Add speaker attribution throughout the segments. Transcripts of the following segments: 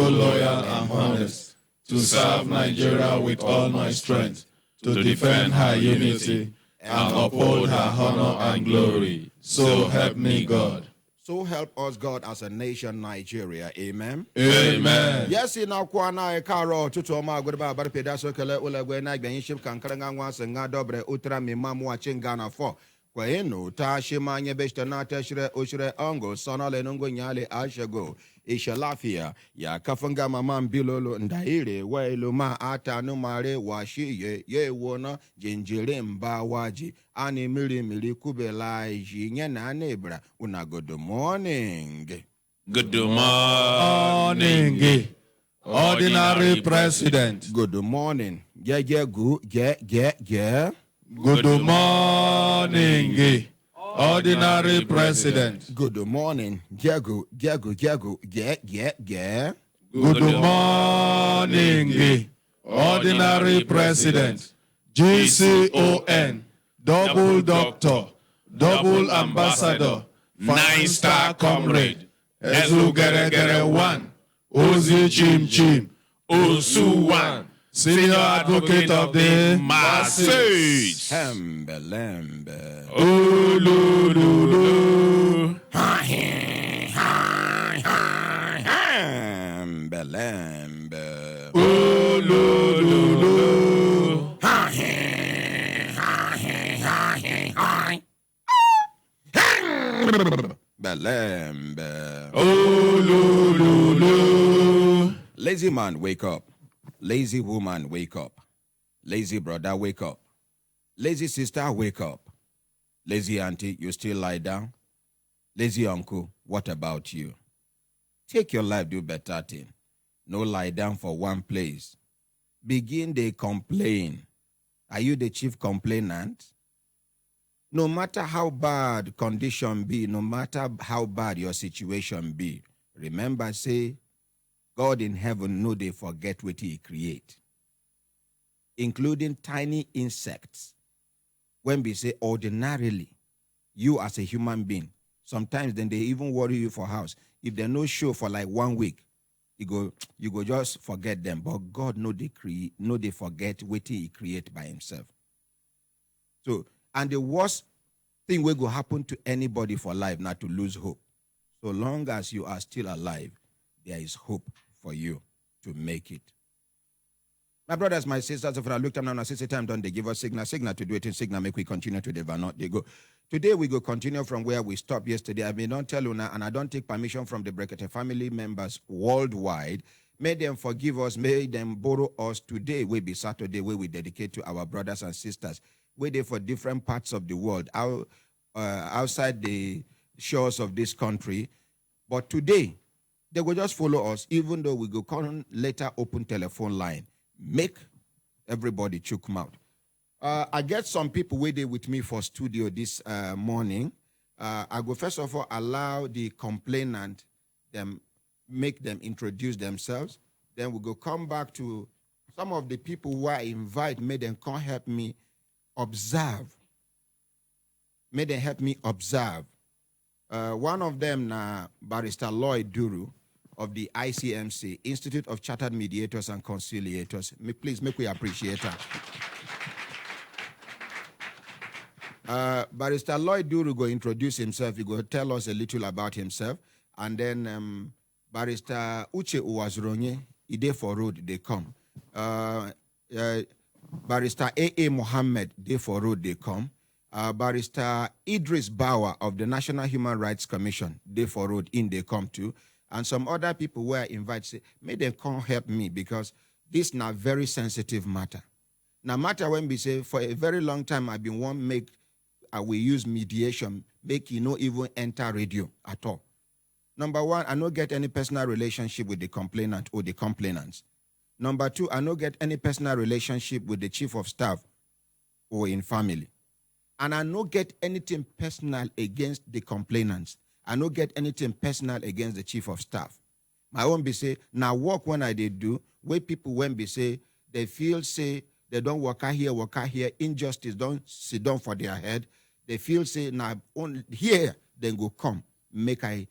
Speaker 1: faithful, loyal, and honest, to serve Nigeria with all my strength, to defend her unity, and uphold her honor and glory. So help me God.
Speaker 2: So help us God as a nation, Nigeria. Amen.
Speaker 1: Amen.
Speaker 2: Yes, in our Kwana, a car to Toma, good about Pedaso, Ulagwena, Beniship, Kankaranga, and Gadobre, Utra, Mimamu, Chingana for. Kweno, Tashimanya Bestana, Tashre, Ushre, Ongo, Sonale, Nungo, Nyale, Ashago, Ishalafia, Yakafanga, Mamam, Bilolo, Ndaire, Wailuma, Ata, Numare, Washi, Ye, Wona, Jinjirim, Bawaji, Ani Mili, Kubelai, Jinyana, Nebra, Una, good morning.
Speaker 1: Good morning. Ordinary President.
Speaker 2: Good morning. Yeah.
Speaker 1: Good morning, Ordinary President.
Speaker 2: Good morning, Jago, yeah.
Speaker 1: Good morning, Ordinary President. GCON, Double Doctor, Double Ambassador, 9-star Comrade, Ezu Gere 1, Ozi Chim, Osu 1. Senior Advocate of the Masses.
Speaker 2: Hembelembe.
Speaker 1: Ulululu.
Speaker 2: Hembelembe.
Speaker 1: Ulululu.
Speaker 2: Belembe.
Speaker 1: Ulululu.
Speaker 2: Lazy man, wake up. Lazy woman, wake up. Lazy brother, wake up. Lazy sister, wake up. Lazy auntie, you still lie down? Lazy uncle, what about you? Take your life, do better thing. No lie down for one place. Begin to complain. Are you the chief complainant? No matter how bad condition be, no matter how bad your situation be, remember, say, God in heaven know they forget what he create, including tiny insects. When we say ordinarily, you as a human being, sometimes then they even worry you for house. If they no show for like 1 week, you go just forget them. But God know they forget what he create by himself. So, and the worst thing will go happen to anybody for life, not to lose hope. So long as you are still alive, there is hope for you to make it. My brothers, my sisters, if I look at them now, I say time done, they give us signal to do it in signal, make we continue to develop. They go. Today we go continue from where we stopped yesterday. I mean, don't tell you now, and I don't take permission from the Brekete family members worldwide. May them forgive us, may them borrow us. Today will be Saturday, where we dedicate to our brothers and sisters. We're there for different parts of the world, outside the shores of this country. But today, they will just follow us, even though we go come later open telephone line. Make everybody choke mouth. I get some people waiting with me for studio this morning. I go first of all allow the complainant, make them introduce themselves. Then we go come back to some of the people who I invite, may them come help me observe. May they help me observe. One of them, Barrister Lloyd Duru, of the ICMC, Institute of Chartered Mediators and Conciliators. Please make we appreciate her. Barrister Lloyd Duru go introduce himself. He go tell us a little about himself. And then Barrister Uche Uwazronye, Ide for Road, they come. Barrister A.A. Mohammed, Day for Road, they come. Barrister Idris Bauer of the National Human Rights Commission, Day for Road, in they come too. And some other people were invited, say, may them come help me because this is not very sensitive matter. Now, matter when we say, for a very long time, I've been one make, we use mediation, make you no even enter radio at all. Number one, I don't get any personal relationship with the complainant or the complainants. Number two, I don't get any personal relationship with the chief of staff or in family. And I don't get anything personal against the complainants. I don't get anything personal against the chief of staff. My own be say, now work when I did do, where people when be say, they feel say, they don't work out here, injustice don't sit down for their head. They feel say, now here, then go come, make I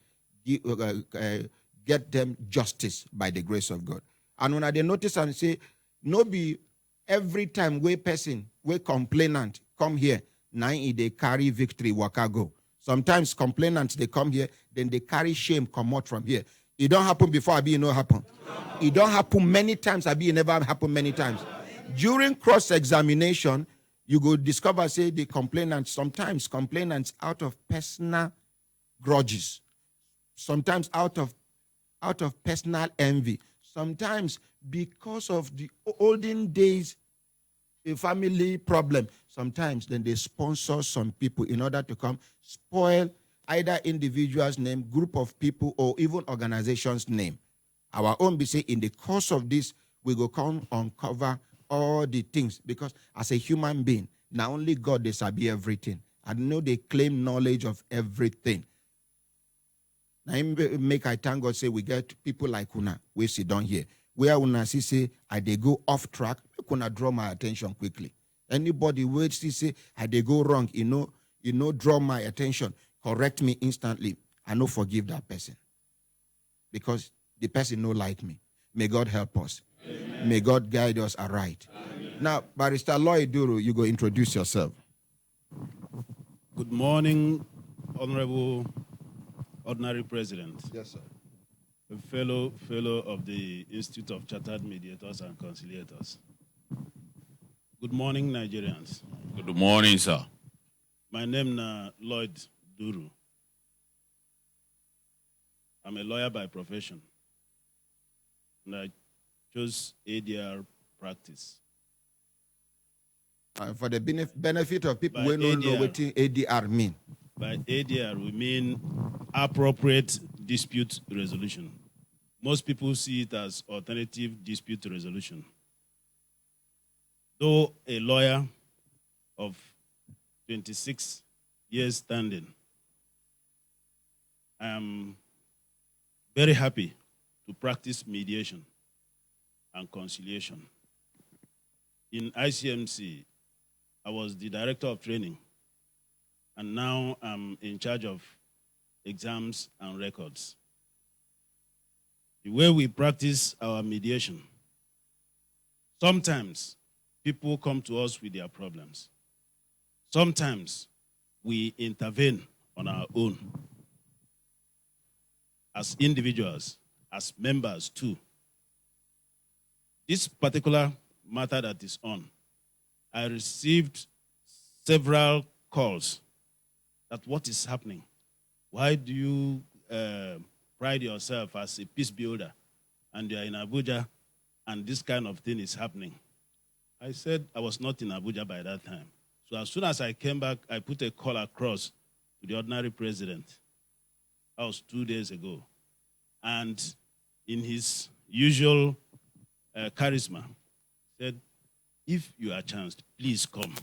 Speaker 2: get them justice by the grace of God. And when they notice and say, no be every time we person, we complainant come here, now they carry victory, waka go. Sometimes complainants, they come here, then they carry shame, come out from here. It don't happen before I be no happen. It don't happen many times, I be never happen many times. During cross-examination, you go discover, say, the complainants, sometimes complainants out of personal grudges, sometimes out of personal envy, sometimes because of the olden days, a family problem. Sometimes then they sponsor some people in order to come spoil either individual's name, group of people, or even organization's name. Our own be say in the course of this, we go come uncover all the things, because as a human being, not only God they sabi everything. I know they claim knowledge of everything. Now make I thank God say we get people like Una, we sit down here. Where Una see say they go off track, Una draw my attention quickly. Anybody who say they go wrong, draw my attention, correct me instantly. I no forgive that person. Because the person no like me. May God help us. Amen. May God guide us aright. Amen. Now, Barrister Lloyd Duru, you go introduce yourself.
Speaker 3: Good morning, Honorable Ordinary President.
Speaker 2: Yes, sir.
Speaker 3: A fellow of the Institute of Chartered Mediators and Conciliators. Good morning, Nigerians.
Speaker 1: Good morning, sir.
Speaker 3: My name is Lloyd Duru. I'm a lawyer by profession, and I chose ADR practice.
Speaker 2: For the benefit of people who don't know what ADR mean.
Speaker 3: By ADR, we mean appropriate dispute resolution. Most people see it as alternative dispute resolution. Though a lawyer of 26 years standing, I am very happy to practice mediation and conciliation. In ICMC, I was the director of training, and now I'm in charge of exams and records. The way we practice our mediation, sometimes people come to us with their problems. Sometimes we intervene on our own as individuals, as members too. This particular matter that is on, I received several calls that what is happening? Why do you pride yourself as a peace builder and you are in Abuja and this kind of thing is happening? I said I was not in Abuja by that time. So as soon as I came back, I put a call across to the ordinary president. That was 2 days ago. And in his usual charisma, said, if you are chanced, please come.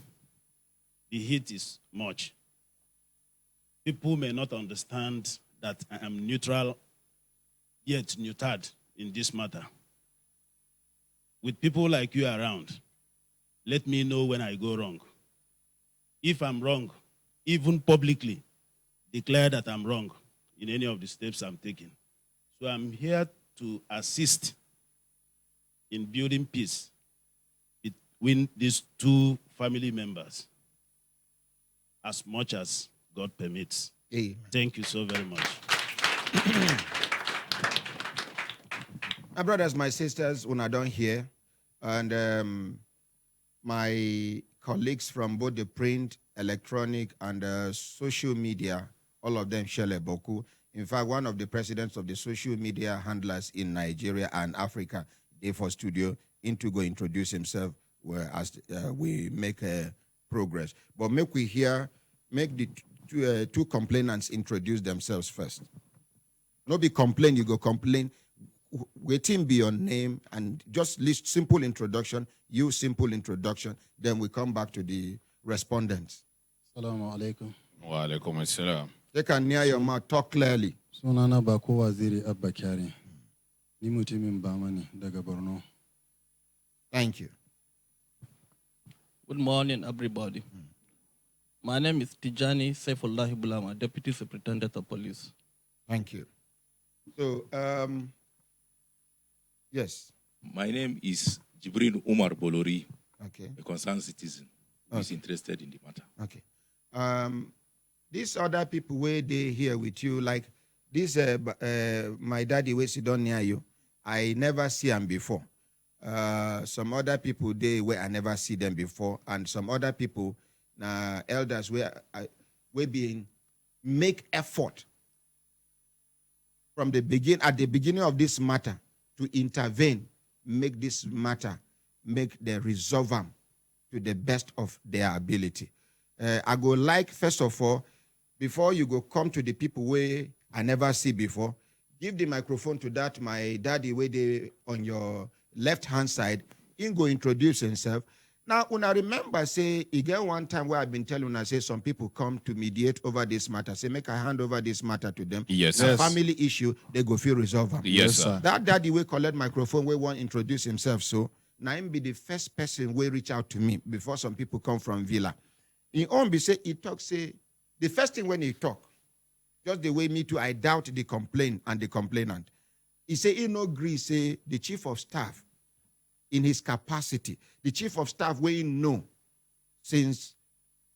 Speaker 3: The heat is much. People may not understand that I am neutral, yet neutered in this matter. With people like you around, let me know when I go wrong. If I'm wrong, even publicly, declare that I'm wrong in any of the steps I'm taking. So I'm here to assist in building peace between these two family members as much as God permits.
Speaker 2: Amen.
Speaker 3: Thank you so very much.
Speaker 2: My brothers, my sisters, when I don't hear, and my colleagues from both the print, electronic, and social media, all of them share a boku. In fact, one of the presidents of the social media handlers in Nigeria and Africa, for studio, to go introduce himself as we make progress. But make the two complainants introduce themselves first. No be complain, you go complain. Waiting be your name and just list simple introduction, you simple introduction, then we come back to the respondents.
Speaker 4: Assalamu alaikum.
Speaker 1: Wa alaikum assalam.
Speaker 2: They can near your mouth, talk clearly.
Speaker 4: Sunana Bako Waziri Abba Kyari. Ni mutumin Bamani daga Borno.
Speaker 2: Thank you.
Speaker 5: Good morning, everybody. My name is Tijani Saifullahi Bulama, Deputy Superintendent of Police.
Speaker 2: Thank you. So, yes.
Speaker 6: My name is Jibril Umar Bolori,
Speaker 2: Okay.
Speaker 6: a concerned citizen who is interested in the matter.
Speaker 2: Okay. These other people where they here with you, like this, my daddy where sit down near you, I never see them before. Some other people they where I never see them before, and some other people, elders where we being make effort from the at the beginning of this matter to intervene, make this matter, make the resolve them to the best of their ability. I go like, first of all, before you go come to the people where I never see before, give the microphone to that, my daddy where they on your left-hand side, he go introduce himself. Now, when I remember, say, again one time where I've been telling, I say some people come to mediate over this matter, say, make I hand over this matter to them.
Speaker 6: Yes,
Speaker 2: sir.
Speaker 6: yes.
Speaker 2: Family issue, they go feel resolve them.
Speaker 6: Yes, sir.
Speaker 2: That daddy will collect microphone, we want introduce himself, so now him be the first person will reach out to me before some people come from Villa. In own be say, he talk, say, the first thing when he talk, just the way me too, I doubt the complaint and the complainant. He say, he no agree, say, the chief of staff, in his capacity, the chief of staff where he know since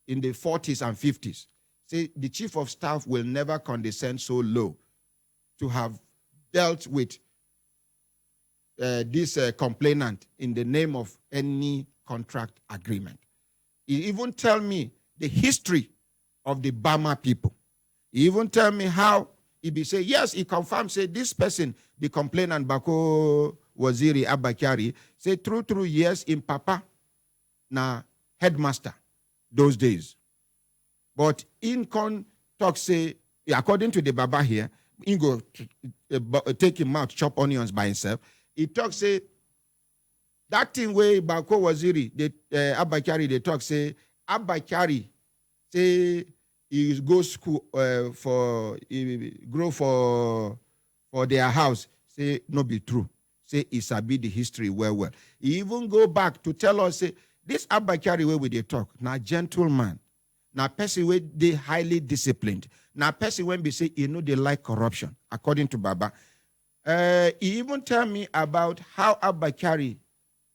Speaker 2: in the 40s and 50s, say the chief of staff will never condescend so low to have dealt with this complainant in the name of any contract agreement. He even tell me the history of the Bama people. He even tell me how he be say, yes, he confirmed, say this person, the complainant Bako Waziri Abakari, say through years in Papa, na headmaster those days. But in con talk say, according to the Baba here, he go take him out, chop onions by himself. He talk say, that thing where Bako Waziri, Abakari, they talk say, Abakari, say, he go school he grow for their house. Say, no be true. Say, he sabi the history well. He even go back to tell us, say, this Abakari way we they talk, na gentleman, na person way they highly disciplined, na person when we say, you know, they like corruption, according to Baba. He even tell me about how Abakari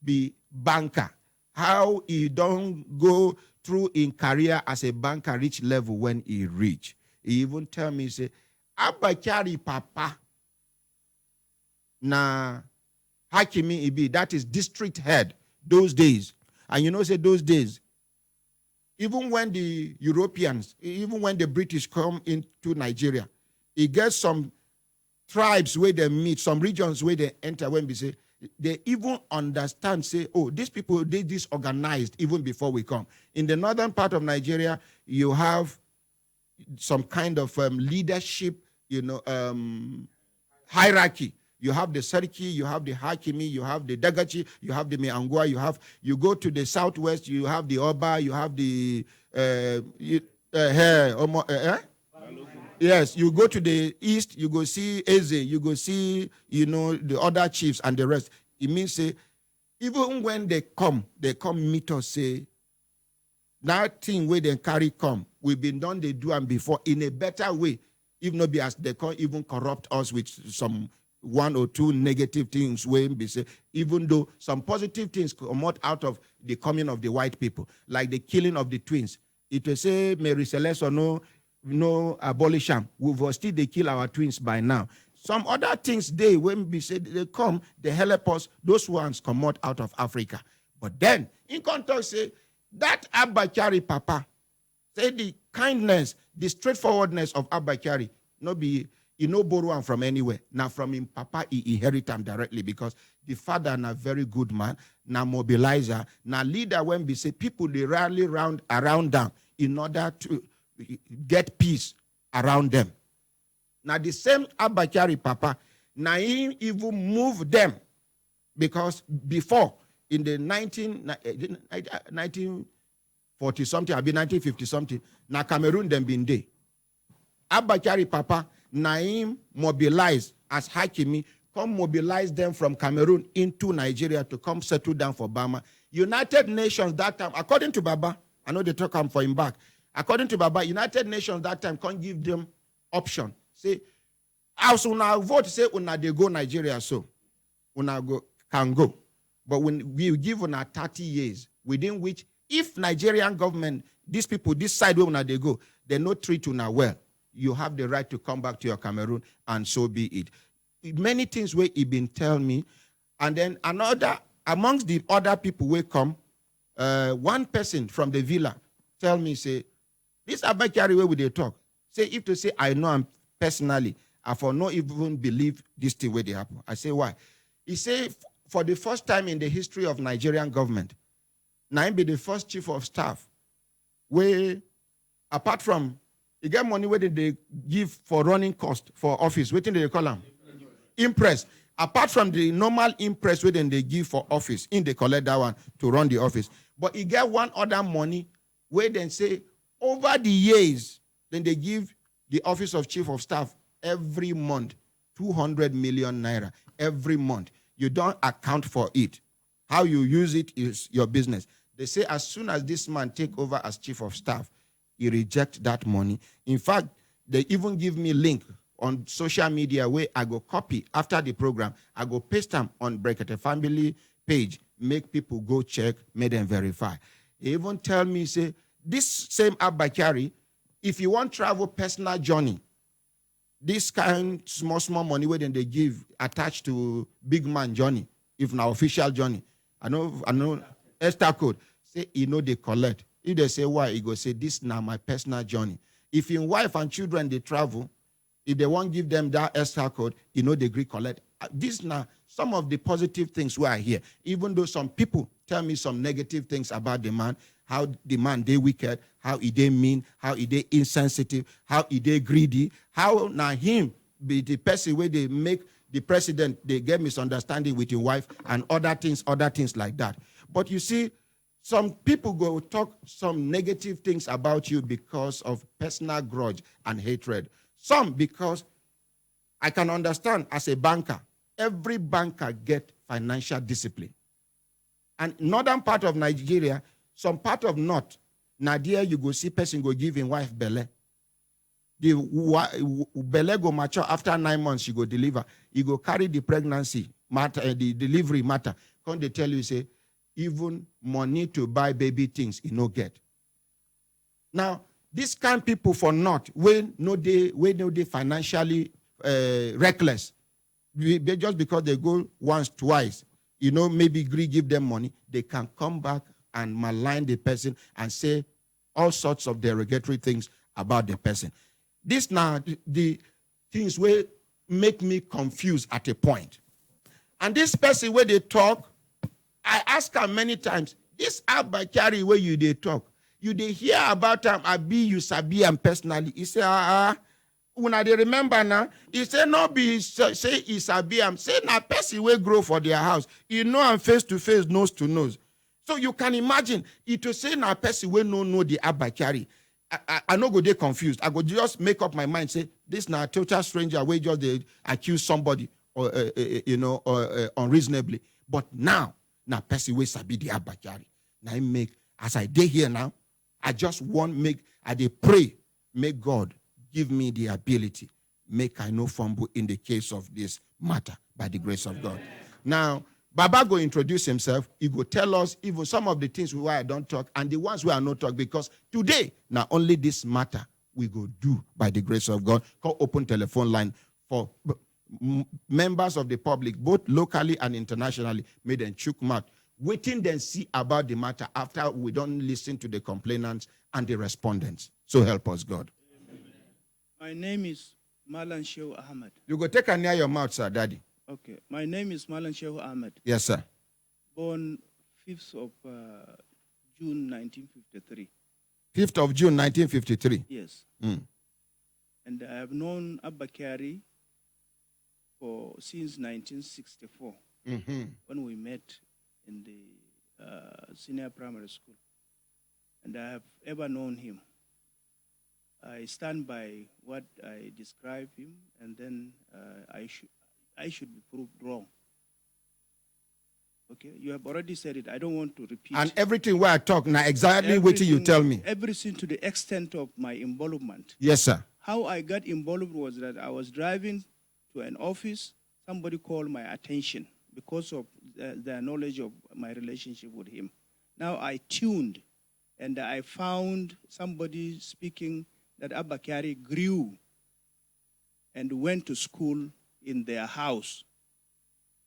Speaker 2: be banker, how he don't go through in career as a banker reach level when he reach. He even tell me, say, Abakari Papa, na Hakimi Ibi, that is district head, those days. And you know, say those days, even when the Europeans, even when the British come into Nigeria, it gets some tribes where they meet, some regions where they enter when we say, they even understand, say, oh, these people, they disorganized even before we come. In the northern part of Nigeria, you have some kind of leadership, hierarchy. You have the Sarki, you have the Hakimi, you have the Dagachi, you have the Meangwa, you go to the southwest, you have the Oba, you have the yes, you go to the east, you go see Eze, you go see, the other chiefs and the rest. It means, say, even when they come meet us, say, that thing where they carry come, we've been done, they do them before in a better way, if not be as they can't even corrupt us with some one or two negative things when we say, even though some positive things come out of the coming of the white people, like the killing of the twins. It will say, Mary Celeste or no abolition. We've still they kill our twins by now. Some other things when we say they come, they help us, those ones come out of Africa. But then, in context, say, that Abakari Papa, say the kindness, the straightforwardness of Abakari, he no borrow him from anywhere. Now from him, Papa, he inherit him directly because the father na very good man, na mobilizer, na leader when we say people they rally around them in order to get peace around them. Now the same Abakari Papa, na him even move them because before in the 1940 something, I be 1950 something, na Cameroon them been there. Abakari Papa, Naim mobilized as Hakimi, come mobilize them from Cameroon into Nigeria to come settle down for Bama. United Nations that time, according to Baba, I know they talk him for him back. According to Baba, United Nations that time can't give them option. Say, As una vote say una they go Nigeria, so una can go. But when we give una 30 years, within which if Nigerian government, these people, this side where una they go, they no treat una well, you have the right to come back to your Cameroon, and so be it. Many things where he been tell me, and then another amongst the other people will come. One person from the villa tell me, say, this Abakari way with they talk. Say, if to say I know him personally, I for not even believe this thing where they happen. I say, why? He say, for the first time in the history of Nigerian government, now be the first chief of staff, where apart from, you get money where they give for running cost for office, waiting they call them? Impress. Apart from the normal impress where they give for office, in they collect that one to run the office. But you get one other money where they say, over the years, then they give the office of chief of staff every month 200 million naira every month. You don't account for it. How you use it is your business. They say as soon as this man take over as chief of staff, he reject that money. In fact, they even give me link on social media where I go copy after the program. I go paste them on Brekete family page, make people go check, make them verify. They even tell me, say, this same Abakari, if you want travel personal journey, this kind small money where then they give attached to big man journey, if not official journey. I know Esther code. Say they collect. If they say why, he go say this now my personal journey. If your wife and children they travel, if they won't give them that Esther code, they agree collect. This now some of the positive things we are here. Even though some people tell me some negative things about the man, how the man they wicked, how he they mean, how he they insensitive, how he they greedy, how now him be the person where they make the president, they get misunderstanding with your wife and other things like that. But you see, some people go talk some negative things about you because of personal grudge and hatred. Some because I can understand as a banker, every banker get financial discipline. And northern part of Nigeria, some part of north, Nadia, you go see person go give him wife belle. The belle go mature after 9 months, she go deliver. You go carry the pregnancy matter, the delivery matter. Come they tell you, say, even money to buy baby things, you no get. Now, this kind of people for not, when no they financially reckless, just because they go once, twice, maybe give them money, they can come back and malign the person and say all sorts of derogatory things about the person. This now, the things will make me confused at a point. And this person where they talk, I ask her many times, this Abakari where you they talk, you they hear about him, Abi, you sabi him personally. He say, when I remember now, he say, no be, say he sabi him. Say, na person will grow for their house. You know I'm face to face, nose to nose. So you can imagine, it to say na person will know the Abakari. I no go dey confused. I go just make up my mind, say, this na a total stranger where just they accuse somebody or unreasonably. But now, na person wey sabi the Abakari. Now I make, as I dey here now, I just want I dey pray, make God give me the ability, make I no fumble in the case of this matter by the grace of God. Now, Baba go introduce himself. He go tell us even some of the things why I don't talk and the ones where I not talk, because today, now only this matter we go do by the grace of God. Call open telephone line for members of the public, both locally and internationally, made them chook mouth, waiting then see about the matter after we don't listen to the complainants and the respondents. So help us, God.
Speaker 7: My name is Malan Shehu Ahmed.
Speaker 2: You go take a near your mouth, sir, Daddy.
Speaker 7: Okay. My name is Malan Shehu Ahmed.
Speaker 2: Yes, sir.
Speaker 7: Born 5th of June 1953.
Speaker 2: 5th of June 1953.
Speaker 7: Yes.
Speaker 2: Mm.
Speaker 7: And I have known Abakari since 1964, when we met in the senior primary school. And I have ever known him. I stand by what I describe him, and then I should be proved wrong. Okay, you have already said it. I don't want to repeat.
Speaker 2: And everything where I talk now, exactly what you tell me.
Speaker 7: Everything to the extent of my involvement.
Speaker 2: Yes, sir.
Speaker 7: How I got involved was that I was driving to an office, somebody called my attention because of their knowledge of my relationship with him. Now I tuned and I found somebody speaking that Abba Kyari grew and went to school in their house.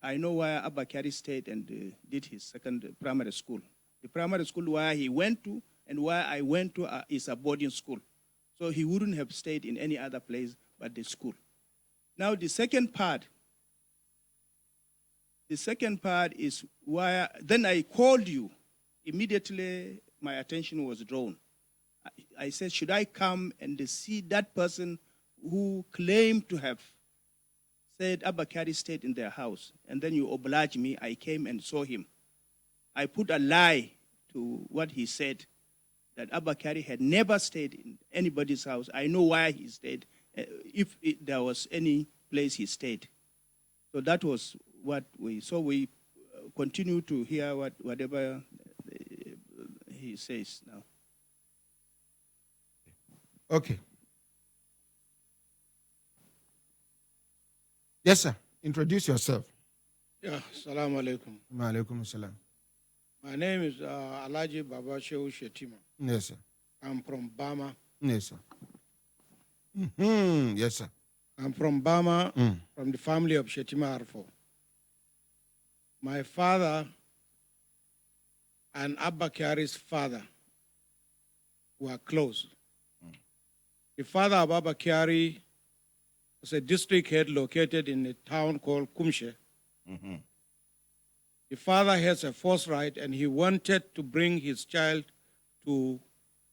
Speaker 7: I know where Abba Kyari stayed and did his second primary school. The primary school where he went to and where I went to is a boarding school. So he wouldn't have stayed in any other place but the school. Now the second part is why, then I called you. Immediately my attention was drawn. I said, should I come and see that person who claimed to have said Abba Kyari stayed in their house? And then you obliged me, I came and saw him. I put a lie to what he said, that Abba Kyari had never stayed in anybody's house. I know why he stayed, if there was any place he stayed. So that was what we continue to hear whatever he says now.
Speaker 2: Okay. Yes, sir. Introduce yourself.
Speaker 8: Yeah, salam alaikum.
Speaker 2: Wa alaikum salam.
Speaker 8: My name is Alaji Baba Shehu Shetima.
Speaker 2: Yes, sir.
Speaker 8: I'm from Bama.
Speaker 2: Yes, sir. Mm-hmm. Yes, sir.
Speaker 8: I'm from Bama, from the family of Shetima Arfo. My father and Abba Kyari's father were close. The father of Abba Kyari was a district head located in a town called Kumshe.
Speaker 2: Mm-hmm.
Speaker 8: The father has a forthright and he wanted to bring his child to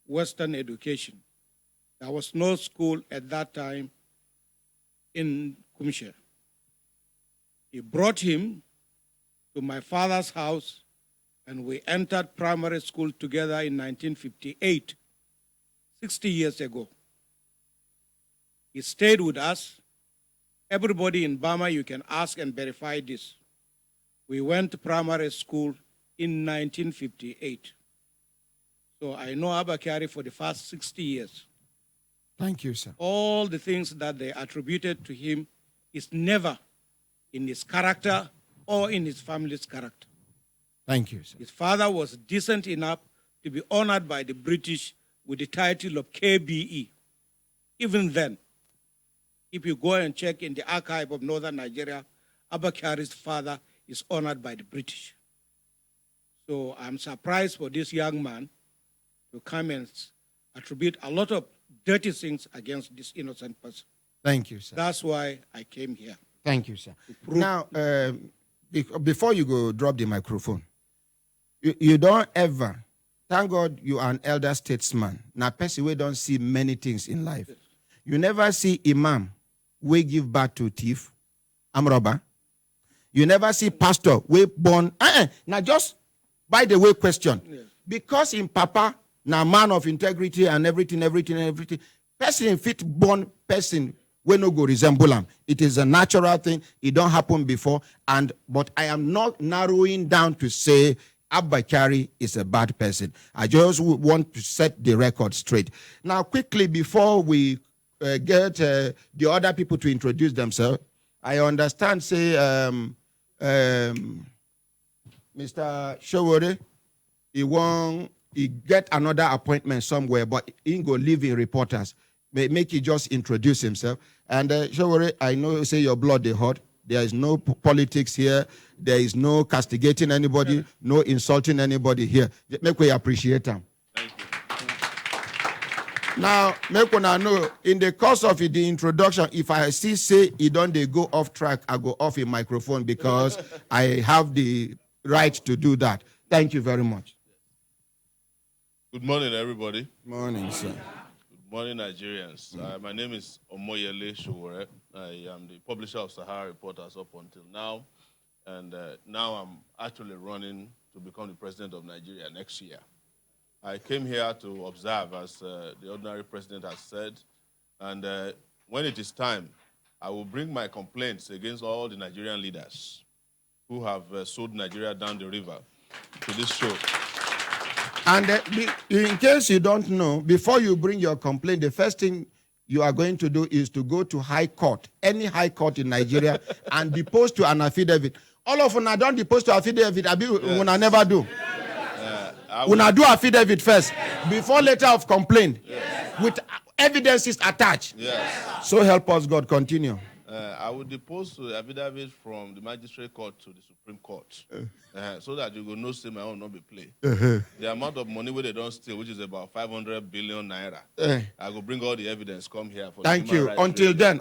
Speaker 8: Western education. There was no school at that time in Kumshe. He brought him to my father's house and we entered primary school together in 1958, 60 years ago. He stayed with us. Everybody in Bama, you can ask and verify this. We went to primary school in 1958. So I know Abba Kyari for the first 60 years.
Speaker 2: Thank you, sir.
Speaker 8: All the things that they attributed to him is never in his character or in his family's character.
Speaker 2: Thank you, sir.
Speaker 8: His father was decent enough to be honored by the British with the title of KBE. Even then, if you go and check in the archive of northern Nigeria, Abba Kyari's father is honored by the British. So I'm surprised for this young man to come and attribute a lot of dirty things against this innocent person.
Speaker 2: Thank you, sir.
Speaker 8: That's why I came here.
Speaker 2: Thank you, sir. Now, before you go drop the microphone, you don't ever, thank God you are an elder statesman. Now, person we don't see many things in life. You never see imam we give birth to thief, robber. You never see pastor we born. Now, just by the way, question.
Speaker 8: Yes.
Speaker 2: Because in Papa, now man of integrity and everything, person fit born person we no go resemble him. It is a natural thing. It don't happen before. But I am not narrowing down to say Abba Kyari is a bad person. I just want to set the record straight. Now, quickly, before we get the other people to introduce themselves, I understand, say, Mr. Showore, he get another appointment somewhere, but he go live in Reporters. Make he just introduce himself. And Showore, I know you say your blood is hot. There is no politics here. There is no castigating anybody, no insulting anybody here. Make we appreciate them.
Speaker 1: Thank you.
Speaker 2: Now, make una know, in the course of the introduction, if I see say he don't they go off track, I go off a microphone because I have the right to do that. Thank you very much.
Speaker 1: Good morning, everybody.
Speaker 2: Morning, sir.
Speaker 1: Good morning, Nigerians. My name is Omoyele Showore. I am the publisher of Sahara Reporters up until now. And now I'm actually running to become the president of Nigeria next year. I came here to observe, as the ordinary president has said. And when it is time, I will bring my complaints against all the Nigerian leaders who have sold Nigeria down the river to this show.
Speaker 2: And in case you don't know, before you bring your complaint, the first thing you are going to do is to go to high court, any high court in Nigeria, and depose to an affidavit. All of una don't depose to affidavit. Una never do. Una do affidavit first, before letter of complaint, with evidences attached.
Speaker 1: Yes.
Speaker 2: So help us God. Continue.
Speaker 1: I will depose to affidavit from the magistrate court to the Supreme Court, so that you will know say my own not be play. The amount of money where they don't steal, which is about 500 billion naira, I will bring all the evidence. Come here for.
Speaker 2: Thank you. Until then.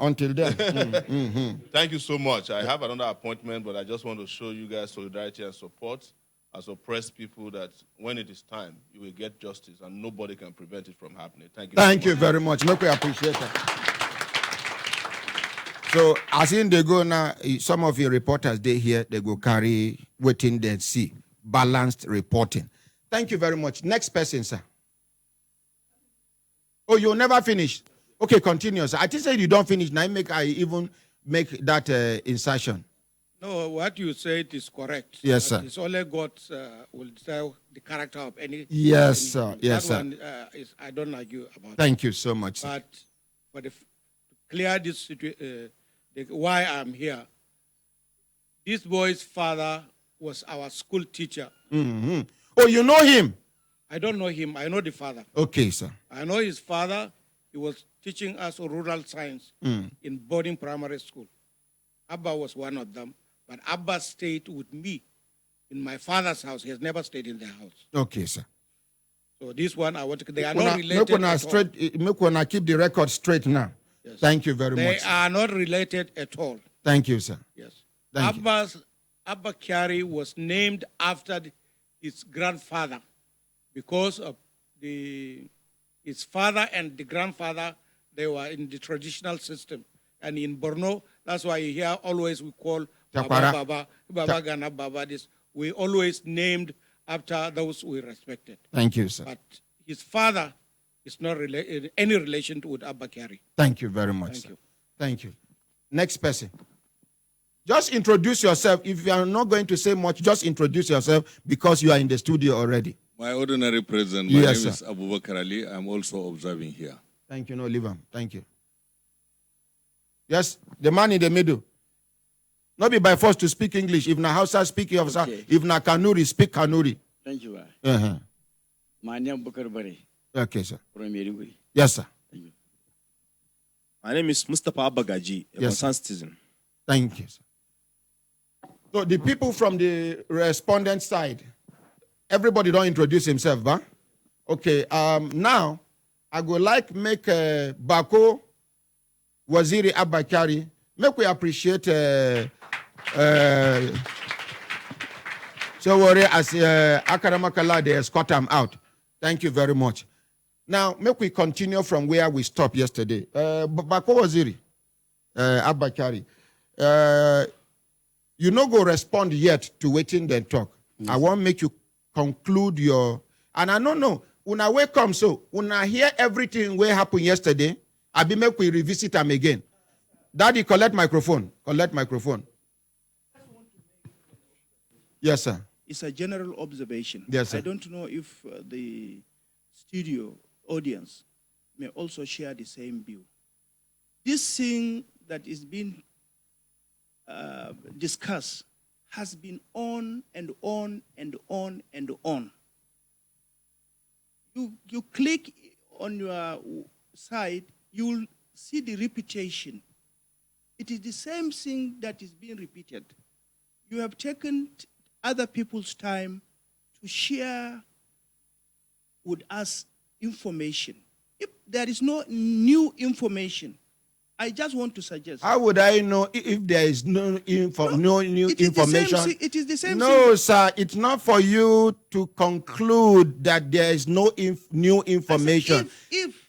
Speaker 1: Thank you so much. I have another appointment, but I just want to show you guys solidarity and support as oppressed people, that when it is time, you will get justice, and nobody can prevent it from happening. Thank you.
Speaker 2: Thank you very much. Look, we appreciate it. So, as in they go now, some of your reporters, they here, they go carry, waiting, they see, balanced reporting. Thank you very much. Next person, sir. Oh, you'll never finish. Okay, continue, sir. I think say you don't finish. Now I even make that insertion.
Speaker 8: No, what you said is correct.
Speaker 2: Yes, sir.
Speaker 8: It's only God will tell the character of any.
Speaker 2: Yes, sir. Yes,
Speaker 8: that
Speaker 2: sir.
Speaker 8: One, I don't argue about.
Speaker 2: Thank you so much, sir.
Speaker 8: But for to clear this situation, why I'm here, this boy's father was our school teacher.
Speaker 2: Mm-hmm. Oh, you know him?
Speaker 8: I don't know him. I know the father.
Speaker 2: Okay, sir.
Speaker 8: I know his father. He was teaching us rural science in boarding primary school. Abba was one of them. But Abba stayed with me in my father's house. He has never stayed in their house.
Speaker 2: Okay, sir.
Speaker 8: So this one, I want to. They are not related at
Speaker 2: all. Make keep the record straight now. Yes. Thank you very much.
Speaker 8: They are not related at all.
Speaker 2: Thank you, sir.
Speaker 8: Yes.
Speaker 2: Abba
Speaker 8: Kyari was named after his grandfather because of his father and the grandfather, they were in the traditional system. And in Borno, that's why you hear always we call Baba Gana Baba this. We always named after those we respected.
Speaker 2: Thank you, sir.
Speaker 8: But his father is not in any relation to Abba Kyari.
Speaker 2: Thank you very much,
Speaker 8: Thank
Speaker 2: sir.
Speaker 8: you.
Speaker 2: Thank you. Next person. Just introduce yourself. If you are not going to say much, just introduce yourself because you are in the studio already.
Speaker 6: My ordinary president, my
Speaker 2: Yes,
Speaker 6: name
Speaker 2: sir.
Speaker 6: is Abubakar Ali. I'm also observing here.
Speaker 2: Thank you. No, leave him. Thank you. Yes, the man in the middle. Not be by force to speak English. If na Hausa, speak Hausa.
Speaker 9: Okay.
Speaker 2: If na Kanuri, speak Kanuri.
Speaker 9: Thank you.
Speaker 2: Uh-huh.
Speaker 9: My name is Bukar Bari
Speaker 2: Okay, sir.
Speaker 9: from Meduguri.
Speaker 2: Yes, sir.
Speaker 9: Thank you.
Speaker 10: My name is Mustafa Abagaji, a
Speaker 2: Yes,
Speaker 10: concerned citizen.
Speaker 2: Thank you, sir. So the people from the respondent side, everybody don't introduce himself, huh? Okay, now I would like make Bako Waziri Abba Kyari. Make we appreciate so worry as Akaramakala they escort him out. Thank you very much. Now make we continue from where we stopped yesterday. Bako Waziri Abba Kyari. You no go respond yet to waiting then talk. Yes. I want make you conclude your, and I don't know, when I wake up, so when I hear everything what happened yesterday, I be make we revisit them again. Daddy, collect microphone. Collect microphone. Yes, sir.
Speaker 7: It's a general observation.
Speaker 2: Yes, sir.
Speaker 7: I don't know if the studio audience may also share the same view. This thing that is being discussed has been on and on and on and on. You click on your side, you will see the repetition. It is the same thing that is being repeated. You have taken other people's time to share with us information. If there is no new information, I just want to suggest.
Speaker 2: How would I know if there is no new information?
Speaker 7: It is the same
Speaker 2: No,
Speaker 7: thing.
Speaker 2: sir, it's not for you to conclude that there is no new information.
Speaker 7: If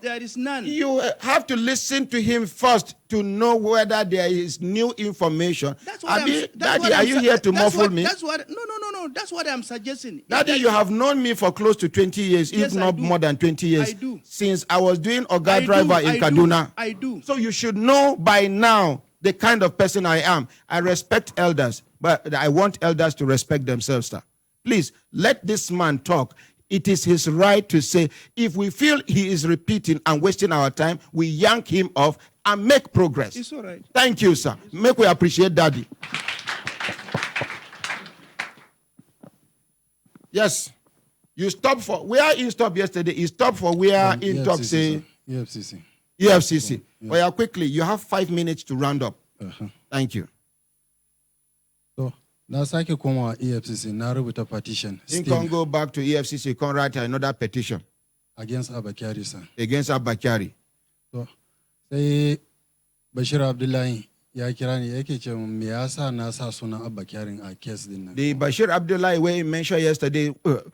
Speaker 7: there is none.
Speaker 2: You have to listen to him first to know whether there is new information.
Speaker 7: That's what
Speaker 2: Daddy, are you here to muffle me?
Speaker 7: No. That's what I'm suggesting.
Speaker 2: Daddy, you have known me for close to 20 years,
Speaker 7: Yes,
Speaker 2: if not more than 20 years.
Speaker 7: I do.
Speaker 2: Since I was doing Oga driver in Kaduna.
Speaker 7: I do.
Speaker 2: So you should know by now the kind of person I am. I respect elders, but I want elders to respect themselves, sir. Please, let this man talk. it is his right to say, if we feel he is repeating and wasting our time, we yank him off and make progress.
Speaker 7: It's all right.
Speaker 2: Thank you, sir. Make we appreciate Daddy. Yes. You stopped for, where in stop yesterday? You stopped for where in talk say?
Speaker 4: EFCC.
Speaker 2: EFCC.
Speaker 4: Yeah.
Speaker 2: Oh, yeah, quickly. You have 5 minutes to round up. Thank you.
Speaker 4: So, na sake koma EFCC, na rubuta petition.
Speaker 2: You can go back to EFCC, you can write another petition.
Speaker 4: Against Abakari, sir.
Speaker 2: Against Abakari.
Speaker 4: So, sai Bashir Abdullahi ya kira ni yake ce me yasa na sa sunan Abakari a case din nan.
Speaker 2: The Bashir Abdullahi where he mentioned yesterday,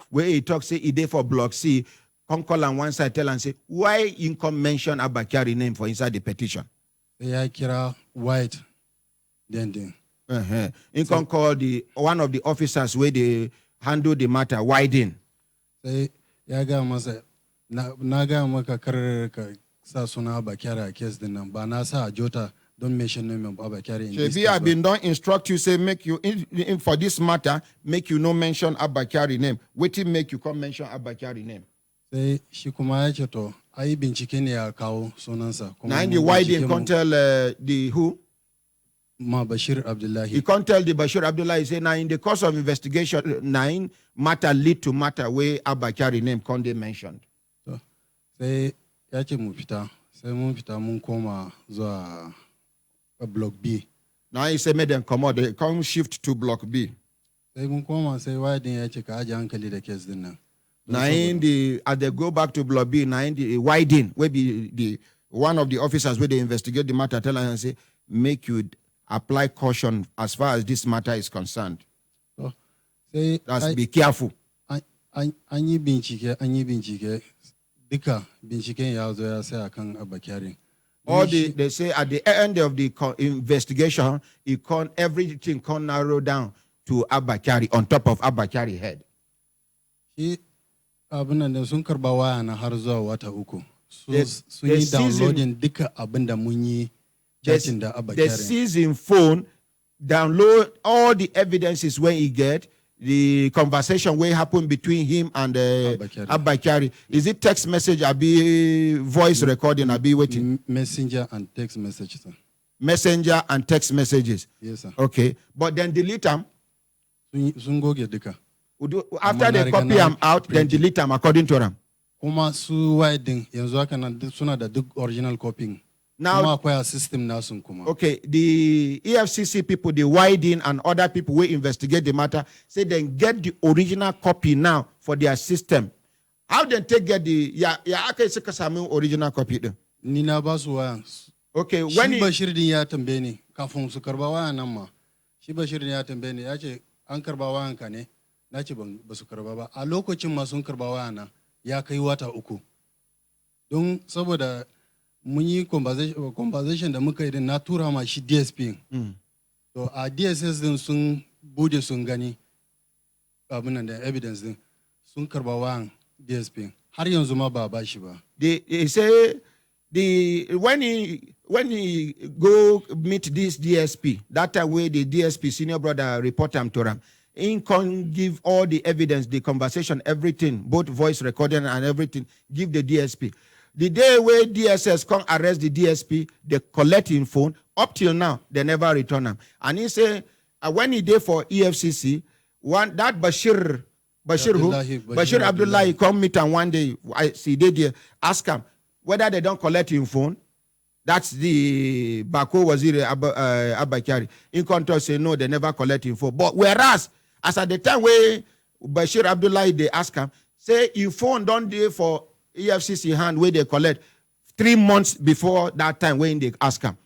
Speaker 2: where he talked, say he did for Block C, come call on one side, tell and say, why you come mention Abakari name for inside the petition?
Speaker 4: Sai ya kira White, then.
Speaker 2: You can call the one of the officers where they handle the matter, Widen.
Speaker 4: Sai ya ga masa, na ga maka kar ka sa sunan Abakari a case din nan, ba na sa Jota don't mention name of Abakari in this case.
Speaker 2: I've been don't instruct you, say make you, in for this matter, make you no mention Abakari name. Wait till make you come mention Abakari name.
Speaker 4: Sai shi kuma ya ce to, ai bincike ne ya kawo sunansa.
Speaker 2: Now in the Widen can't tell the who?
Speaker 4: Ma Bashir Abdullahi.
Speaker 2: You can't tell the Bashir Abdullahi, say now in the course of investigation, 9 matter lead to matter where Abakari name can't be mentioned.
Speaker 4: So, sai ya ce mu fita, sai mun fita mun koma zuwa Block B.
Speaker 2: Now he say make them come out, they come shift to Block B.
Speaker 4: Sai mun koma sai Widen ya ce ka aje hankali da case din nan.
Speaker 2: Now in the, as they go back to Block B, now in the Widen, where be the one of the officers where they investigate the matter, tell us and say, make you apply caution as far as this matter is concerned.
Speaker 4: So, say,
Speaker 2: that's be careful.
Speaker 4: An yi bincike, duka binciken ya zo ya sai akan Abakari.
Speaker 2: All they say at the end of the investigation, everything can narrow down to Abakari, on top of Abakari head.
Speaker 4: Shi abin nan sun karba waya na har zuwa wata uku. Sun yi downloading duka abin da mun yi chatting da Abakari.
Speaker 2: The season phone download all the evidences when he get the conversation where happened between him and Abakari. Is it text message? I be voice recording. I be waiting.
Speaker 4: Messenger and text messages. Sir.
Speaker 2: Messenger and text messages.
Speaker 4: Yes, sir.
Speaker 2: Okay, but then delete them.
Speaker 4: Sun goge duka.
Speaker 2: After they copy them out, then delete them according to them.
Speaker 4: Kuma su Widen yanzu haka nan suna da duk original copying.
Speaker 2: Now,
Speaker 4: system
Speaker 2: okay, the EFCC people, the Widen and other people who investigate the matter, say then get the original copy now for their system. How then take get the original copy?
Speaker 4: Nina basu waya.
Speaker 2: Okay, when
Speaker 4: shi Bashir din ya tambaye ni kafin su karba waya nan ma. Shi Bashir din ya tambaye ni ya ce an karba wayan ka ne. Na ce ba su karba ba. A lokacin ma sun karba waya na ya kai wata uku. Don saboda mun yi conversation da muka yi din na tura ma shi DSP. So a DSS din sun bude sun gani abin nan da evidence din sun karba wayan DSP. Har yanzu ma ba shi ba.
Speaker 2: They say when he go meet this DSP, that way the DSP senior brother report him to him. He can give all the evidence, the conversation, everything, both voice recording and everything, give the DSP. The day where DSS come arrest the DSP, they collect him phone. Up till now, they never return him. And he say, when he did for EFCC, that Bashir Abdullahi come meet him one day. I see they there, ask him whether they don't collect him phone. That's the Bako Waziri Abakari. In contrast, say no, they never collect him phone. But whereas, as at the time where Bashir Abdullahi, they ask him, say your phone don't do for EFCC hand where they collect 3 months before that time when they ask him.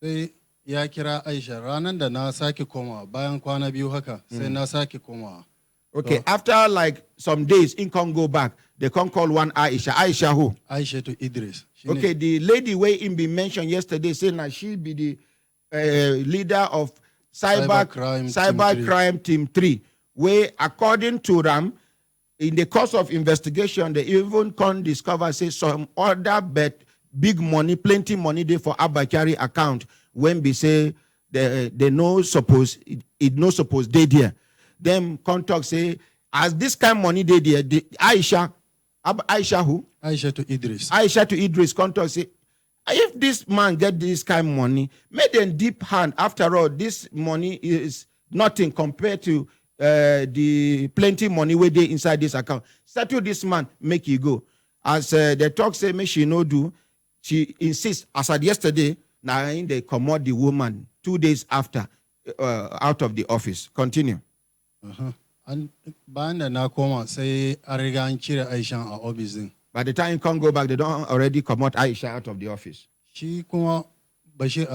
Speaker 4: Sai ya kira Aisha ranan da na sake koma bayan kwana biyu haka sai na sake koma.
Speaker 2: Okay, after like some days, in can go back. They can call one Aisha. Aisha who?
Speaker 4: Aisha to Idris.
Speaker 2: Okay, the lady where in be mentioned yesterday saying that she be the leader of cyber crime team 3, where according to them, in the course of investigation, they even can discover say some other big money, plenty money there for Abakari account when we say they no suppose it no suppose they there. Them contact say as this kind of money they did, Aisha who?
Speaker 4: Aisha to Idris.
Speaker 2: Aisha to Idris come to say, if this man get this kind of money, make them deep hand. After all, this money is nothing compared to the plenty money where they inside this account. Settle this man, make you go. As the talk say, make she no do. She insists, as at yesterday, now they commode the woman 2 days after out of the office. Continue.
Speaker 4: And banda na koma say an riga an cire Aisha a office din.
Speaker 2: By the time you can't go back, they don't already commode Aisha out of the office.
Speaker 4: Shi kuma Bashir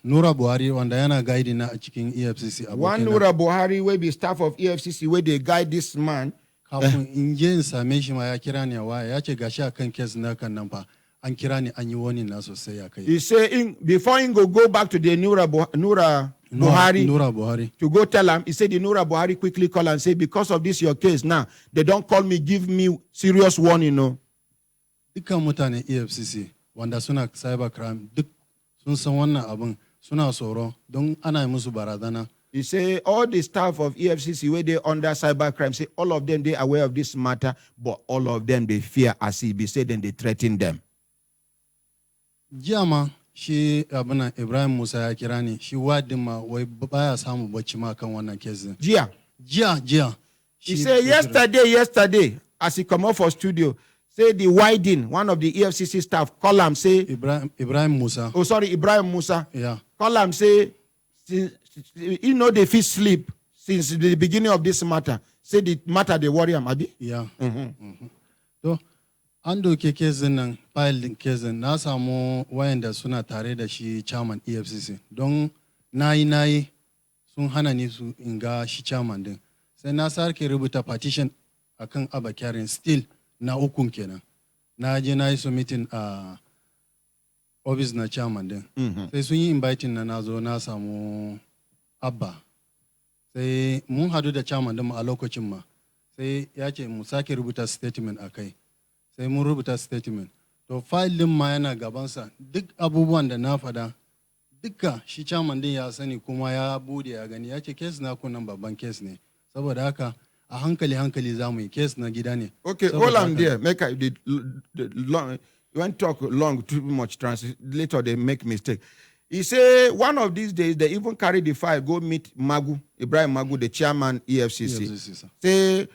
Speaker 4: Nura Buhari wanda yana guide na a cikin EFCC.
Speaker 2: One Nura Buhari will be staff of EFCC where they guide this man.
Speaker 4: Kafin in je in same shi ma ya kira ni a waya ya ce gashi akan case na kan nan fa an kira ni an yi wani na sosai ya kai.
Speaker 2: He say before he go back to the Nura Buhari to go tell him, he said the Nura Buhari quickly call and say, because of this your case now, they don't call me, give me serious warning, no.
Speaker 4: Dukkan mutane EFCC wanda suna cyber crime duk sun san wannan abin suna tsoro don ana musu barazana.
Speaker 2: He say all the staff of EFCC where they under cyber crime, say all of them they aware of this matter, but all of them they fear as he be said and they threaten them.
Speaker 4: Jama shi abuna Ibrahim Musa ya kira ni shi wadin ma wai baya samu bacci ma kan wannan kesin. Jiya.
Speaker 2: He say yesterday as he come off for studio, say the Widen, one of the EFCC staff, call him say
Speaker 4: Ibrahim Musa.
Speaker 2: Oh sorry, Ibrahim Musa.
Speaker 4: Yeah.
Speaker 2: Call him say you know they fit sleep since the beginning of this matter. Say the matter they worry him, abi?
Speaker 4: Yeah. So an doke kesin nan file din kesin na samu wayanda suna tare da shi chairman EFCC don nayi sun hana ni su inga shi chairman din sai na sarke rubuta petition akan Abba Kyarin still na ukun kenan na je na yi submitting a office na chairman din sai sun yi inviting na nazo na samu Abba sai mun hadu da chairman din a lokacin ma sai ya ce mu sake rubuta statement akai sai mun rubuta statement to file din ma yana gabansa duk abubuwan da na faɗa duka shi chairman din ya sani kuma ya bude ya gani ya ce case na kunan babban case ne saboda haka a hankali za mu yi case na gida ne.
Speaker 2: Okay, hold on there. Make the long. You want to talk long too much. Later they make mistake. He say one of these days they even carry the file go meet Ibrahim Magu, the chairman EFCC. Say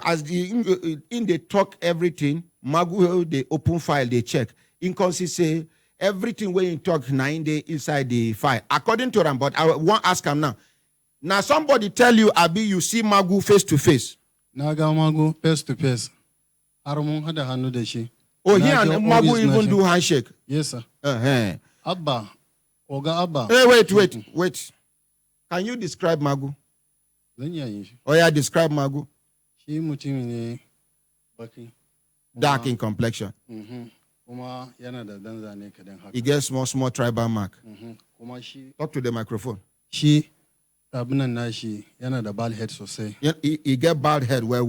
Speaker 2: as in they talk everything, Magu they open file they check. In say everything when you talk 9 days inside the file according to them. But I want ask him now. Now somebody tell you, Abi, you see Magu face to face.
Speaker 4: Naga Magu face to face. Armon hada hannu da shi.
Speaker 2: Oh, he and Magu even do handshake.
Speaker 4: Yes, sir. Abba, Oga Abba.
Speaker 2: Hey, wait. Can you describe Magu? Oh yeah, describe Magu.
Speaker 4: Shi mutumi ne baki.
Speaker 2: Dark in complexion.
Speaker 4: Kuma yana da dan zane kadan haka.
Speaker 2: He gets small tribal mark.
Speaker 4: Kuma shi.
Speaker 2: Talk to the microphone.
Speaker 4: Shi abunan nashi yana da bald head sosai.
Speaker 2: He get bald head well.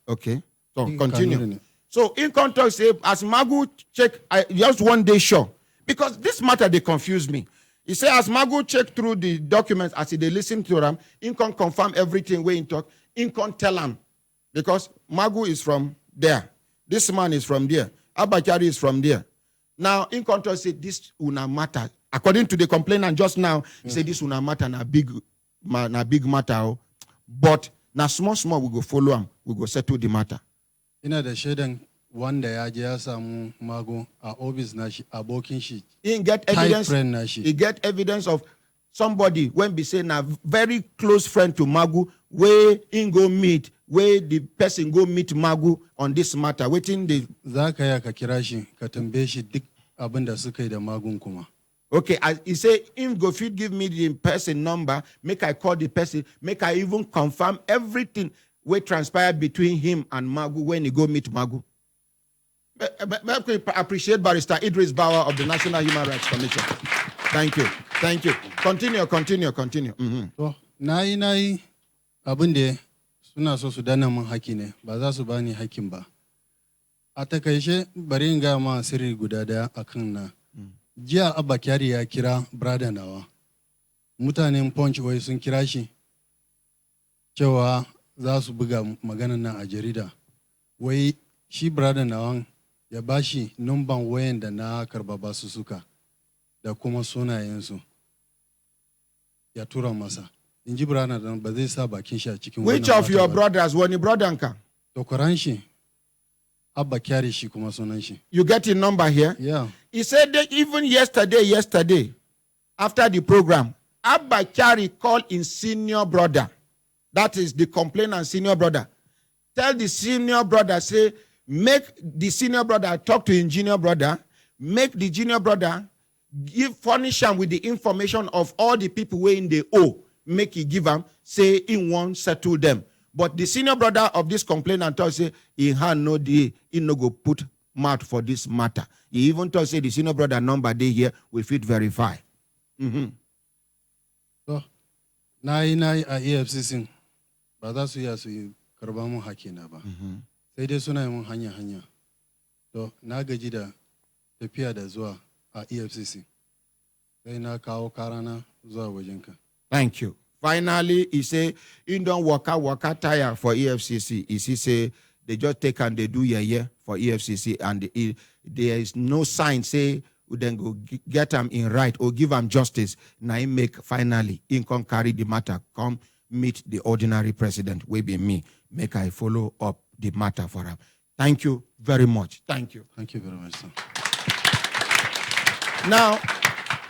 Speaker 2: Okay. So continue. So in context, as Magu check, just 1 day sure. Because this matter, they confuse me. He say as Magu check through the documents, as they listen to them, he can confirm everything where he talk. He can tell them. Because Magu is from there. This man is from there. Abba Kyari is from there. Now, in context, say this una matter. According to the complainant just now, he said this una matter na big matter. But na small we go follow him. We go settle the matter.
Speaker 4: Ina da shaidan wanda ya je ya samu Magu a office nashi abokin shi.
Speaker 2: He get evidence. He get evidence of somebody when be saying a very close friend to Magu where he go meet, where the person go meet Magu on this matter. Waiting the
Speaker 4: zaka ya ka kira shi ka tambaye shi duk abin da suka yi da Magun kuma.
Speaker 2: Okay, as he say, if go fit give me the person number, make I call the person, make I even confirm everything will transpire between him and Magu when he go meet Magu. I appreciate Barrister Idris Bauer of the National Human Rights Commission. Thank you. Continue.
Speaker 4: So, nayi abin da suna so su dana mun haki ne, ba za su bani hakin ba. A takaice bari in ga ma sirri guda daya akan na. Jiya Abba Kyari ya kira brother nawa. Mutanen Punch wai sun kira shi cewa za su buga maganan nan a jarida wai shi brother nawan ya bashi numban wayan da na karba basu suka da kuma sunayensu ya tura masa in ji brother nan ba zai sa bakin shi a cikin wannan.
Speaker 2: Which of your brothers? Wani brother ka?
Speaker 4: Dokwaran shi Abba Kyari shi kuma sunan shi.
Speaker 2: You get his number here?
Speaker 4: Yeah.
Speaker 2: He said that even yesterday, after the program, Abba Kyari called his senior brother. That is the complainant senior brother. Tell the senior brother, say, make the senior brother talk to his junior brother, make the junior brother furnish him with the information of all the people where they owe, make he give them, say he won't settle them. But the senior brother of this complainant told say he had no day, he no go put mouth for this matter. He even told say the senior brother number day here we fit verify.
Speaker 4: So, na yi a EFCC ba za su iya su karba mun hakina ba. Sai dai suna yi mun hanya. To, na gaji da tafiya da zuwa a EFCC. Sai na kawo karana zuwa wajenka.
Speaker 2: Thank you. Finally, he say, he don't work tire for EFCC. He say, they just take and they do year for EFCC, and there is no sign say, we then go get them in right or give them justice. Now he make finally, he can carry the matter, come meet the ordinary president, will be me. Make I follow up the matter for him. Thank you very much. Thank you.
Speaker 4: Thank you very much, sir.
Speaker 2: Now,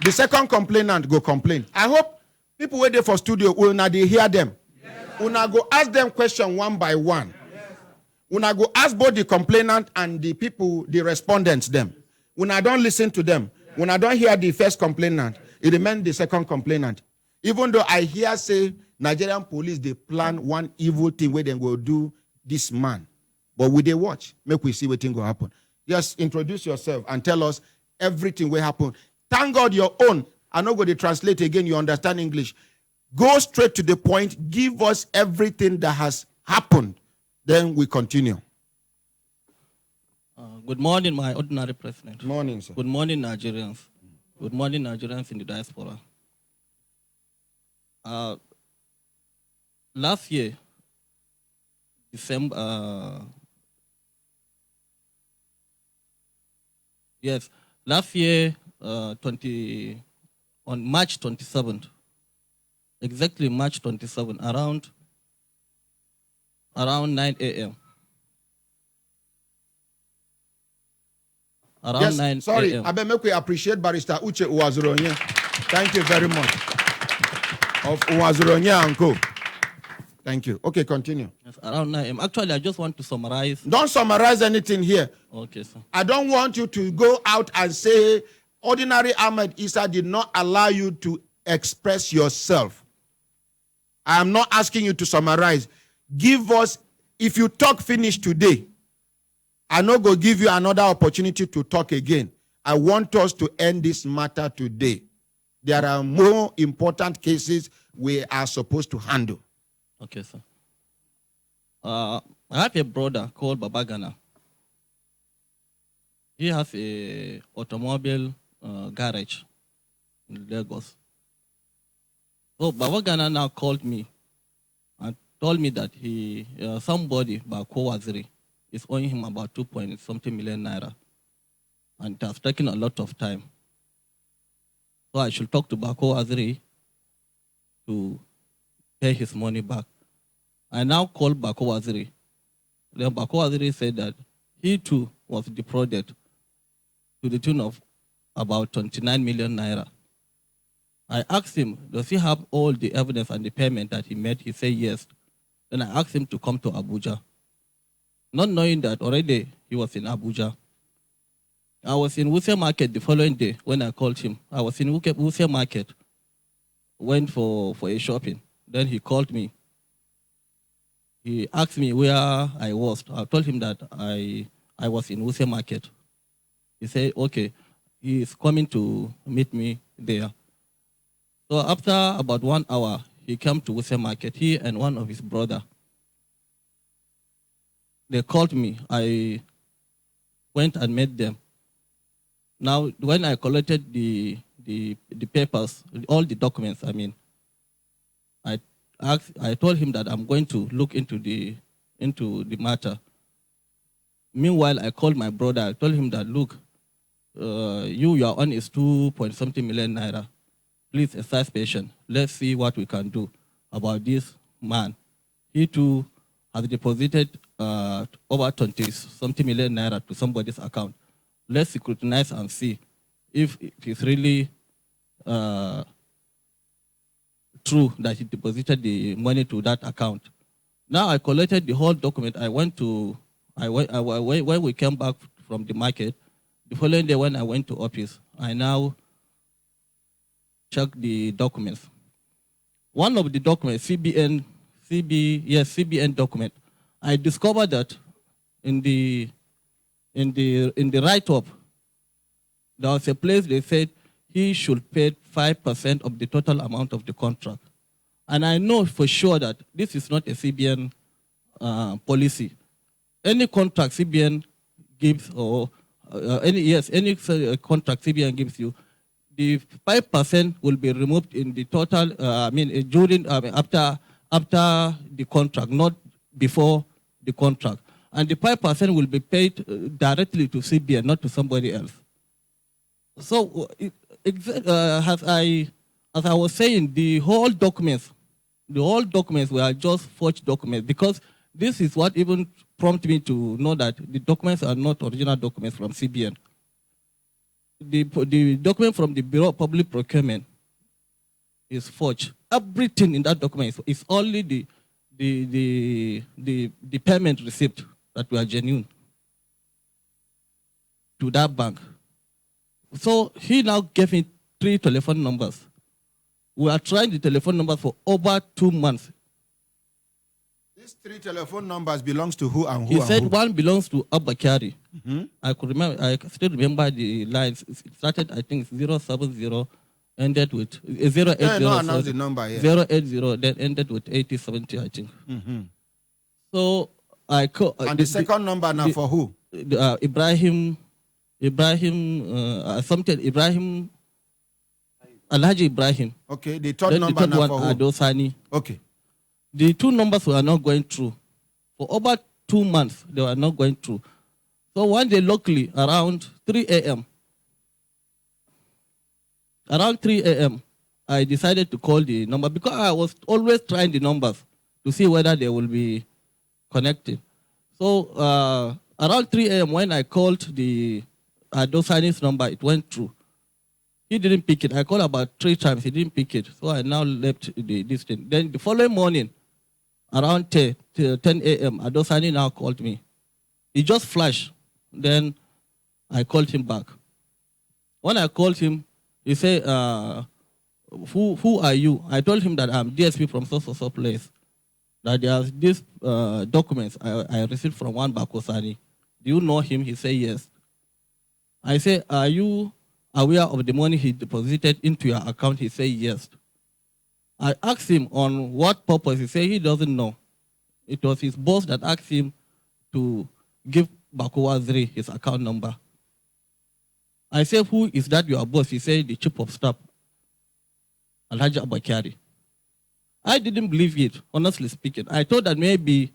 Speaker 2: the second complainant go complain. I hope people wait there for studio, una they hear them. Yes. Una go ask them question one by one. Yes. Una go ask both the complainant and the people, the respondents them. Una don't listen to them. Yes. Una don't hear the first complainant. It remains the second complainant. Even though I hear say Nigerian police, they plan one evil thing where they go do this man. But we they watch, make we see what thing will happen. Just introduce yourself and tell us everything will happen. Thank God your own. I'm not going to translate again. You understand English. Go straight to the point. Give us everything that has happened. Then we continue.
Speaker 5: Good morning, my ordinary president.
Speaker 2: Good morning, sir.
Speaker 5: Good morning, Nigerians. Good morning, Nigerians in the diaspora. Last year, December, last year, on March 27th, exactly March 27th, around 9 a.m. Around
Speaker 2: yes,
Speaker 5: 9
Speaker 2: sorry,
Speaker 5: a.m.
Speaker 2: I make we appreciate Barrister Uche Uwazuronye. Thank you very much. Of Uwazuronye and Co. Thank you. Okay, continue.
Speaker 5: Yes, around 9 a.m. Actually, I just want to summarize.
Speaker 2: Don't summarize anything here.
Speaker 5: Okay, sir.
Speaker 2: I don't want you to go out and say Ordinary Ahmed Issa did not allow you to express yourself. I am not asking you to summarize. Give us, if you talk finish today, I'm not going to give you another opportunity to talk again. I want us to end this matter today. There are more important cases we are supposed to handle.
Speaker 5: Okay, sir. I have a brother called Babagana. He has a automobile garage in Lagos. So Babagana now called me and told me that somebody, Bako Waziri, is owing him about 2.something million naira. And it has taken a lot of time. So I should talk to Bako Waziri to pay his money back. I now called Bako Waziri. Then Bako Waziri said that he too was defrauded to the tune of about 29 million naira. I asked him, does he have all the evidence and the payment that he made? He said yes. Then I asked him to come to Abuja. Not knowing that already he was in Abuja. I was in Wuse Market the following day when I called him. I was in Wuse Market, went for a shopping. Then he called me. He asked me where I was. I told him that I was in Wuse Market. He said, okay, he is coming to meet me there. So after about 1 hour, he came to Wuse Market, he and one of his brother. They called me. I went and met them. Now, when I collected the papers, all the documents, I I told him that I'm going to look into the matter. Meanwhile, I called my brother. I told him that, look, your own is 2.something million naira. Please exercise patience. Let's see what we can do about this man. He too has deposited over 20-something million naira to somebody's account. Let's scrutinize and see if it is really true that he deposited the money to that account. Now I collected the whole document. When we came back from the market, the following day when I went to office, I now checked the documents. One of the documents, CBN document, I discovered that in the write-up, there was a place they said he should pay 5% of the total amount of the contract. And I know for sure that this is not a CBN policy. Any contract CBN gives, or any contract CBN gives you, the 5% will be removed in the total. After the contract, not before the contract, and the 5% will be paid directly to CBN, not to somebody else. So, as I was saying, the whole documents were just forged documents, because this is what even prompted me to know that the documents are not original documents from CBN. The document from the Bureau of Public Procurement is forged. Everything in that document is only the payment receipt that were genuine to that bank. So he now gave me 3 telephone numbers. We are trying the telephone numbers for over 2 months.
Speaker 2: These 3 telephone numbers belongs to who and who?
Speaker 5: He said one belongs to Abakari.
Speaker 2: Mm-hmm.
Speaker 5: I still remember the lines. It started, I think, 070, ended with 080.
Speaker 2: No, announce the number here.
Speaker 5: 080, then ended with 8070, I think.
Speaker 2: Mm-hmm.
Speaker 5: So I call.
Speaker 2: And the second number now for who?
Speaker 5: Ibrahim, Alhaji Ibrahim.
Speaker 2: Okay, the third
Speaker 5: then
Speaker 2: number
Speaker 5: the third
Speaker 2: now
Speaker 5: one,
Speaker 2: for who?
Speaker 5: Adosani.
Speaker 2: Okay.
Speaker 5: The 2 numbers were not going through. For over 2 months, they were not going through. So one day, locally, around 3 a.m., I decided to call the number, because I was always trying the numbers to see whether they will be connected. So around 3 a.m., when I called the Adosani's number, it went through. He didn't pick it. I called about 3 times. He didn't pick it. So I now left this thing. Then the following morning, around 10 a.m., Adosani now called me. He just flashed. Then I called him back. When I called him, he said, who are you? I told him that I'm DSP from so place. That there's these documents I received from one Bakosani. Do you know him? He said, yes. I said, are you aware of the money he deposited into your account? He said, yes. I asked him on what purpose. He said he doesn't know. It was his boss that asked him to give Bakowa Zri his account number. I said, who is that your boss? He said, the chief of staff, Alhaji Abakari. I didn't believe it, honestly speaking. I thought that maybe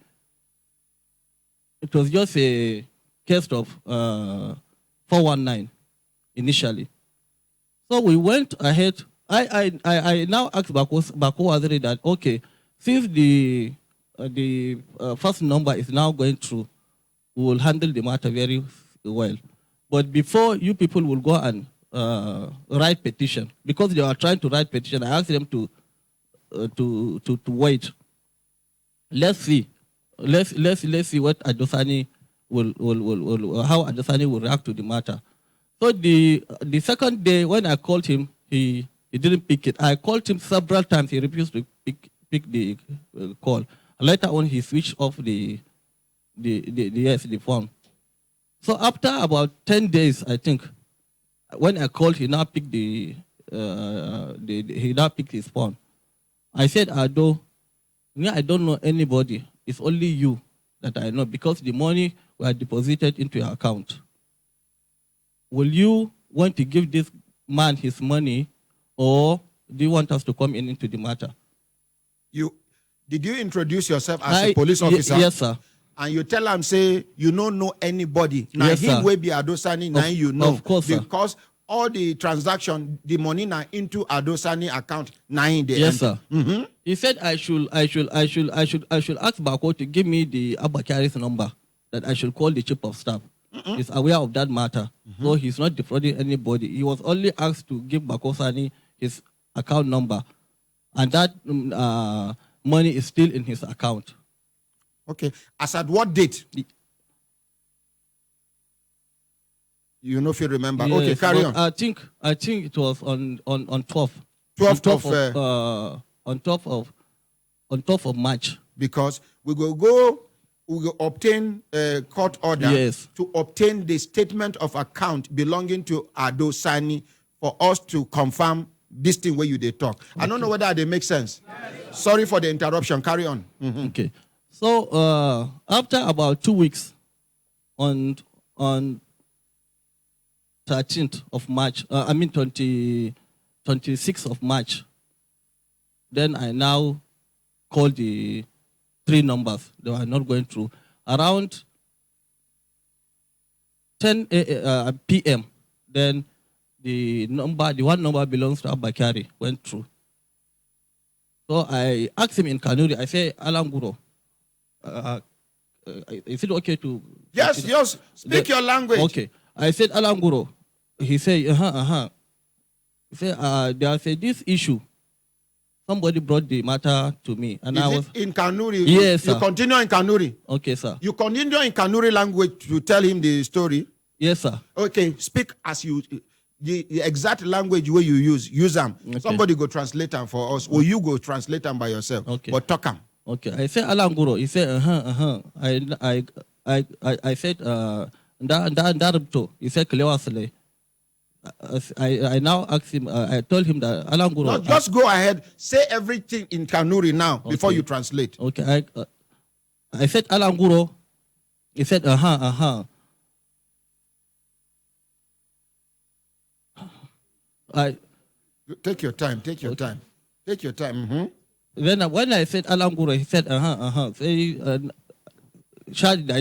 Speaker 5: it was just a case of 419 initially. So we went ahead. I now asked Bakowa Zri that, okay, since the first number is now going through, we will handle the matter very well. But before you people will go and write petition, because they are trying to write petition, I asked them to wait. Let's see. Let's see what Adosani how Adosani will react to the matter. So the second day when I called him, he didn't pick it. I called him several times. He refused to pick the call. Later on, he switched off the phone. So after about 10 days, I think, when I called, he now picked he now picked his phone. I said, I don't know anybody. It's only you that I know, because the money were deposited into your account. Will you want to give this man his money, or do you want us to come into the matter?
Speaker 2: Did you introduce yourself as a police officer?
Speaker 5: Yes, sir.
Speaker 2: And you tell him, say, you don't know anybody. Now,
Speaker 5: Yes,
Speaker 2: him
Speaker 5: sir.
Speaker 2: will be Adosani, now you know.
Speaker 5: Of course, sir.
Speaker 2: Because all the transaction, the money now into Adosani account, now in the
Speaker 5: Yes,
Speaker 2: enter.
Speaker 5: sir. He said I should ask Bako to give me the Abakari's number, that I should call the chief of staff. He's aware of that matter. So he's not defrauding anybody. He was only asked to give Bako Sani his account number. And that money is still in his account.
Speaker 2: Okay. As at what date? You know if you remember.
Speaker 5: Yes,
Speaker 2: okay, carry on.
Speaker 5: I think it was on 12th.
Speaker 2: 12th
Speaker 5: on 12th of March.
Speaker 2: Because we will obtain a court order
Speaker 5: Yes.
Speaker 2: to obtain the statement of account belonging to Adosani for us to confirm this thing where you they talk. Okay. I don't know whether they make sense. Yes. Sorry for the interruption. Carry on.
Speaker 5: Okay. So after about 2 weeks, on 13th of March, 26th of March, then I now called the 3 numbers. They were not going through. Around 10 p.m., then the one number belongs to Abakari went through. So I asked him in Kanuri, I say, Alanguro, is it okay to...
Speaker 2: Yes, speak your language.
Speaker 5: Okay. I said, Alanguro. He said, He said, there's this issue. Somebody brought the matter to me. And
Speaker 2: Is
Speaker 5: I was
Speaker 2: it in Kanuri?
Speaker 5: Yes,
Speaker 2: You
Speaker 5: sir.
Speaker 2: continue in Kanuri?
Speaker 5: Okay, sir.
Speaker 2: You continue in Kanuri language to tell him the story?
Speaker 5: Yes, sir.
Speaker 2: Okay, speak as you... The exact language where you use them.
Speaker 5: Okay.
Speaker 2: Somebody go translate them for us, or you go translate them by yourself.
Speaker 5: Okay.
Speaker 2: But talk them.
Speaker 5: Okay. I said Alanguro. He said I said Ndarubto. He said Klewasle. I now asked him. I told him that Alanguro.
Speaker 2: No, just go ahead. Say everything in Kanuri now before you translate.
Speaker 5: Okay. I said Alanguro. He said
Speaker 2: Take your time. Take your time. Take your time.
Speaker 5: Then when I said Alanguro, he said Say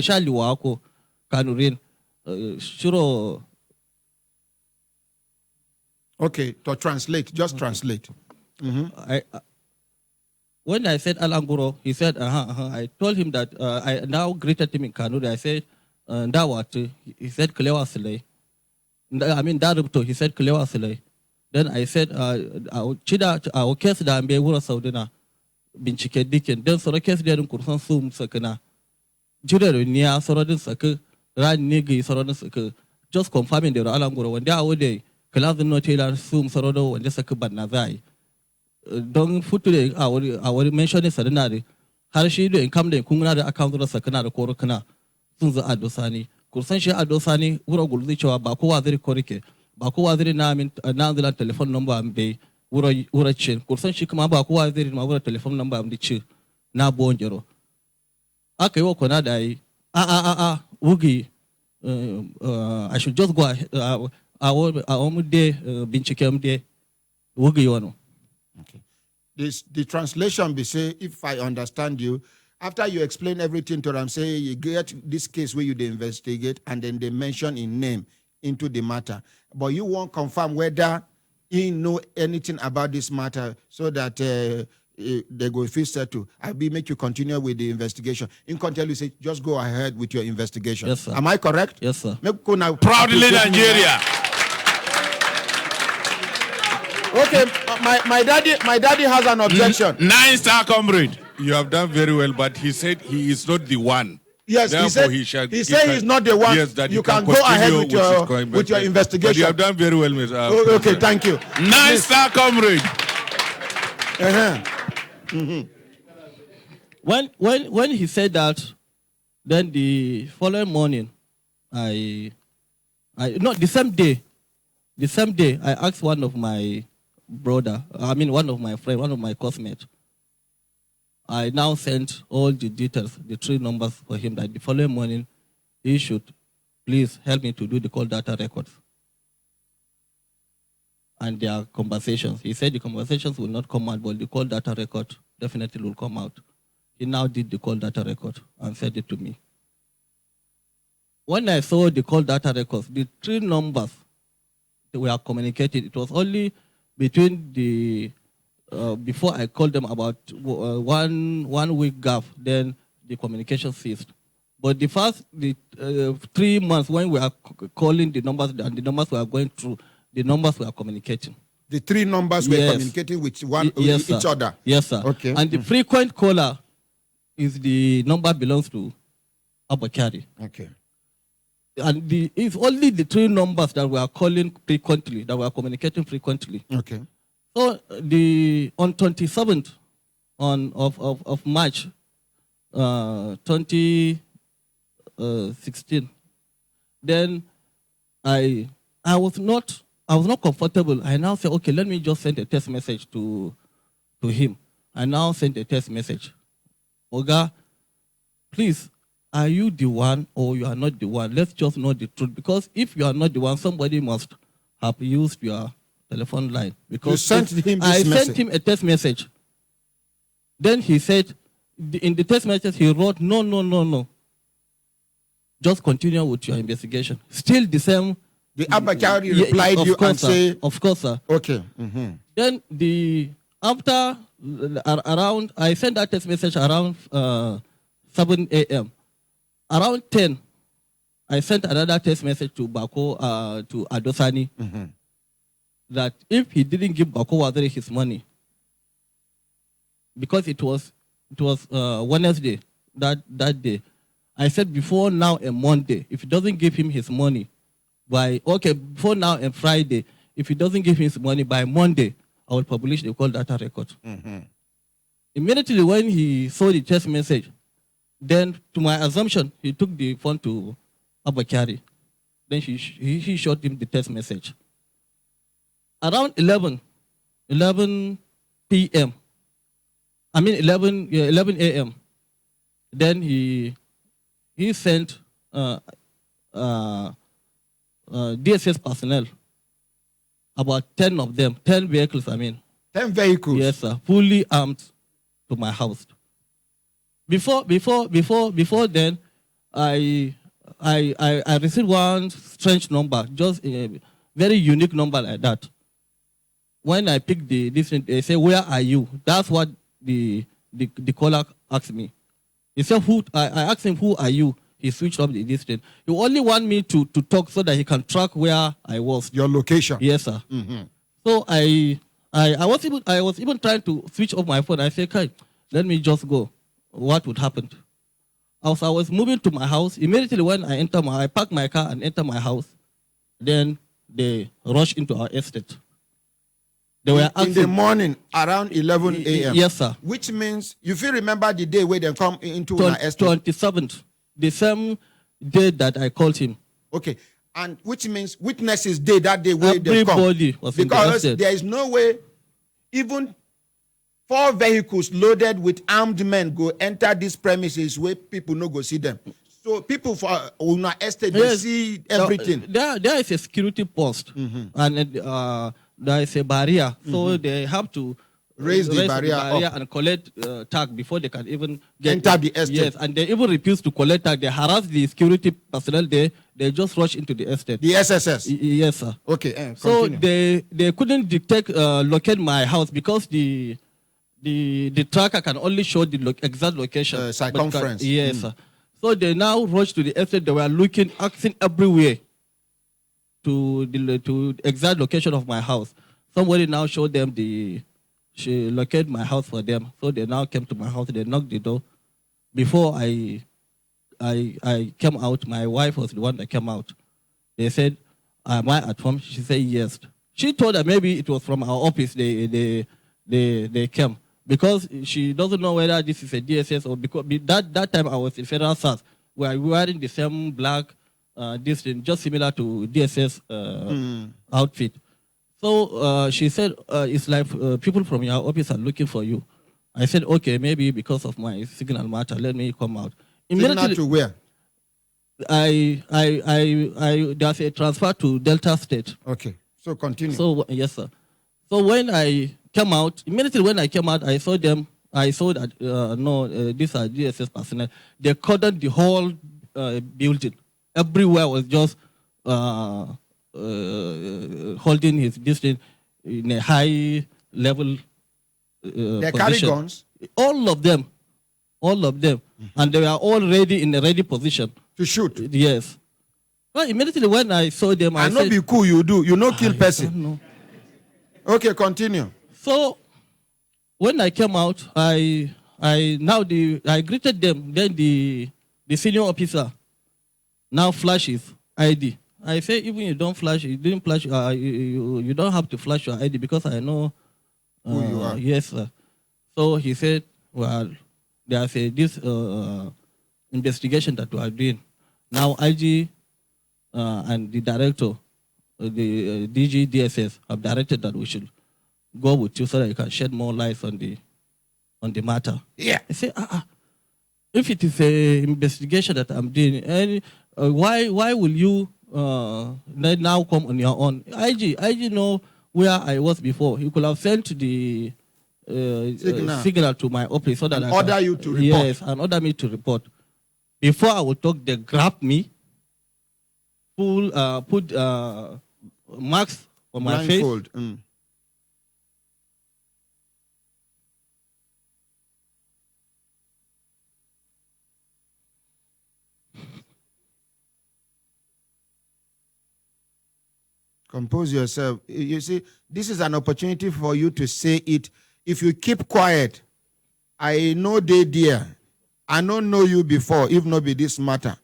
Speaker 5: Shali Wako Kanurin Shuro.
Speaker 2: Okay, to translate, just translate.
Speaker 5: When I said Alanguro, he said I told him that I now greeted him in Kanuri. I said Ndawatu. He said Klewasile. I mean Darubto. He said Klewasile. Then I said, our case da ambe wura saudina bincike dikin don soro case da kursan sum sakana jire niya soro din saka ran nigi soro din saka just confirming the Alanguro wanda a wode class no tailor sum soro do wanda saka banna zai don futu da a mention sadinare har shi da income da kun da account da sakana da korokana sun za Adosani kursan shi Adosani wura gulzi cewa ba kowa zai korike ba kowa zai na zilan telefon number am be wura cin kursan shi kuma ba kowa zai ma wura telefon number am di ci na bon jero aka yi wa kona da yi wugi I should just go a wani de bincike am de wugi wano.
Speaker 2: Okay. The translation be say, if I understand you, after you explain everything to them, say you get this case where you they investigate and then they mention in name into the matter. But you won't confirm whether he know anything about this matter so that they go feel settled. I'll make you continue with the investigation. In content, you say, just go ahead with your investigation.
Speaker 5: Yes, sir.
Speaker 2: Am I correct?
Speaker 5: Yes, sir.
Speaker 10: Proudly Nigeria.
Speaker 2: Okay, my daddy has an objection.
Speaker 10: 9-star comrade. You have done very well, but he said he is not the one.
Speaker 2: Yes,
Speaker 10: therefore,
Speaker 2: he said he's not the one.
Speaker 10: Yes, that
Speaker 2: you can go ahead with your investigation.
Speaker 10: But you have done very well, Mr.
Speaker 2: Okay, thank you.
Speaker 10: 9-star comrade.
Speaker 5: When he said that, then the following morning, the same day, I asked one of my one of my friends, one of my classmates. I now sent all the details, the 3 numbers for him, that the following morning, he should please help me to do the call data records and their conversations. He said the conversations will not come out, but the call data record definitely will come out. he now did the call data record and sent it to me. When I saw the call data records, the 3 numbers that were communicated, it was only between the, before I called them about 1 week gap, then the communication ceased. But the first 3 months when we are calling the numbers and the numbers were going through, the numbers were communicating.
Speaker 2: The 3 numbers were communicating with each other?
Speaker 5: Yes, sir.
Speaker 2: Okay.
Speaker 5: And the frequent caller is the number belongs to Abakari.
Speaker 2: Okay.
Speaker 5: And it's only the 3 numbers that we are calling frequently, that we are communicating frequently.
Speaker 2: Okay.
Speaker 5: So on 27th of March 2016, then I was not comfortable. I now said, okay, let me just send a text message to him. I now sent a text message. Oga, please, are you the one or you are not the one? Let's just know the truth. Because if you are not the one, somebody must have used your telephone line. Because
Speaker 2: you sent him this
Speaker 5: I
Speaker 2: message?
Speaker 5: sent him a text message. Then he said, in the text message, he wrote, no. Just continue with your investigation. Still the same.
Speaker 2: The Abakari replied you and say,
Speaker 5: of course, sir.
Speaker 2: Okay.
Speaker 5: Then around, I sent that text message around 7 a.m. Around 10, I sent another text message to Bako, to Adosani, that if he didn't give Bako Waziri his money, because it was Wednesday that day, I said before now and Monday, if he doesn't give him his money before now and Friday, if he doesn't give his money by Monday, I will publish the call data record. Immediately when he saw the text message, then to my assumption, he took the phone to Abakari. Then he showed him the text message. Around 11 p.m., 11 a.m., then he sent DSS personnel, about 10 of them, 10 vehicles, 10
Speaker 2: vehicles?
Speaker 5: Yes, sir, fully armed to my house. Before then, I received one strange number, just a very unique number like that. When I picked they say, where are you? That's what the caller asked me. He said, I asked him, who are you? He switched off the distance. He only want me to talk so that he can track where I was.
Speaker 2: Your location?
Speaker 5: Yes, sir. So I was even trying to switch off my phone. I said, okay, let me just go. What would happen? As I was moving to my house, immediately when I parked my car and enter my house, then they rushed into our estate. They were
Speaker 2: in the morning, around 11 a.m.?
Speaker 5: Yes, sir.
Speaker 2: Which means, if you remember the day where they come into our estate?
Speaker 5: 27th, the same day that I called him.
Speaker 2: Okay. And which means witnesses day that day where they come.
Speaker 5: Everybody was in the
Speaker 2: because
Speaker 5: estate.
Speaker 2: there is no way even 4 vehicles loaded with armed men go enter these premises where people no go see them. So people for Una Estate, they see everything.
Speaker 5: There is a security post and there is a barrier. So they have to
Speaker 2: raise the barrier
Speaker 5: and collect tag before they can even
Speaker 2: enter the estate.
Speaker 5: Yes, and they even refuse to collect tag. They harass the security personnel there. They just rush into the estate.
Speaker 2: The SSS?
Speaker 5: Yes, sir.
Speaker 2: Okay,
Speaker 5: so they couldn't locate my house because the tracker can only show the exact location.
Speaker 2: Circumference.
Speaker 5: Yes, sir. So they now rushed to the estate. They were looking, asking everywhere to the exact location of my house. Somebody now showed them she located my house for them. So they now came to my house. They knocked the door. Before I came out, my wife was the one that came out. They said, am I at home? She said, yes. She told them maybe it was from our office they came. Because she doesn't know whether this is a DSS or because that time I was in Federal SARS, where we were wearing the same black this thing, just similar to DSS outfit. So she said, it's like people from your office are looking for you. I said, okay, maybe because of my signal matter, let me come out.
Speaker 2: Signal to where?
Speaker 5: There's a transfer to Delta State.
Speaker 2: Okay, so continue.
Speaker 5: So, yes, sir. So when I came out, immediately when I came out, I saw them I saw that, these are DSS personnel. They cordoned the whole building. Everywhere was just holding his distance in a high level
Speaker 2: They carry
Speaker 5: position.
Speaker 2: guns
Speaker 5: All of them. And they were all ready in a ready position.
Speaker 2: to shoot.
Speaker 5: Yes. Well, immediately when I saw them, I
Speaker 2: I know
Speaker 5: said,
Speaker 2: be cool, you do. You know kill
Speaker 5: I
Speaker 2: person.
Speaker 5: don't know.
Speaker 2: Okay, continue.
Speaker 5: So when I came out, I greeted them. Then the senior officer now flashes ID. I say, even you don't flash, you didn't flash, you don't have to flash your ID because I know
Speaker 2: who you are.
Speaker 5: Yes, sir. So he said, well, there's this investigation that we are doing. Now IG and the director, the DG DSS have directed that we should go with you so that you can shed more light on the matter.
Speaker 2: Yeah.
Speaker 5: I say, if it is an investigation that I'm doing, why will you now come on your own? IG know where I was before. He could have sent the signal to my office so that I
Speaker 2: order you to report.
Speaker 5: Yes, and order me to report. Before I would talk, they grabbed me, put marks on my face.
Speaker 2: Blindfold. Compose yourself. You see, this is an opportunity for you to say it. If you keep quiet, I know they dear. I don't know you before, if not be this matter.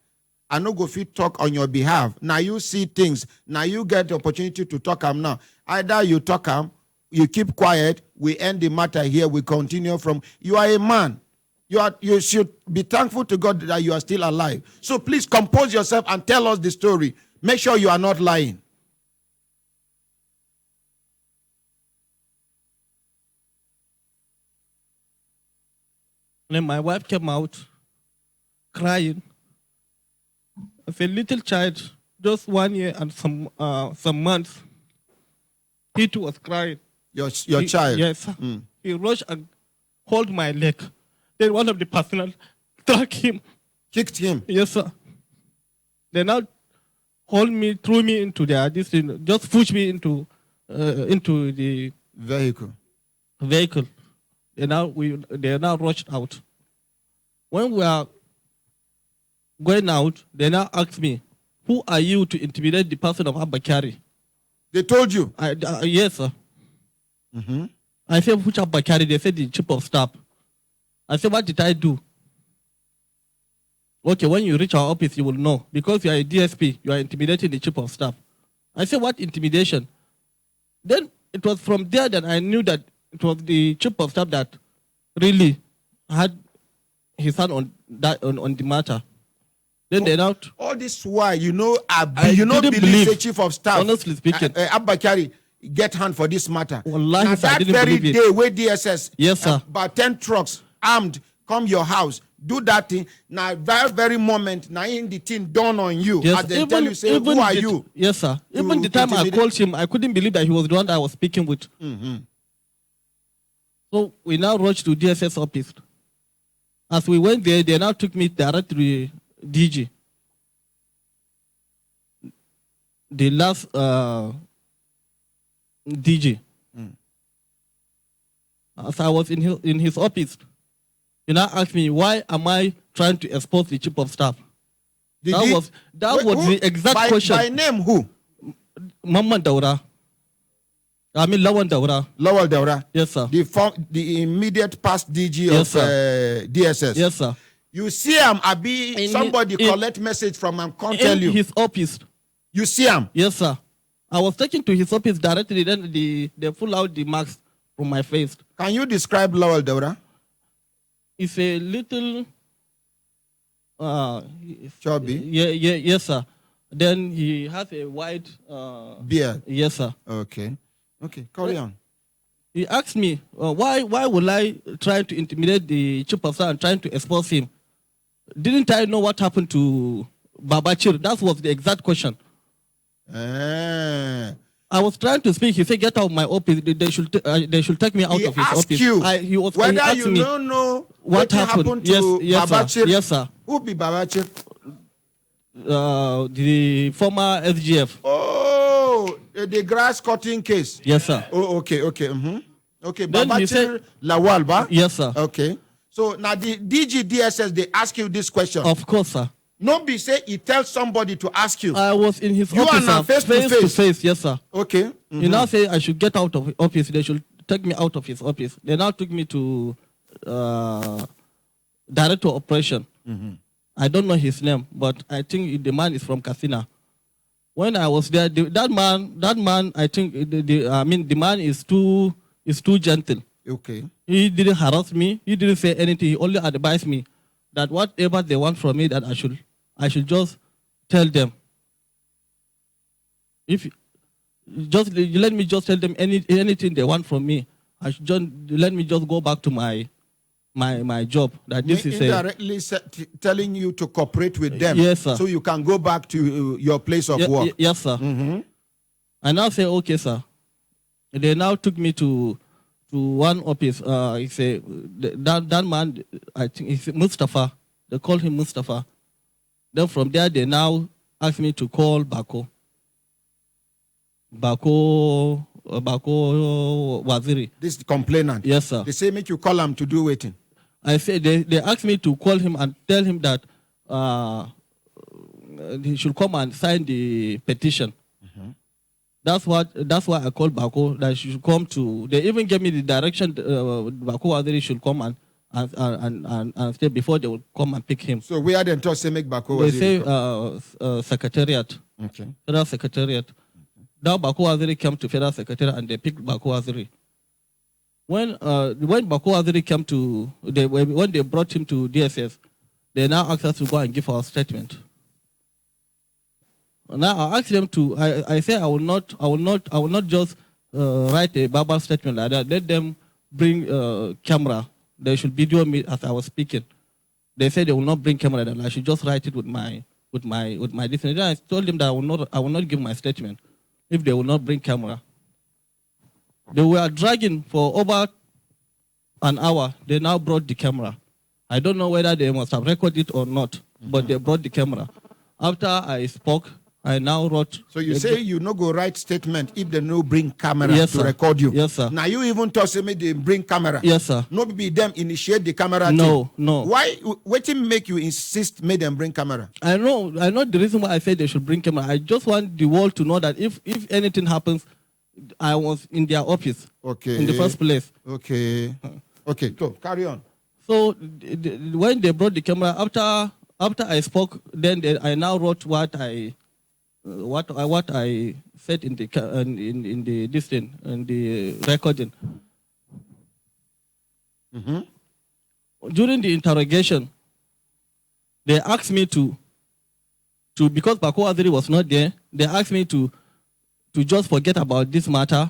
Speaker 2: I no go fit talk on your behalf. Now you see things. Now you get the opportunity to talk am now. Either you talk am, you keep quiet, we end the matter here, we continue from. You are a man. You should be thankful to God that you are still alive. So please compose yourself and tell us the story. Make sure you are not lying.
Speaker 5: Then my wife came out crying. As a little child, just 1 year and some months, he too was crying.
Speaker 2: Your child?
Speaker 5: Yes. He rushed and hold my leg. Then one of the personnel struck him.
Speaker 2: Kicked him?
Speaker 5: Yes, sir. They now hold me, threw me into their distance, just push me into the
Speaker 2: vehicle. They
Speaker 5: now rushed out. When we are going out, they now asked me, who are you to intimidate the person of Abakari?
Speaker 2: They told you?
Speaker 5: Yes, sir.
Speaker 2: Mm-hmm.
Speaker 5: I said, which Abakari? They said, the chief of staff. I said, what did I do? Okay, when you reach our office, you will know. Because you are a DSP, you are intimidating the chief of staff. I said, what intimidation? Then it was from there that I knew that it was the chief of staff that really had his hand on the matter. Then they now.
Speaker 2: All this why you know
Speaker 5: didn't believe
Speaker 2: the chief of staff.
Speaker 5: Honestly speaking,
Speaker 2: Abakari get hand for this matter.
Speaker 5: Wallahi,
Speaker 2: now that very day where DSS,
Speaker 5: yes, sir,
Speaker 2: about 10 trucks armed come your house, do that thing. Now that very moment, now in the thing dawn on you,
Speaker 5: yes,
Speaker 2: as they tell you, say, who are you?
Speaker 5: Yes, sir. Even the time I called him, I couldn't believe that he was the one that I was speaking with.
Speaker 2: Mm-hmm.
Speaker 5: So we now rushed to DSS office. As we went there, they now took me directly to DG. The last DG. As I was in his office, he now asked me, why am I trying to expose the chief of staff? That was the exact question.
Speaker 2: By name who?
Speaker 5: Mamman Daura. I mean Lawan Daura.
Speaker 2: Lawal Daura.
Speaker 5: Yes, sir.
Speaker 2: The immediate past DG
Speaker 5: yes,
Speaker 2: of DSS.
Speaker 5: Yes, sir.
Speaker 2: You see him, somebody collect message from him, can't tell you.
Speaker 5: In his office.
Speaker 2: You see him?
Speaker 5: Yes, sir. I was taken to his office directly, then they pull out the marks from my face.
Speaker 2: Can you describe Lawal Daura?
Speaker 5: It's a little...
Speaker 2: chubby?
Speaker 5: Yes, sir. Then he has a white...
Speaker 2: beard?
Speaker 5: Yes, sir.
Speaker 2: Okay. Okay, carry on.
Speaker 5: He asked me, why will I try to intimidate the chief of staff and trying to expose him? Didn't I know what happened to Babachir? That was the exact question. I was trying to speak. He said, "Get out of my office. They should take me out of his office."
Speaker 2: He asked you whether you don't know what happened to Babachir.
Speaker 5: Yes, sir.
Speaker 2: Who be Babachir?
Speaker 5: The former SGF.
Speaker 2: Oh, the grass cutting case.
Speaker 5: Yes, sir.
Speaker 2: Oh, okay. Okay,
Speaker 5: Then he
Speaker 2: Babachir
Speaker 5: said-
Speaker 2: Lawal, ba?
Speaker 5: Yes, sir.
Speaker 2: Okay. So now the DGDSS, they ask you this question.
Speaker 5: Of course, sir.
Speaker 2: No be say he tells somebody to ask you.
Speaker 5: I was in his
Speaker 2: You
Speaker 5: office.
Speaker 2: are now
Speaker 5: sir.
Speaker 2: face to face.
Speaker 5: Yes, sir.
Speaker 2: Okay.
Speaker 5: He now say I should get out of his office. They should take me out of his office. They now took me to director of operation. I don't know his name, but I think the man is from Katsina. When I was there, that man, I think the man is too gentle.
Speaker 2: Okay.
Speaker 5: He didn't harass me. He didn't say anything. He only advised me that whatever they want from me, that I should just tell them. If just let me just tell them anything they want from me, I should just let me just go back to my job. That this is
Speaker 2: indirectly telling you to cooperate with them.
Speaker 5: Yes, sir.
Speaker 2: So you can go back to your place of work.
Speaker 5: Yes, sir. I now say, okay, sir. They now took me to one office. He say that man, I think it's Mustafa. They call him Mustafa. Then from there, they now asked me to call Bako Waziri.
Speaker 2: This complainant.
Speaker 5: Yes, sir.
Speaker 2: They say make you call him to do waiting.
Speaker 5: I say they asked me to call him and tell him that he should come and sign the petition. That's why I called Bako, that she should come to. They even gave me the direction Bako Waziri should come and stay before they would come and pick him.
Speaker 2: So where they talk say make Bako
Speaker 5: They
Speaker 2: Waziri
Speaker 5: say secretariat.
Speaker 2: Okay.
Speaker 5: Federal secretariat. Now Bako Waziri came to Federal secretariat and they picked Bako Waziri. When Bako Waziri came to, when they brought him to DSS, they now asked us to go and give our statement. Now I asked them to. I say I will not just write a verbal statement like that. Let them bring camera. They should video me as I was speaking. They said they will not bring camera. That I should just write it with my listener. Then I told them that I will not give my statement if they will not bring camera. They were dragging for over an hour. They now brought the camera. I don't know whether they must have recorded it or not, but they brought the camera. After I spoke, I now wrote.
Speaker 2: So you say you no go write statement if they no bring camera
Speaker 5: Yes,
Speaker 2: to
Speaker 5: sir.
Speaker 2: record you.
Speaker 5: Yes, sir.
Speaker 2: Now you even talk say make they bring camera.
Speaker 5: Yes, sir.
Speaker 2: No be them initiate the camera.
Speaker 5: No,
Speaker 2: thing.
Speaker 5: no.
Speaker 2: Why? Wetin make you insist make them bring camera?
Speaker 5: I know the reason why I said they should bring camera. I just want the world to know that if anything happens, I was in their office.
Speaker 2: Okay.
Speaker 5: In the first place.
Speaker 2: Okay. Okay. So carry on.
Speaker 5: So when they brought the camera, after I spoke, then I now wrote what I said in the this thing, in the recording. During the interrogation, they asked me to because Bako Waziri was not there, they asked me to just forget about this matter.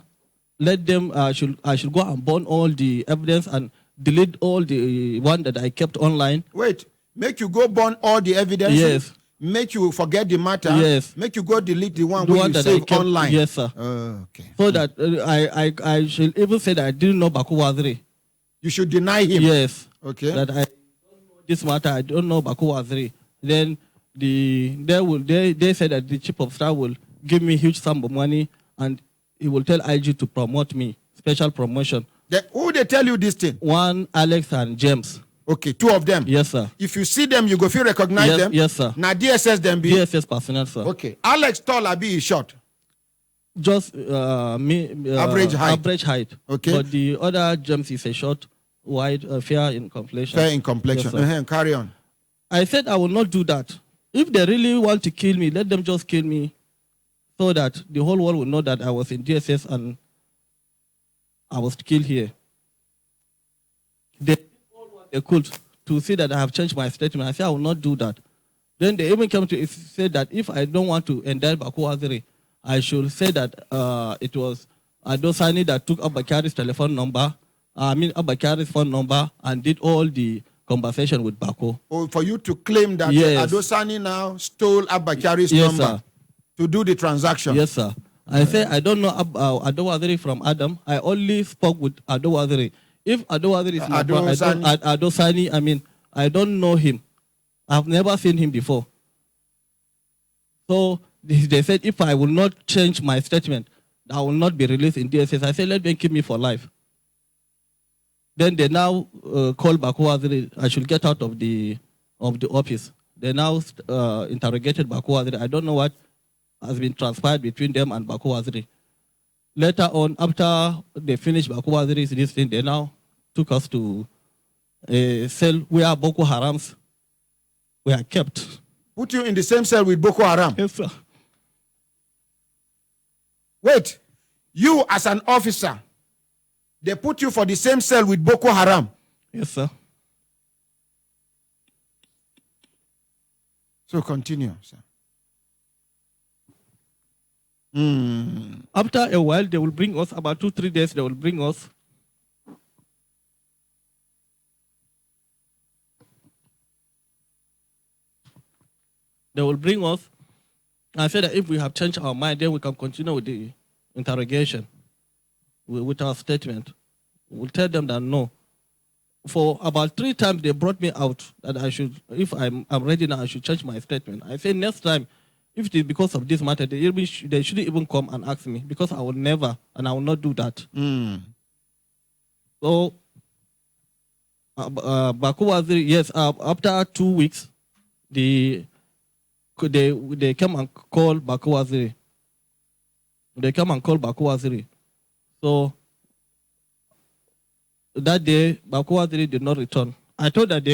Speaker 5: Let them I should go and burn all the evidence and delete all the one that I kept online.
Speaker 2: Wait, make you go burn all the evidence?
Speaker 5: Yes.
Speaker 2: Make you forget the matter?
Speaker 5: Yes.
Speaker 2: Make you go delete the one
Speaker 5: The
Speaker 2: where
Speaker 5: one
Speaker 2: you
Speaker 5: that I
Speaker 2: save
Speaker 5: kept,
Speaker 2: online?
Speaker 5: yes, sir.
Speaker 2: Okay.
Speaker 5: So that I should even say that I didn't know Bako Waziri.
Speaker 2: You should deny him?
Speaker 5: Yes.
Speaker 2: Okay.
Speaker 5: That I don't know this matter. I don't know Bako Waziri. Then they said that the chief of staff will give me huge sum of money and he will tell IG to promote me, special promotion.
Speaker 2: Who they tell you this thing?
Speaker 5: One, Alex and James.
Speaker 2: Okay, two of them.
Speaker 5: Yes, sir.
Speaker 2: If you see them, you go feel recognize them?
Speaker 5: Yes, sir.
Speaker 2: Now DSS them be?
Speaker 5: DSS personnel, sir.
Speaker 2: Okay. Alex tall, Abi is short?
Speaker 5: Just average height.
Speaker 2: Okay.
Speaker 5: But the other James is a short, wide, fair in complexion.
Speaker 2: Fair in complexion.
Speaker 5: Yes,
Speaker 2: Carry on.
Speaker 5: I said I will not do that. If they really want to kill me, let them just kill me so that the whole world will know that I was in DSS and I was killed here. They did all what they could to see that I have changed my statement. I said I will not do that. Then they even came to say that if I don't want to indict Bako Waziri, I should say that it was Adosani that took Abakari's telephone number, Abakari's phone number, and did all the conversation with Bako.
Speaker 2: Oh, for you to claim that
Speaker 5: Yes.
Speaker 2: Adosani now stole Abakari's
Speaker 5: Yes,
Speaker 2: number
Speaker 5: sir.
Speaker 2: to do the transaction?
Speaker 5: Yes, sir. I say I don't know Ado Waziri from Adam. I only spoke with Ado Waziri. If Ado Waziri is my brother, Ado Sani, I mean, I don't know him. I've never seen him before. So they said if I will not change my statement, I will not be released in DSS. I said, let them keep me for life. Then they now call Baku Waziri. I should get out of the office. They now interrogated Baku Waziri. I don't know what has been transpired between them and Baku Waziri. Later on, after they finished Baku Waziri's this thing, they now took us to a cell where Boko Harams were kept.
Speaker 2: Put you in the same cell with Boko Haram?
Speaker 5: Yes, sir.
Speaker 2: Wait, you as an officer, they put you for the same cell with Boko Haram?
Speaker 5: Yes, sir.
Speaker 2: So continue, sir.
Speaker 5: After a while, they will bring us, about 2-3 days, they will bring us. They will bring us and say that if we have changed our mind, then we can continue with the interrogation, with our statement. We'll tell them that no. For about 3 times, they brought me out that I should, if I'm ready now, I should change my statement. I say next time, if it is because of this matter, they shouldn't even come and ask me, because I will never, and I will not do that. So, Baku Waziri, yes, after 2 weeks, they came and called Baku Waziri. They came and called Baku Waziri. So, that day, Baku Waziri did not return. I thought that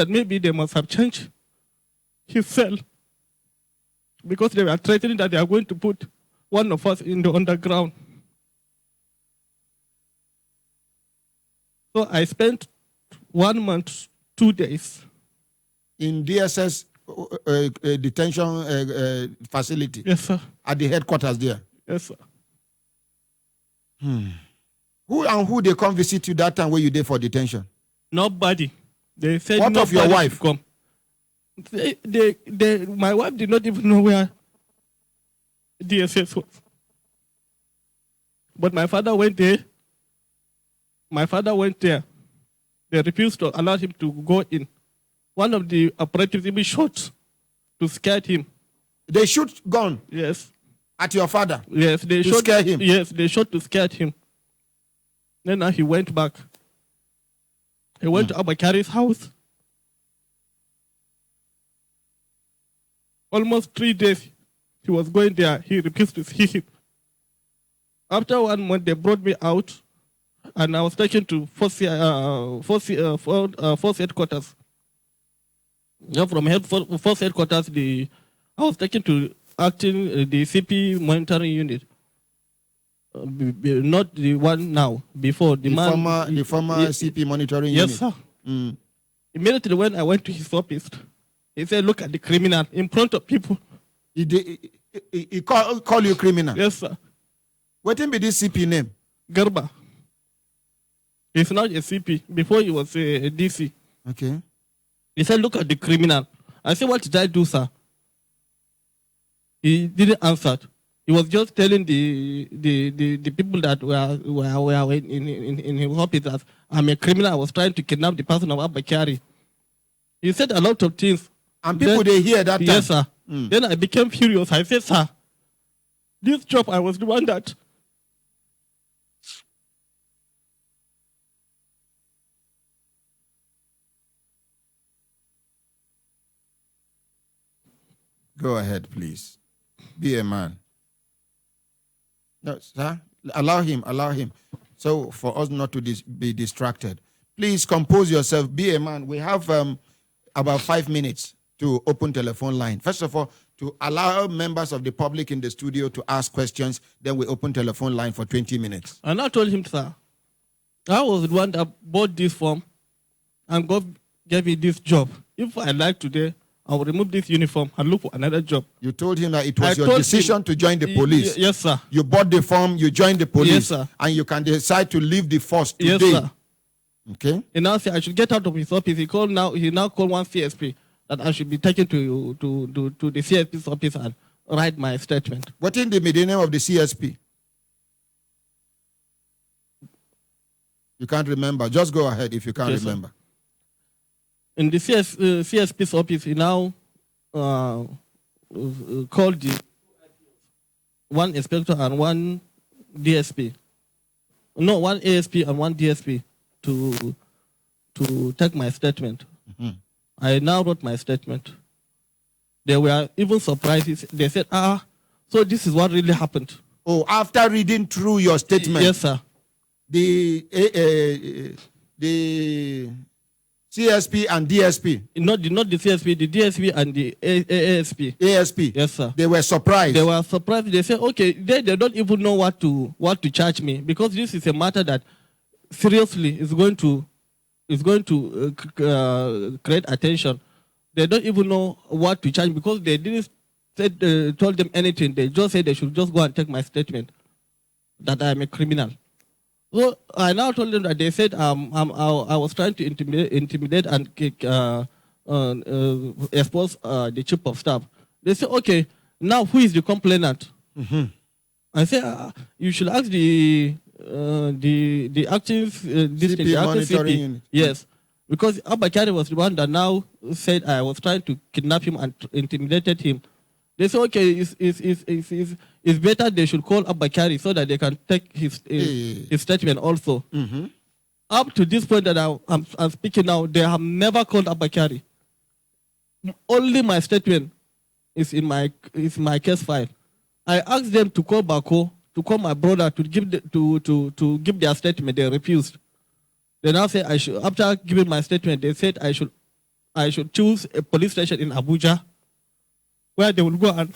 Speaker 5: maybe they must have changed his cell, because they were threatening that they are going to put one of us in the underground. So I spent 1 month, 2 days.
Speaker 2: In DSS detention facility?
Speaker 5: Yes, sir.
Speaker 2: At the headquarters there?
Speaker 5: Yes, sir.
Speaker 2: Who they come visit you that time when you there for detention?
Speaker 5: Nobody. They said
Speaker 2: what of your wife?
Speaker 5: Come. My wife did not even know where DSS was. But my father went there. They refused to allow him to go in. One of the operatives even shot to scare him.
Speaker 2: They shoot gun?
Speaker 5: Yes.
Speaker 2: At your father?
Speaker 5: Yes, they shot
Speaker 2: to scare him?
Speaker 5: Yes, they shot to scare him. Then now he went back. He went to Abakari's house. Almost 3 days he was going there. He refused to see him. After 1 month, they brought me out, and I was taken to force headquarters. From force headquarters, I was taken to the CP monitoring unit. Not the one now, before. The
Speaker 2: former CP monitoring unit?
Speaker 5: Yes, sir. Immediately when I went to his office, he said, look at the criminal in front of people.
Speaker 2: He call you criminal?
Speaker 5: Yes, sir.
Speaker 2: What be this CP name?
Speaker 5: Garba. He's not a CP. Before he was a DC.
Speaker 2: Okay.
Speaker 5: He said, look at the criminal. I said, what did I do, sir? He didn't answer. He was just telling the people that were in his office that I'm a criminal. I was trying to kidnap the person of Abakari. He said a lot of things.
Speaker 2: And people, they hear that time?
Speaker 5: Yes, sir. Then I became furious. I said, sir, this job, I was the one that...
Speaker 2: Go ahead, please. Be a man. No, sir, allow him. So for us not to be distracted. Please compose yourself, be a man. We have about 5 minutes to open telephone line. First of all, to allow members of the public in the studio to ask questions, then we open telephone line for 20 minutes.
Speaker 5: And I told him, sir, I was the one that bought this form and God gave me this job. If I like today, I will remove this uniform and look for another job.
Speaker 2: You told him that it was your decision to join the police.
Speaker 5: Yes, sir.
Speaker 2: You bought the form, you joined the police.
Speaker 5: Yes, sir.
Speaker 2: And you can decide to leave the force today.
Speaker 5: Yes, sir.
Speaker 2: Okay.
Speaker 5: And now say I should get out of his office. He now called one CSP that I should be taken to the CSP's office and write my statement.
Speaker 2: What in the name of the CSP? You can't remember. Just go ahead if you can't remember.
Speaker 5: In the CSP's office, he now called the one inspector and one DSP. No, one ASP and one DSP to take my statement.
Speaker 2: Mm-hmm.
Speaker 5: I now wrote my statement. They were even surprised. They said, so this is what really happened.
Speaker 2: Oh, after reading through your statement?
Speaker 5: Yes, sir.
Speaker 2: The CSP and DSP?
Speaker 5: Not the CSP, the DSP and the ASP.
Speaker 2: ASP?
Speaker 5: Yes, sir.
Speaker 2: They were surprised?
Speaker 5: They were surprised. They said, okay, they don't even know what to charge me, because this is a matter that seriously is going to create attention. They don't even know what to charge because they didn't told them anything. They just said they should just go and take my statement that I am a criminal. So I now told them that they said I was trying to intimidate and expose the chief of staff. They said, okay, now who is the complainant?
Speaker 2: Mm-hmm.
Speaker 5: I said, you should ask the acting
Speaker 2: monitoring unit.
Speaker 5: Yes, because Abakari was the one that now said I was trying to kidnap him and intimidated him. They said, okay, it's better they should call Abakari so that they can take his statement also.
Speaker 2: Mm-hmm.
Speaker 5: Up to this point that I'm speaking now, they have never called Abakari. Only my statement is in my case file. I asked them to call Bako, to call my brother to give their statement. They refused. They now say after giving my statement, they said I should choose a police station in Abuja where they will go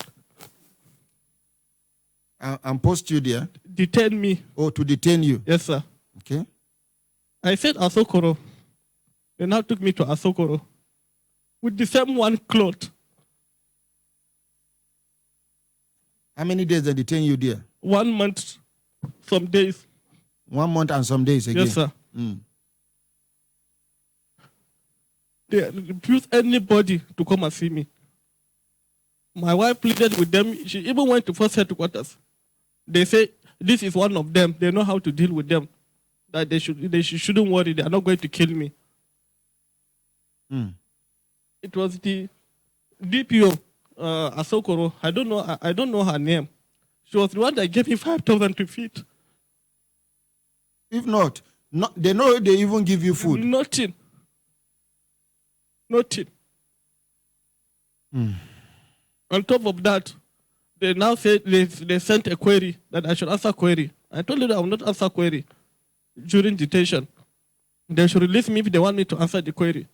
Speaker 2: and post you there?
Speaker 5: Detain me.
Speaker 2: Oh, to detain you?
Speaker 5: Yes, sir.
Speaker 2: Okay.
Speaker 5: I said Asokoro. They now took me to Asokoro with the same one cloth.
Speaker 2: How many days they detain you there?
Speaker 5: 1 month, some days.
Speaker 2: 1 month and some days again?
Speaker 5: Yes, sir.
Speaker 2: Mm.
Speaker 5: They refused anybody to come and see me. My wife pleaded with them. She even went to first headquarters. They say this is one of them. They know how to deal with them. That they shouldn't worry. They are not going to kill me.
Speaker 2: Mm.
Speaker 5: It was the DPO, Asokoro. I don't know her name. She was the one that gave me 5,000 to feed.
Speaker 2: If not, they know they even give you food.
Speaker 5: Nothing.
Speaker 2: Mm.
Speaker 5: On top of that, they now say they sent a query that I should answer query. I told them I will not answer query during detention. They should release me if they want me to answer the query.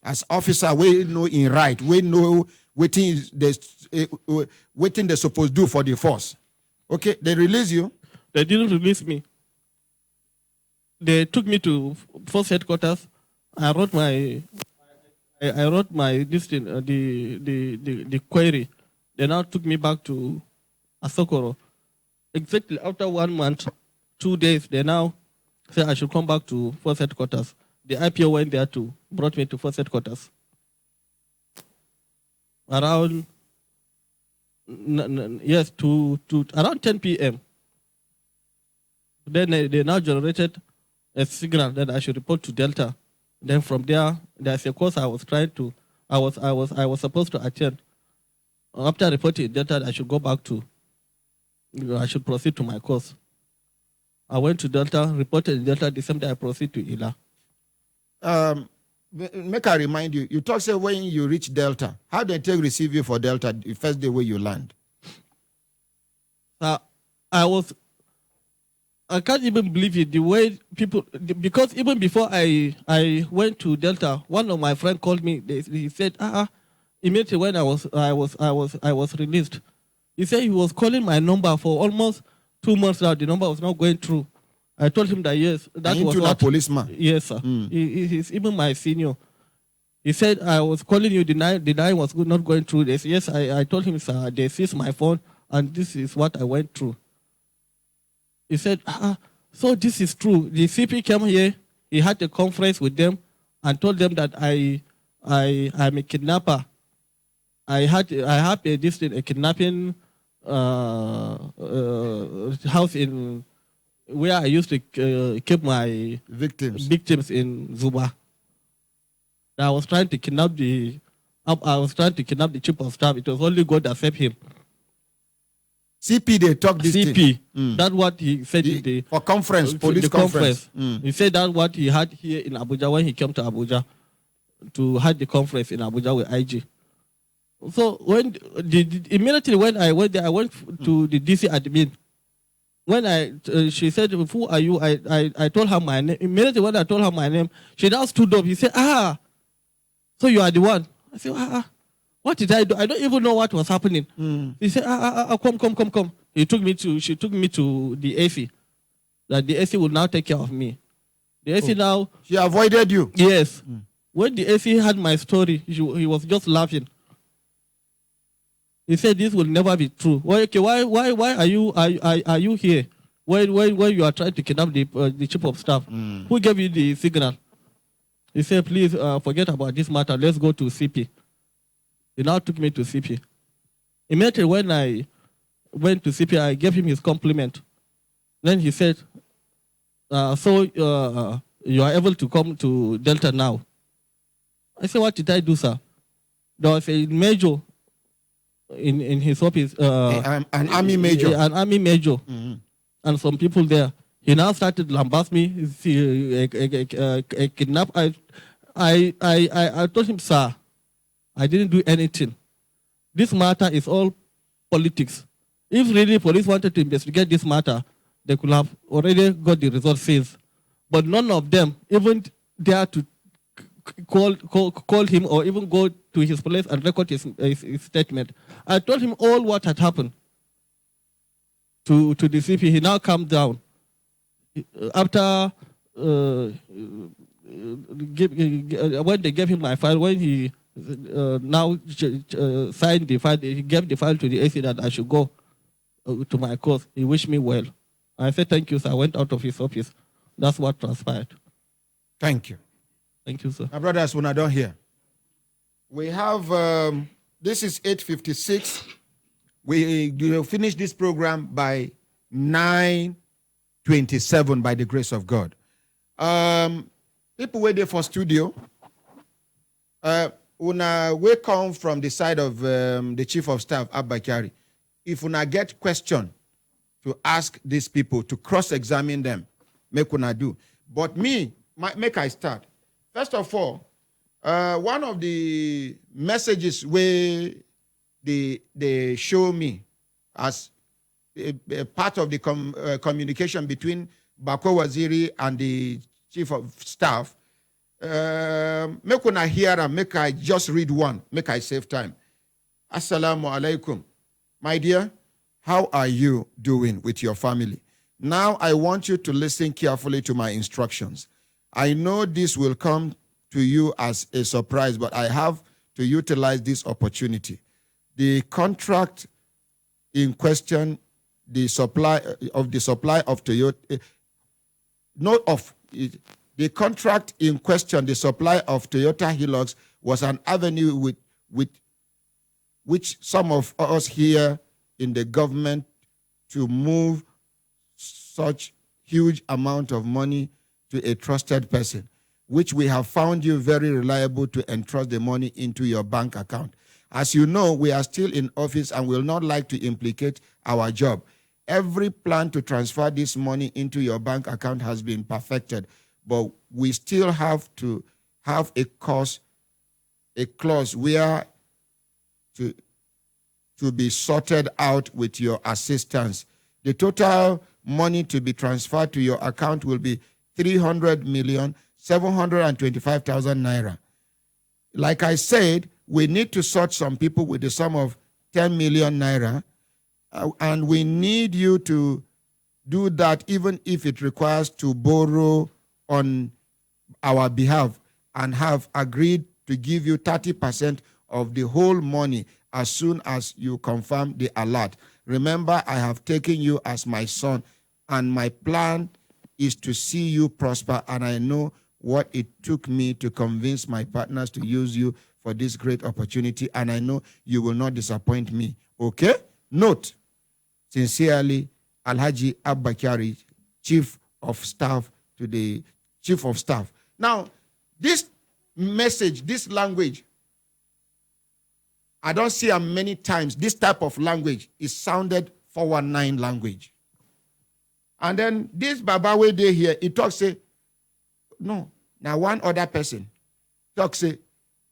Speaker 2: As officer, we know in right, we know waiting they're supposed to do for the force. Okay, they release you?
Speaker 5: They didn't release me. They took me to force headquarters. I wrote my this thing, the query. They now took me back to Asokoro. Exactly after 1 month, 2 days, they now say I should come back to force headquarters. The IPO went there brought me to force headquarters. Around around 10 p.m. Then they now generated a signal that I should report to Delta. Then from there's a course I was supposed to attend. After reporting Delta, I should go back I should proceed to my course. I went to Delta, reported in Delta, the same day I proceed to Ila.
Speaker 2: Make I remind you, you talk say when you reach Delta, how they receive you for Delta the first day where you land?
Speaker 5: I can't even believe it, the way people, because even before I went to Delta, one of my friends called me. He said, immediately when I was released, he said he was calling my number for almost 2 months now. The number was not going through. I told him that yes, that was what.
Speaker 2: Policeman.
Speaker 5: Yes, sir.
Speaker 2: Mm.
Speaker 5: He's even my senior. He said I was calling you. The line was not going through. This. Yes, I told him, sir, they seized my phone, and this is what I went through. He said, so this is true. The CP came here. He had a conference with them and told them that I'm a kidnapper. I have a kidnapping house in where I used to keep my victims in Zuba. I was trying to kidnap the chief of staff. It was only God that saved him.
Speaker 2: CP, they talk this
Speaker 5: CP.
Speaker 2: thing.
Speaker 5: That's what he said in the
Speaker 2: for conference, police conference.
Speaker 5: He said that what he had here in Abuja when he came to Abuja to have the conference in Abuja with IG. So immediately when I went there, I went to the DC admin. When she said, "Who are you?" I told her my name. Immediately when I told her my name, she now stood up. He said, so you are the one. I said, what did I do? I don't even know what was happening. He said, come. She took me to the AC. That the AC will now take care of me. The AC now.
Speaker 2: She avoided you?
Speaker 5: Yes. When the AC heard my story, he was just laughing. He said, this will never be true. Well, okay, why are you here? When you are trying to kidnap the chief of staff? Who gave you the signal? He said, please forget about this matter. Let's go to CP. He now took me to CP. Immediately when I went to CP, I gave him his compliment. Then he said, you are able to come to Delta now. I said, what did I do, sir? There was a major in his office.
Speaker 2: An army major.
Speaker 5: An army major. And some people there. He now started lambast me, kidnap. I told him, sir, I didn't do anything. This matter is all politics. If really police wanted to investigate this matter, they could have already got the result since. But none of them even dare to call him or even go to his place and record his statement. I told him all what had happened to the CP. He now calmed down. After when they gave him my file, when he now signed the file, he gave the file to the AC that I should go to my course. He wished me well. I said, thank you, sir. I went out of his office. That's what transpired.
Speaker 2: Thank you.
Speaker 5: Thank you, sir.
Speaker 2: My brothers, when I don't hear, we have, this is 8:56. We will finish this program by 9:27 by the grace of God. People wait there for studio. When we come from the side of the Chief of Staff, Abakari, if una get question to ask these people, to cross-examine them, make una do. But make I start. First of all, one of the messages where they show me as a part of the communication between Bako Waziri and the Chief of Staff, make una hear and make I just read one, make I save time. Assalamu alaikum. My dear, how are you doing with your family? Now I want you to listen carefully to my instructions. I know this will come to you as a surprise, but I have to utilize this opportunity. The contract in question, the supply of Toyota, the contract in question, the supply of Toyota Hilux was an avenue with which some of us here in the government to move such huge amount of money to a trusted person, which we have found you very reliable to entrust the money into your bank account. As you know, we are still in office and will not like to implicate our job. Every plan to transfer this money into your bank account has been perfected, but we still have to have a clause where to be sorted out with your assistance. The total money to be transferred to your account will be 300,725,000 naira. Like I said, we need to sort some people with the sum of 10 million naira, and we need you to do that even if it requires to borrow on our behalf, and have agreed to give you 30% of the whole money as soon as you confirm the alert. Remember, I have taken you as my son, and my plan is to see you prosper, and I know what it took me to convince my partners to use you for this great opportunity, and I know you will not disappoint me. Okay? Note, sincerely, Alhaji Abbakari, Chief of Staff to the Chief of Staff. Now, this message, this language, I don't see how many times this type of language is sounded 419 language. And then this Babawe Day here, he talks, say, no, now one other person talks, say,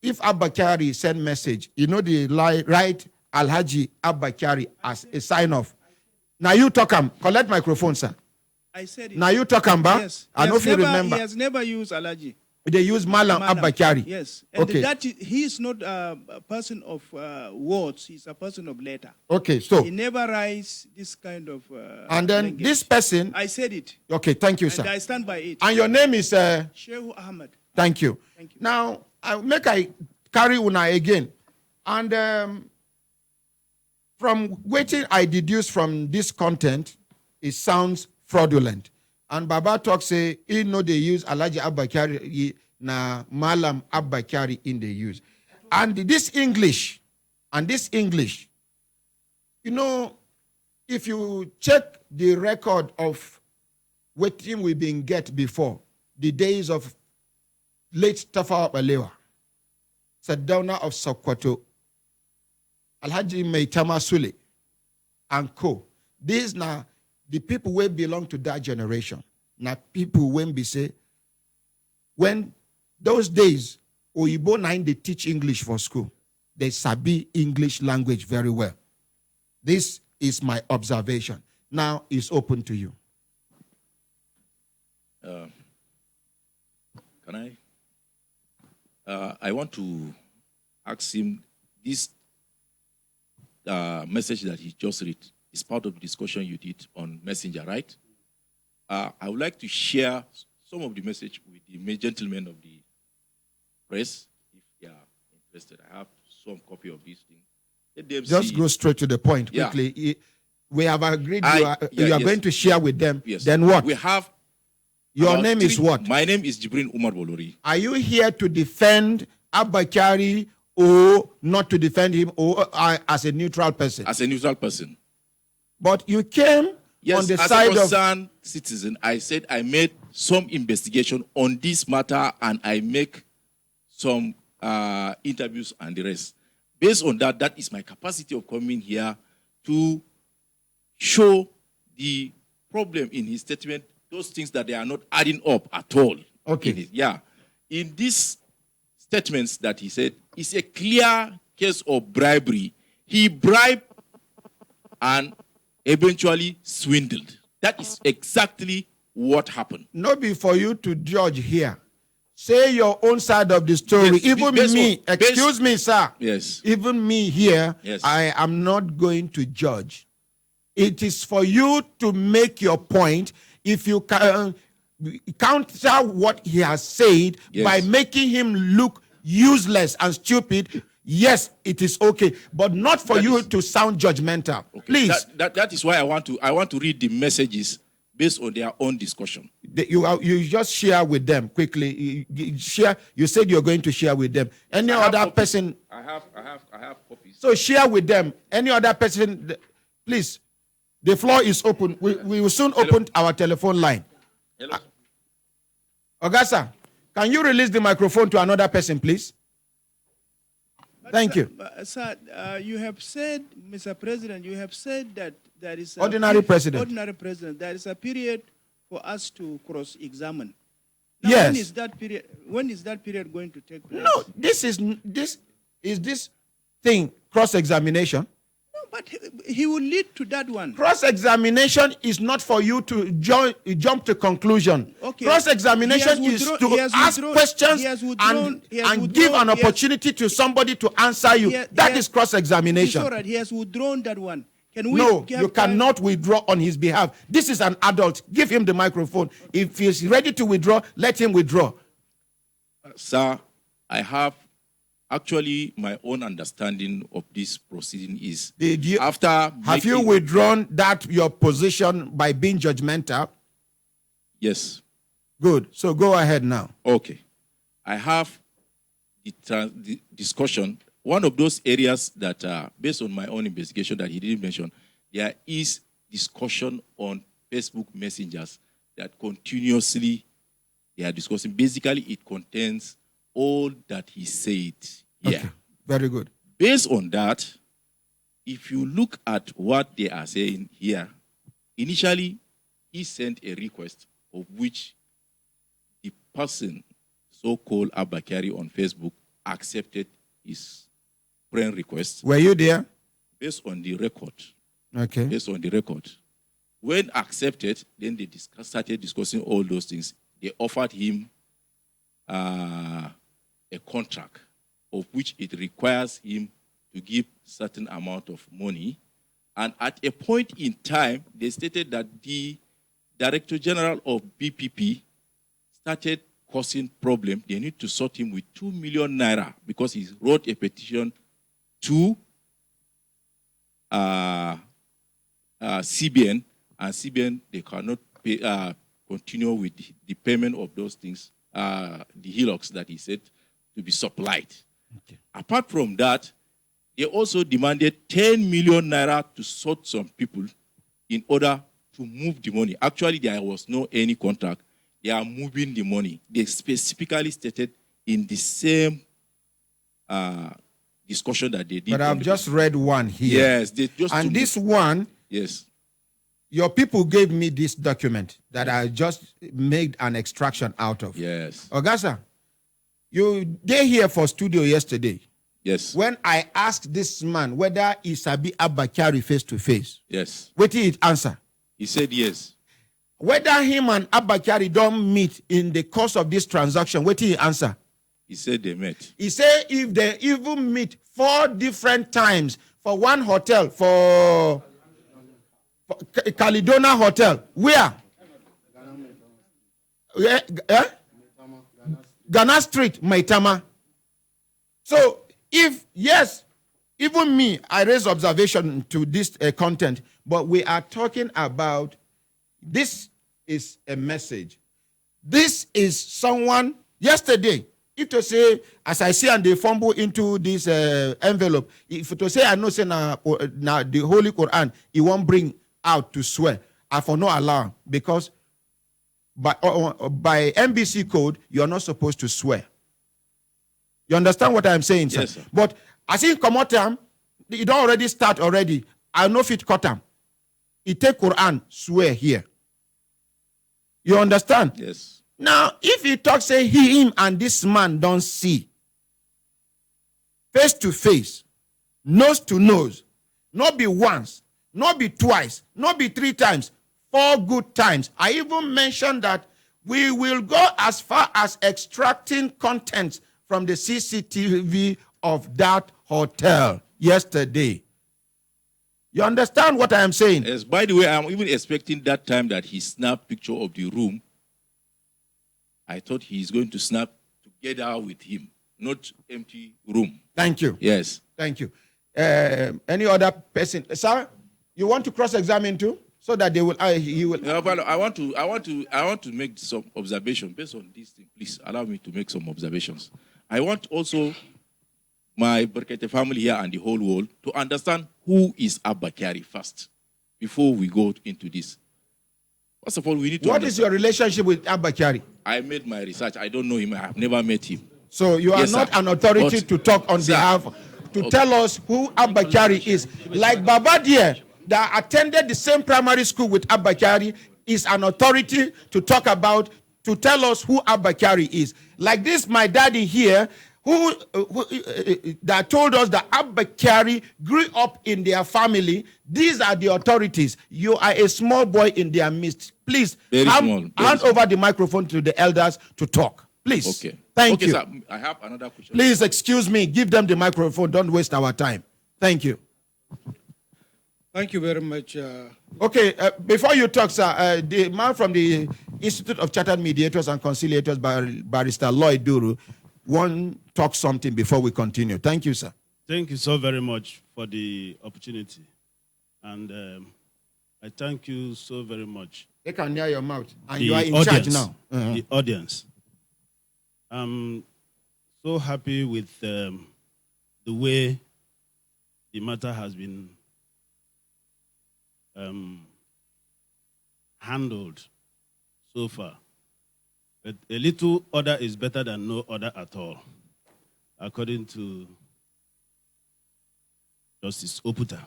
Speaker 2: if Abbakari send message, you know the right Alhaji Abbakari as a sign off. Now you talk collect microphone, sir.
Speaker 7: I said it.
Speaker 2: Now you talk ba?
Speaker 7: Yes.
Speaker 2: I know if you remember.
Speaker 7: He has never used Alhaji.
Speaker 2: They use Malam Abbakari.
Speaker 7: Yes. And
Speaker 2: okay.
Speaker 7: He is not a person of words. He's a person of letter.
Speaker 2: Okay, so.
Speaker 7: He never writes this kind of
Speaker 2: and then
Speaker 7: language.
Speaker 2: this person.
Speaker 7: I said it.
Speaker 2: Okay, thank you,
Speaker 7: and
Speaker 2: sir.
Speaker 7: I stand by it.
Speaker 2: And your name is?
Speaker 7: Shehu Ahmed.
Speaker 2: Thank you.
Speaker 7: Thank you.
Speaker 2: Now, I carry una again. And from waiting, I deduce from this content, it sounds fraudulent. And Baba talks say, he know they use Alhaji Abbakari na Malam Abbakari in the use. And this English, you know, if you check the record of what team we've been get before, the days of late Tafawa Balewa, Sadawna of Sokoto, Alhaji Maitama Sule, and co. These now the people will belong to that generation. Now people when be say, when those days, Oyibo 9, they teach English for school. They sabi English language very well. This is my observation. Now it's open to you.
Speaker 6: Can I? I want to ask him this message that he just read is part of the discussion you did on Messenger, right? I would like to share some of the message with the gentlemen of the press, if they are interested. I have some copy of this thing. Let them
Speaker 2: just go straight to the point quickly. Yeah. We have agreed you are going to share with them.
Speaker 6: Yes.
Speaker 2: Then what?
Speaker 6: We have.
Speaker 2: Your name is what?
Speaker 6: My name is Jibrin Umar Bolori.
Speaker 2: Are you here to defend Abbakari or not to defend him, or as a neutral person?
Speaker 6: As a neutral person.
Speaker 2: But you came on the side of...
Speaker 6: As a concerned citizen, I said I made some investigation on this matter and I make some interviews and the rest. Based on that, that is my capacity of coming here to show the problem in his statement, those things that they are not adding up at all.
Speaker 2: Okay.
Speaker 6: In these statements that he said, it's a clear case of bribery. He bribed and eventually swindled. That is exactly what happened.
Speaker 2: Not be for you to judge here. Say your own side of the story.
Speaker 6: Yes,
Speaker 2: even me, excuse me, sir.
Speaker 6: Yes.
Speaker 2: Even me here,
Speaker 6: yes.
Speaker 2: I am not going to judge. It is for you to make your point. If you can counter what he has said by making him look useless and stupid, yes, it is okay, but not for you to sound judgmental. Okay. Please.
Speaker 6: That is why I want to read the messages based on their own discussion.
Speaker 2: You just share with them quickly. You said you're going to share with them. Any other person?
Speaker 6: I have copies.
Speaker 2: So share with them. Any other person? Please. The floor is open. We will soon open our telephone line.
Speaker 6: Hello.
Speaker 2: Augusta, can you release the microphone to another person, please? Thank you.
Speaker 7: Sir, you have said, Mr. President, you have said that there is
Speaker 2: ordinary president.
Speaker 7: Ordinary president. There is a period for us to cross-examine.
Speaker 2: Yes.
Speaker 7: When is that period going to take place?
Speaker 2: No, this thing cross-examination.
Speaker 7: But he will lead to that one.
Speaker 2: Cross-examination is not for you to jump to conclusion.
Speaker 7: Okay.
Speaker 2: Cross-examination is to ask questions and give an opportunity to somebody to answer you. That is cross-examination.
Speaker 7: It's all right. He has withdrawn that one.
Speaker 2: No, you cannot withdraw on his behalf. This is an adult. Give him the microphone. If he's ready to withdraw, let him withdraw.
Speaker 6: Sir, I have actually my own understanding of this proceeding is
Speaker 2: have you withdrawn that your position by being judgmental?
Speaker 6: Yes.
Speaker 2: Good. So go ahead now.
Speaker 6: Okay. I have the discussion. One of those areas that, based on my own investigation that he didn't mention, there is discussion on Facebook messengers that continuously they are discussing. Basically, it contains all that he said here.
Speaker 2: Okay. Very good.
Speaker 6: Based on that, if you look at what they are saying here, initially, he sent a request of which the person, so-called Abakari on Facebook, accepted his friend request.
Speaker 2: Were you there?
Speaker 6: Based on the record.
Speaker 2: Okay.
Speaker 6: Based on the record. When accepted, then they started discussing all those things. They offered him a contract of which it requires him to give certain amount of money. And at a point in time, they stated that the Director General of BPP started causing problem. They need to sort him with 2 million naira because he wrote a petition to CBN, and CBN, they cannot pay, continue with the payment of those things, the hillocks that he said to be supplied. Okay. Apart from that, they also demanded 10 million naira to sort some people in order to move the money. Actually, there was no any contract. They are moving the money. They specifically stated in the same discussion that they did.
Speaker 2: But I've just read one here.
Speaker 6: Yes. They just
Speaker 2: and this one,
Speaker 6: yes,
Speaker 2: your people gave me this document that I just made an extraction out of.
Speaker 6: Yes.
Speaker 2: Ogasa, they here for studio yesterday.
Speaker 6: Yes.
Speaker 2: When I asked this man whether he sabi Abakari face to face.
Speaker 6: Yes.
Speaker 2: What did he answer?
Speaker 6: He said yes.
Speaker 2: Whether him and Abakari don't meet in the course of this transaction, what did he answer?
Speaker 6: He said they met.
Speaker 2: He said if they even meet 4 different times for one hotel, for Caledona Hotel. Where? Ghana Street, Maitama. So, if, yes, even me, I raise observation to this content, but we are talking about, this is a message. This is someone, yesterday, if to say, as I see and they fumble into this envelope, if to say I know say now the Holy Quran, it won't bring out to swear, I for no allow, because by NBC code, you're not supposed to swear. You understand what I'm saying, sir?
Speaker 6: Yes, sir.
Speaker 2: But I think Komotam, it don't already start already. I know if it cut him. It take Quran, swear here. You understand?
Speaker 6: Yes.
Speaker 2: Now, if he talks, say him and this man don't see, face to face, nose to nose, not be once, not be twice, not be 3 times, 4 good times. I even mentioned that we will go as far as extracting contents from the CCTV of that hotel yesterday. You understand what I am saying?
Speaker 6: Yes. By the way, I'm even expecting that time that he snapped picture of the room. I thought he's going to snap together with him, not empty room.
Speaker 2: Thank you.
Speaker 6: Yes.
Speaker 2: Thank you. Any other person? Sir, you want to cross-examine too? So that they will, he will.
Speaker 6: No, but I want to make some observation based on this thing. Please allow me to make some observations. I want also my Brekete family here and the whole world to understand who is Abakari first before we go into this. First of all, we need to
Speaker 2: What is your relationship with Abakari?
Speaker 6: I made my research. I don't know him. I have never met him.
Speaker 2: So you are
Speaker 6: Yes,
Speaker 2: not
Speaker 6: sir.
Speaker 2: an authority
Speaker 6: But-
Speaker 2: to talk on
Speaker 6: Sir.
Speaker 2: behalf, to tell us who Abakari is. Like Baba Dear, that attended the same primary school with Abakari, is an authority to talk about, to tell us who Abakari is. Like this, my daddy here, who that told us that Abakari grew up in their family. These are the authorities. You are a small boy in their midst. Please
Speaker 6: Very small,
Speaker 2: hand
Speaker 6: very
Speaker 2: over the microphone to the elders to talk. Please.
Speaker 6: Okay.
Speaker 2: Thank
Speaker 6: okay,
Speaker 2: you.
Speaker 6: Sir, I have another question.
Speaker 2: Please excuse me. Give them the microphone. Don't waste our time. Thank you.
Speaker 8: Thank you very much.
Speaker 2: Okay, before you talk, sir, the man from the Institute of Chartered Mediators and Conciliators, Barrister Lloyd Duru, want to talk something before we continue. Thank you, sir.
Speaker 3: Thank you so very much for the opportunity. And I thank you so very much
Speaker 2: They can near your mouth. And
Speaker 3: the
Speaker 2: you are in
Speaker 3: audience,
Speaker 2: charge now.
Speaker 3: The audience. I'm so happy with the way the matter has been handled so far. But a little order is better than no order at all, according to Justice Oputa.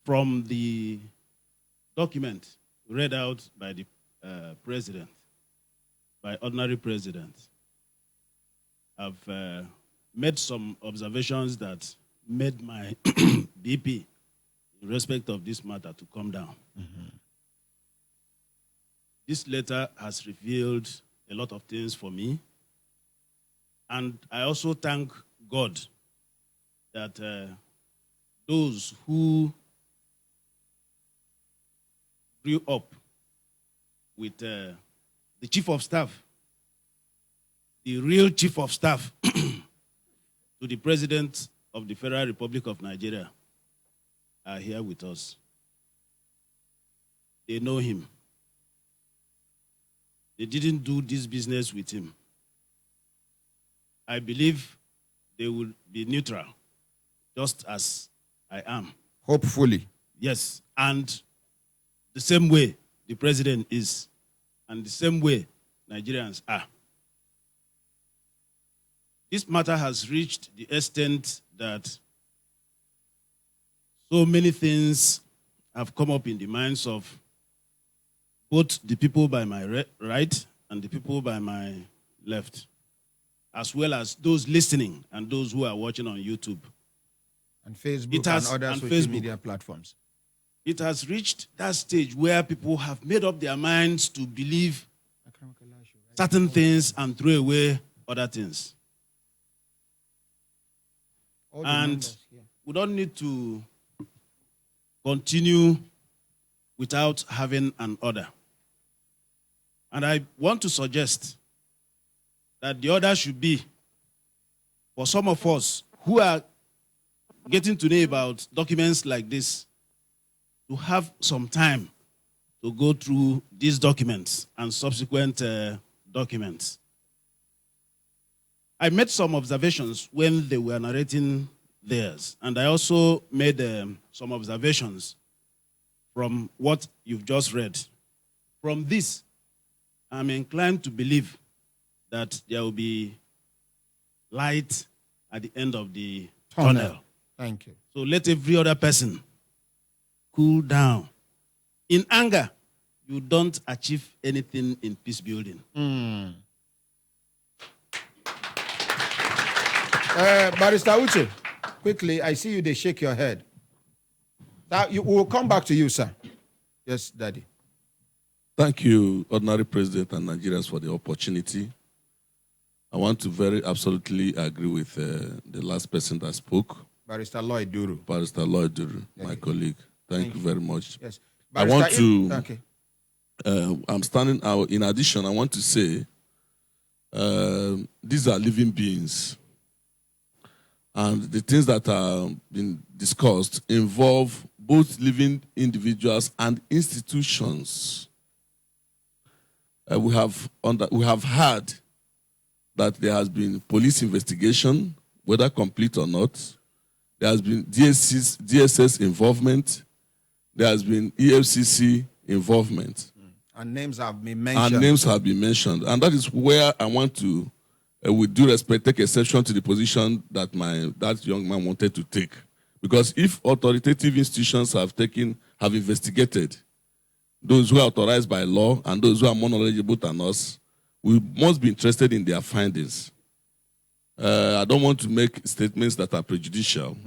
Speaker 3: From the document read out by the president, by ordinary president, I've made some observations that made my BP in respect of this matter to come down. This letter has revealed a lot of things for me. And I also thank God that those who grew up with the chief of staff, the real chief of staff to the president of the Federal Republic of Nigeria, are here with us. They know him. They didn't do this business with him. I believe they will be neutral, just as I am.
Speaker 2: Hopefully.
Speaker 3: Yes, and the same way the president is, and the same way Nigerians are. This matter has reached the extent that so many things have come up in the minds of both the people by my right and the people by my left, as well as those listening and those who are watching on YouTube.
Speaker 2: And Facebook and other social media platforms.
Speaker 3: It has reached that stage where people have made up their minds to believe certain things and throw away other things. And we don't need to continue without having an order. And I want to suggest that the order should be for some of us who are getting to know about documents like this to have some time to go through these documents and subsequent documents. I made some observations when they were narrating theirs, and I also made some observations from what you've just read. From this, I'm inclined to believe that there will be light at the end of the tunnel.
Speaker 2: Thank you.
Speaker 3: So let every other person cool down. In anger, you don't achieve anything in peace building.
Speaker 2: Barrister Uche, quickly, I see you, they shake your head. Now, we'll come back to you, sir. Yes, Daddy.
Speaker 1: Thank you, Ordinary President and Nigerians, for the opportunity. I want to very absolutely agree with the last person that spoke.
Speaker 2: Barrister Lloyd Duru.
Speaker 1: Barrister Lloyd Duru, my colleague. Thank you very much.
Speaker 2: Yes.
Speaker 1: I want to,
Speaker 2: okay.
Speaker 1: I'm standing out. In addition, I want to say these are living beings. And the things that are being discussed involve both living individuals and institutions. We have heard that there has been police investigation, whether complete or not. There has been DSS involvement. There has been EFCC involvement.
Speaker 2: And names have been mentioned.
Speaker 1: And that is where I want to, with due respect, take exception to the position that that young man wanted to take. Because if authoritative institutions have investigated those who are authorized by law and those who are more knowledgeable than us, we must be interested in their findings. I don't want to make statements that are prejudicial.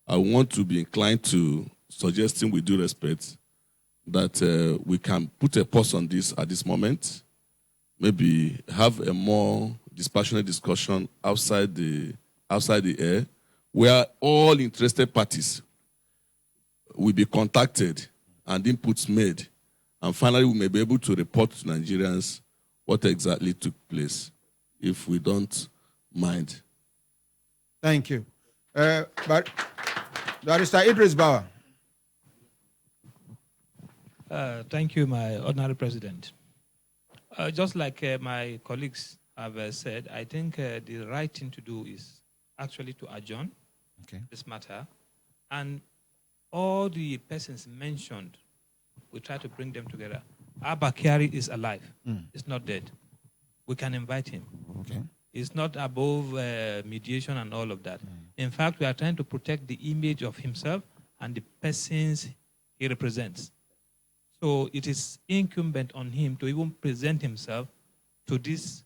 Speaker 1: I want to be inclined to suggesting with due respect that we can put a pause on this at this moment, maybe have a more dispassionate discussion outside the air, where all interested parties will be contacted and inputs made, and finally we may be able to report to Nigerians what exactly took place, if we don't mind.
Speaker 2: Thank you. Barrister Idris Bawa.
Speaker 11: Thank you, my ordinary president. Just like my colleagues have said, I think the right thing to do is actually to adjourn this matter. And all the persons mentioned, we try to bring them together. Abba Kyari is alive. He's not dead. We can invite him.
Speaker 2: Okay.
Speaker 11: It's not above mediation and all of that. In fact, we are trying to protect the image of himself and the persons he represents. So it is incumbent on him to even present himself to this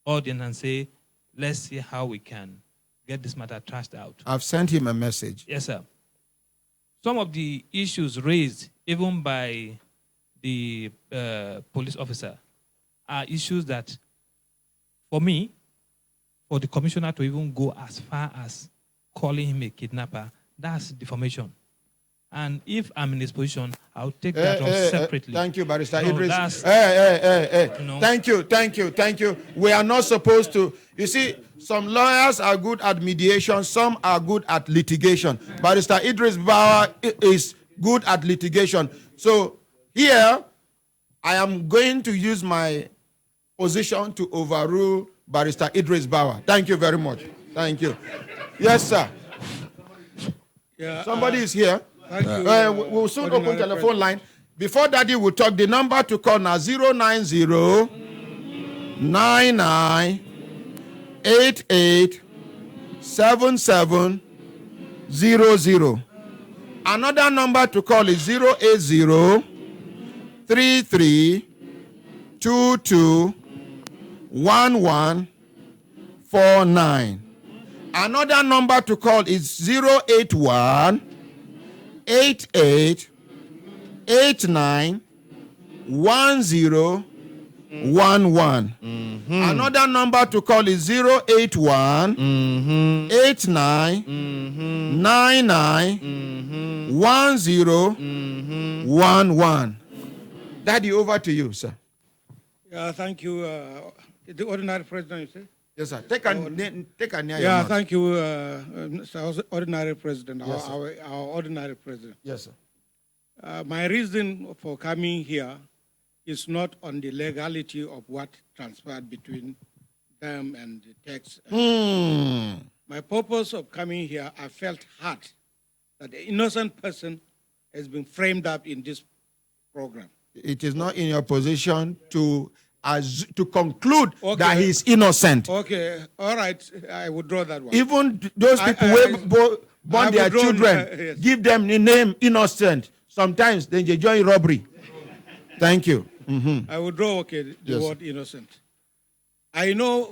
Speaker 11: audience and say, let's see how we can get this matter trashed out.
Speaker 2: I've sent him a message.
Speaker 11: Yes, sir. Some of the issues raised, even by the police officer, are issues that, for me, for the commissioner to even go as far as calling him a kidnapper, that's defamation. And if I'm in this position, I'll take that up separately.
Speaker 2: Thank you, Barrister
Speaker 11: No,
Speaker 2: Idris.
Speaker 11: No.
Speaker 2: Thank you. We are not supposed to. You see, some lawyers are good at mediation, some are good at litigation. Barrister Idris Bauer is good at litigation. So here, I am going to use my position to overrule Barrister Idris Bauer. Thank you very much. Thank you. Yes, sir.
Speaker 8: Yeah,
Speaker 2: Somebody is here.
Speaker 8: Thank you.
Speaker 2: We'll soon open telephone line. Before Daddy will talk, the number to call now 090 99 88 7700. Another number to call is 080 33 22 1149. Another number to call is 081 88 89 1011. Another number to call is 081 89 99 1011. Daddy, over to you, sir.
Speaker 8: Yeah, thank you. The ordinary president, you say?
Speaker 2: Yes, sir. Take a near your
Speaker 8: Yeah,
Speaker 2: mouth.
Speaker 8: thank you, Mr. Ordinary President,
Speaker 2: Yes,
Speaker 8: our ordinary president.
Speaker 2: Yes, sir.
Speaker 8: My reason for coming here is not on the legality of what transpired between them and the text. My purpose of coming here, I felt hurt that the innocent person has been framed up in this program.
Speaker 2: It is not in your position to conclude that he is innocent.
Speaker 8: Okay, all right, I would draw that one.
Speaker 2: Even those people who born their children,
Speaker 8: yes.
Speaker 2: give them the name innocent. Sometimes they join robbery. Thank you.
Speaker 8: I would draw, the word innocent. I know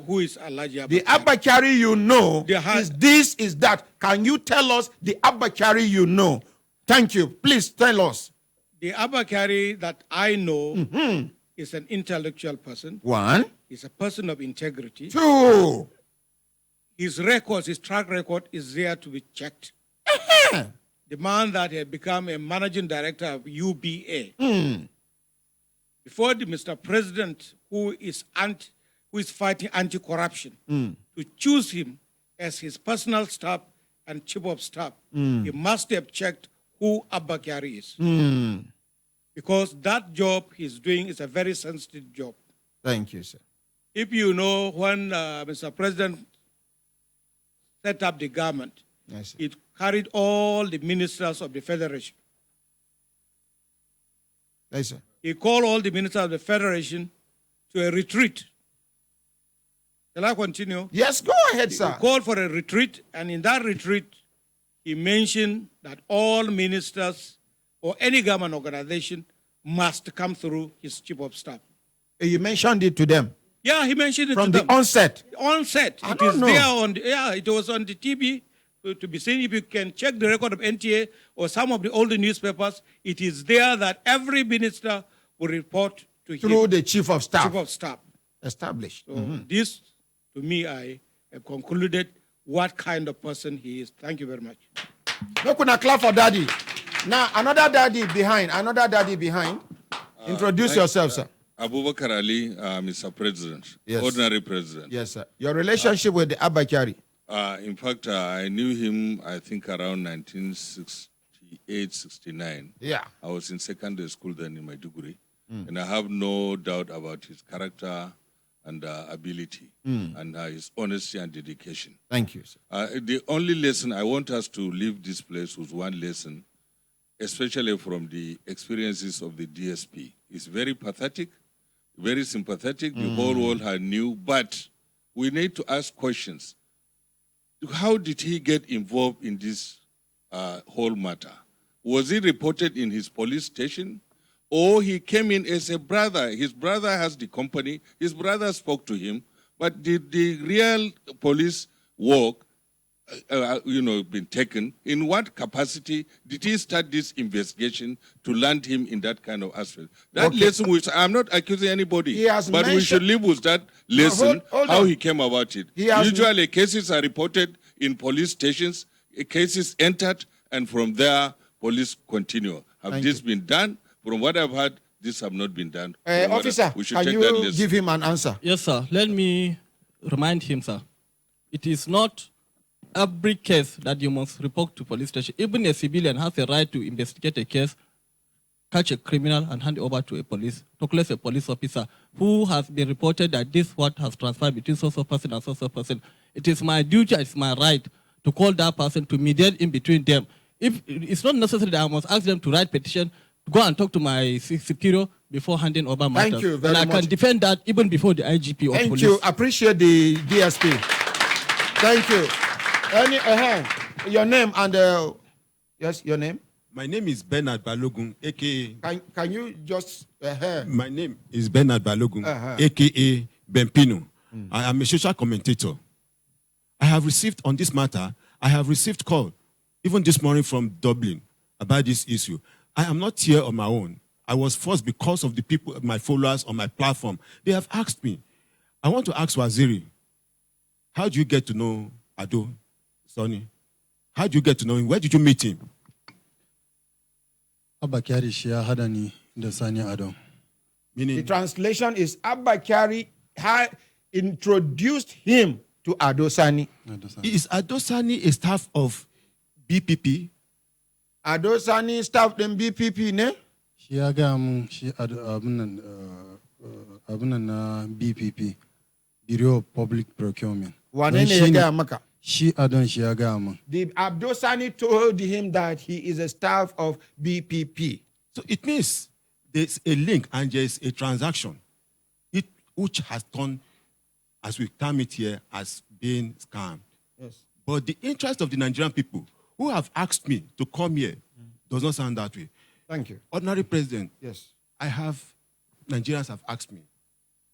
Speaker 8: who is Alhaji Abba.
Speaker 2: The Abba Kyari you know is this, is that. Can you tell us the Abba Kyari you know? Thank you. Please tell us.
Speaker 8: The Abba Kyari that I know is an intellectual person.
Speaker 2: One.
Speaker 8: He's a person of integrity.
Speaker 2: Two.
Speaker 8: His records, his track record is there to be checked. The man that had become a managing director of UBA. Before the Mr. President, who is fighting anti-corruption, to choose him as his personal staff and chief of staff, he must have checked who Abba Kyari is. Because that job he's doing is a very sensitive job.
Speaker 2: Thank you, sir.
Speaker 8: If you know, when Mr. President set up the government,
Speaker 2: Yes,
Speaker 8: it carried all the ministers of the Federation.
Speaker 2: yes, sir.
Speaker 8: He called all the ministers of the Federation to a retreat. Shall I continue?
Speaker 2: Yes, go ahead, sir.
Speaker 8: He called for a retreat, and in that retreat, he mentioned that all ministers or any government organization must come through his chief of staff.
Speaker 2: You mentioned it to them.
Speaker 8: Yeah, he mentioned it
Speaker 2: from
Speaker 8: to
Speaker 2: the
Speaker 8: them.
Speaker 2: onset.
Speaker 8: Onset.
Speaker 2: I
Speaker 8: It
Speaker 2: don't
Speaker 8: is
Speaker 2: know.
Speaker 8: there on it was on the TV to be seen. If you can check the record of NTA or some of the older newspapers, it is there that every minister will report to
Speaker 2: Through
Speaker 8: him.
Speaker 2: the chief of staff.
Speaker 8: Chief of staff.
Speaker 2: Established.
Speaker 8: So this, to me, I have concluded what kind of person he is. Thank you very much.
Speaker 2: Look, when I clap for daddy. Now, another daddy behind. Introduce yourself, sir.
Speaker 10: Abubakar Ali, Mr. President,
Speaker 2: Yes.
Speaker 10: ordinary president.
Speaker 2: Yes, sir. Your relationship with the Abba Kyari.
Speaker 10: In fact, I knew him, I think, around 1968. age 69.
Speaker 2: Yeah.
Speaker 10: I was in secondary school then in Maiduguri, and I have no doubt about his character and ability and his honesty and dedication.
Speaker 2: Thank you, sir.
Speaker 10: The only lesson I want us to leave this place was one lesson, especially from the experiences of the DSP. It's very pathetic, very sympathetic. The whole world had knew, but we need to ask questions. How did he get involved in this whole matter? Was he reported in his police station? Or he came in as a brother? His brother has the company. His brother spoke to him. But did the real police work, been taken? In what capacity did he start this investigation to land him in that kind of aspect? That lesson, which I'm not accusing anybody, but we should live with that lesson,
Speaker 2: hold
Speaker 10: how
Speaker 2: on.
Speaker 10: he came about it. Usually cases are reported in police stations, cases entered, and from there, police continue. Have this been done? From what I've heard, this have not been done.
Speaker 2: Officer,
Speaker 10: we should
Speaker 2: can
Speaker 10: take that
Speaker 2: you
Speaker 10: lesson.
Speaker 2: give him an answer?
Speaker 5: Yes, sir. Let me remind him, sir. It is not every case that you must report to police station. Even a civilian has a right to investigate a case, catch a criminal, and hand over to a police officer who has been reported that this what has transpired between so person and so person. It is my duty, it's my right to call that person to mediate in between them. If it's not necessary that I must ask them to write petition, go and talk to my superior before handing over matters.
Speaker 2: Thank you very much.
Speaker 5: And I can defend that even before the IGP or
Speaker 2: Thank
Speaker 5: police.
Speaker 2: you. Appreciate the DSP. Thank you. Your name and yes, your name.
Speaker 12: My name is Bernard Balogun, aka.
Speaker 2: Can you just
Speaker 12: My name is Bernard Balogun, aka Bempino. I am a social commentator. I have received on this matter. I have received call, even this morning from Dublin, about this issue. I am not here on my own. I was forced because of the people, my followers on my platform. They have asked me. I want to ask Waziri, how do you get to know Ado, Sonny? How do you get to know him? Where did you meet him?
Speaker 4: Abba Kyari Shia Hadani da Sani Ado.
Speaker 2: The translation is Abba Kyari had introduced him to Ado Sani.
Speaker 12: Is Ado Sani a staff of BPP?
Speaker 2: Ado Sani staff in BPP, ne?
Speaker 4: Shi ya gaya mun shi abin nan na BPP, Bureau of Public Procurement.
Speaker 2: Wane ne ya gaya maka?
Speaker 4: Shi Adon shi ya gaya mun.
Speaker 2: The Abdo Sani told him that he is a staff of BPP.
Speaker 12: So it means there's a link and there's a transaction, which has turned, as we term it here, as being scammed.
Speaker 2: Yes.
Speaker 12: But the interest of the Nigerian people who have asked me to come here does not sound that way.
Speaker 2: Thank you.
Speaker 12: Ordinary President,
Speaker 2: yes.
Speaker 12: Nigerians have asked me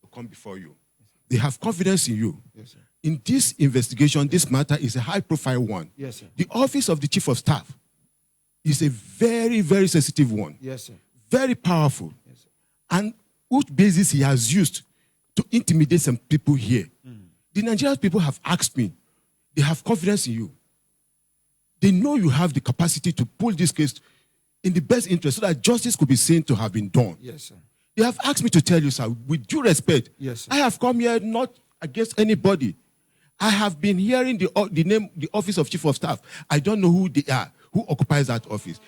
Speaker 12: to come before you. They have confidence in you.
Speaker 2: Yes, sir.
Speaker 12: In this investigation, this matter is a high-profile one.
Speaker 2: Yes, sir.
Speaker 12: The office of the Chief of Staff is a very, very sensitive one.
Speaker 2: Yes, sir.
Speaker 12: Very powerful.
Speaker 2: Yes, sir.
Speaker 12: And which basis he has used to intimidate some people here. The Nigerian people have asked me. They have confidence in you. They know you have the capacity to pull this case in the best interest so that justice could be seen to have been done.
Speaker 2: Yes, sir.
Speaker 12: They have asked me to tell you, sir, with due respect,
Speaker 2: yes, sir.
Speaker 12: I have come here not against anybody. I have been hearing the name, the office of Chief of Staff. I don't know who they are, who occupies that office.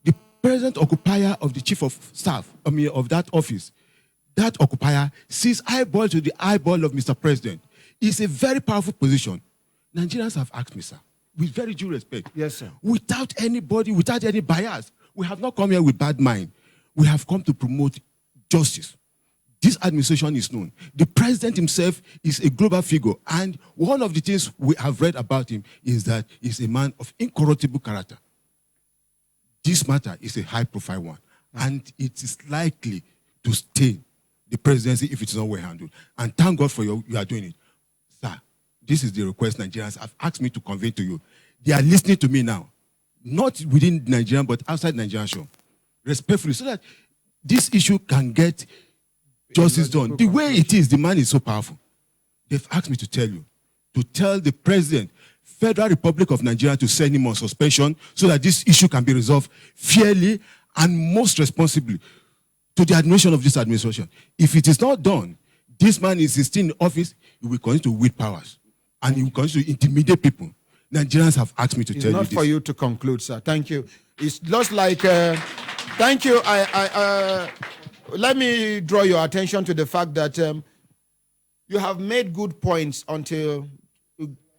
Speaker 12: The present occupier of the Chief of Staff, of that office, that occupier sees eyeball to the eyeball of Mr. President. It's a very powerful position. Nigerians have asked me, sir, with very due respect.
Speaker 2: Yes, sir.
Speaker 12: Without anybody, without any bias. We have not come here with bad mind. We have come to promote justice. This administration is known. The president himself is a global figure. And one of the things we have read about him is that he's a man of incorruptible character. This matter is a high-profile one. And it is likely to stain the presidency if it is not well handled. And thank God for you are doing it. Sir, this is the request Nigerians have asked me to convey to you. They are listening to me now. Not within Nigeria, but outside Nigeria, show. Respectfully, so that this issue can get justice done. The way it is, the man is so powerful. They've asked me to tell you, to tell the president, Federal Republic of Nigeria, to send him on suspension so that this issue can be resolved fairly and most responsibly to the administration of this administration. If it is not done, this man is still in office, he will continue to wield powers and he will continue to intimidate people. Nigerians have asked me to tell you this.
Speaker 2: It's not for you to conclude, sir. Thank you. It's just like, thank you. Let me draw your attention to the fact that you have made good points until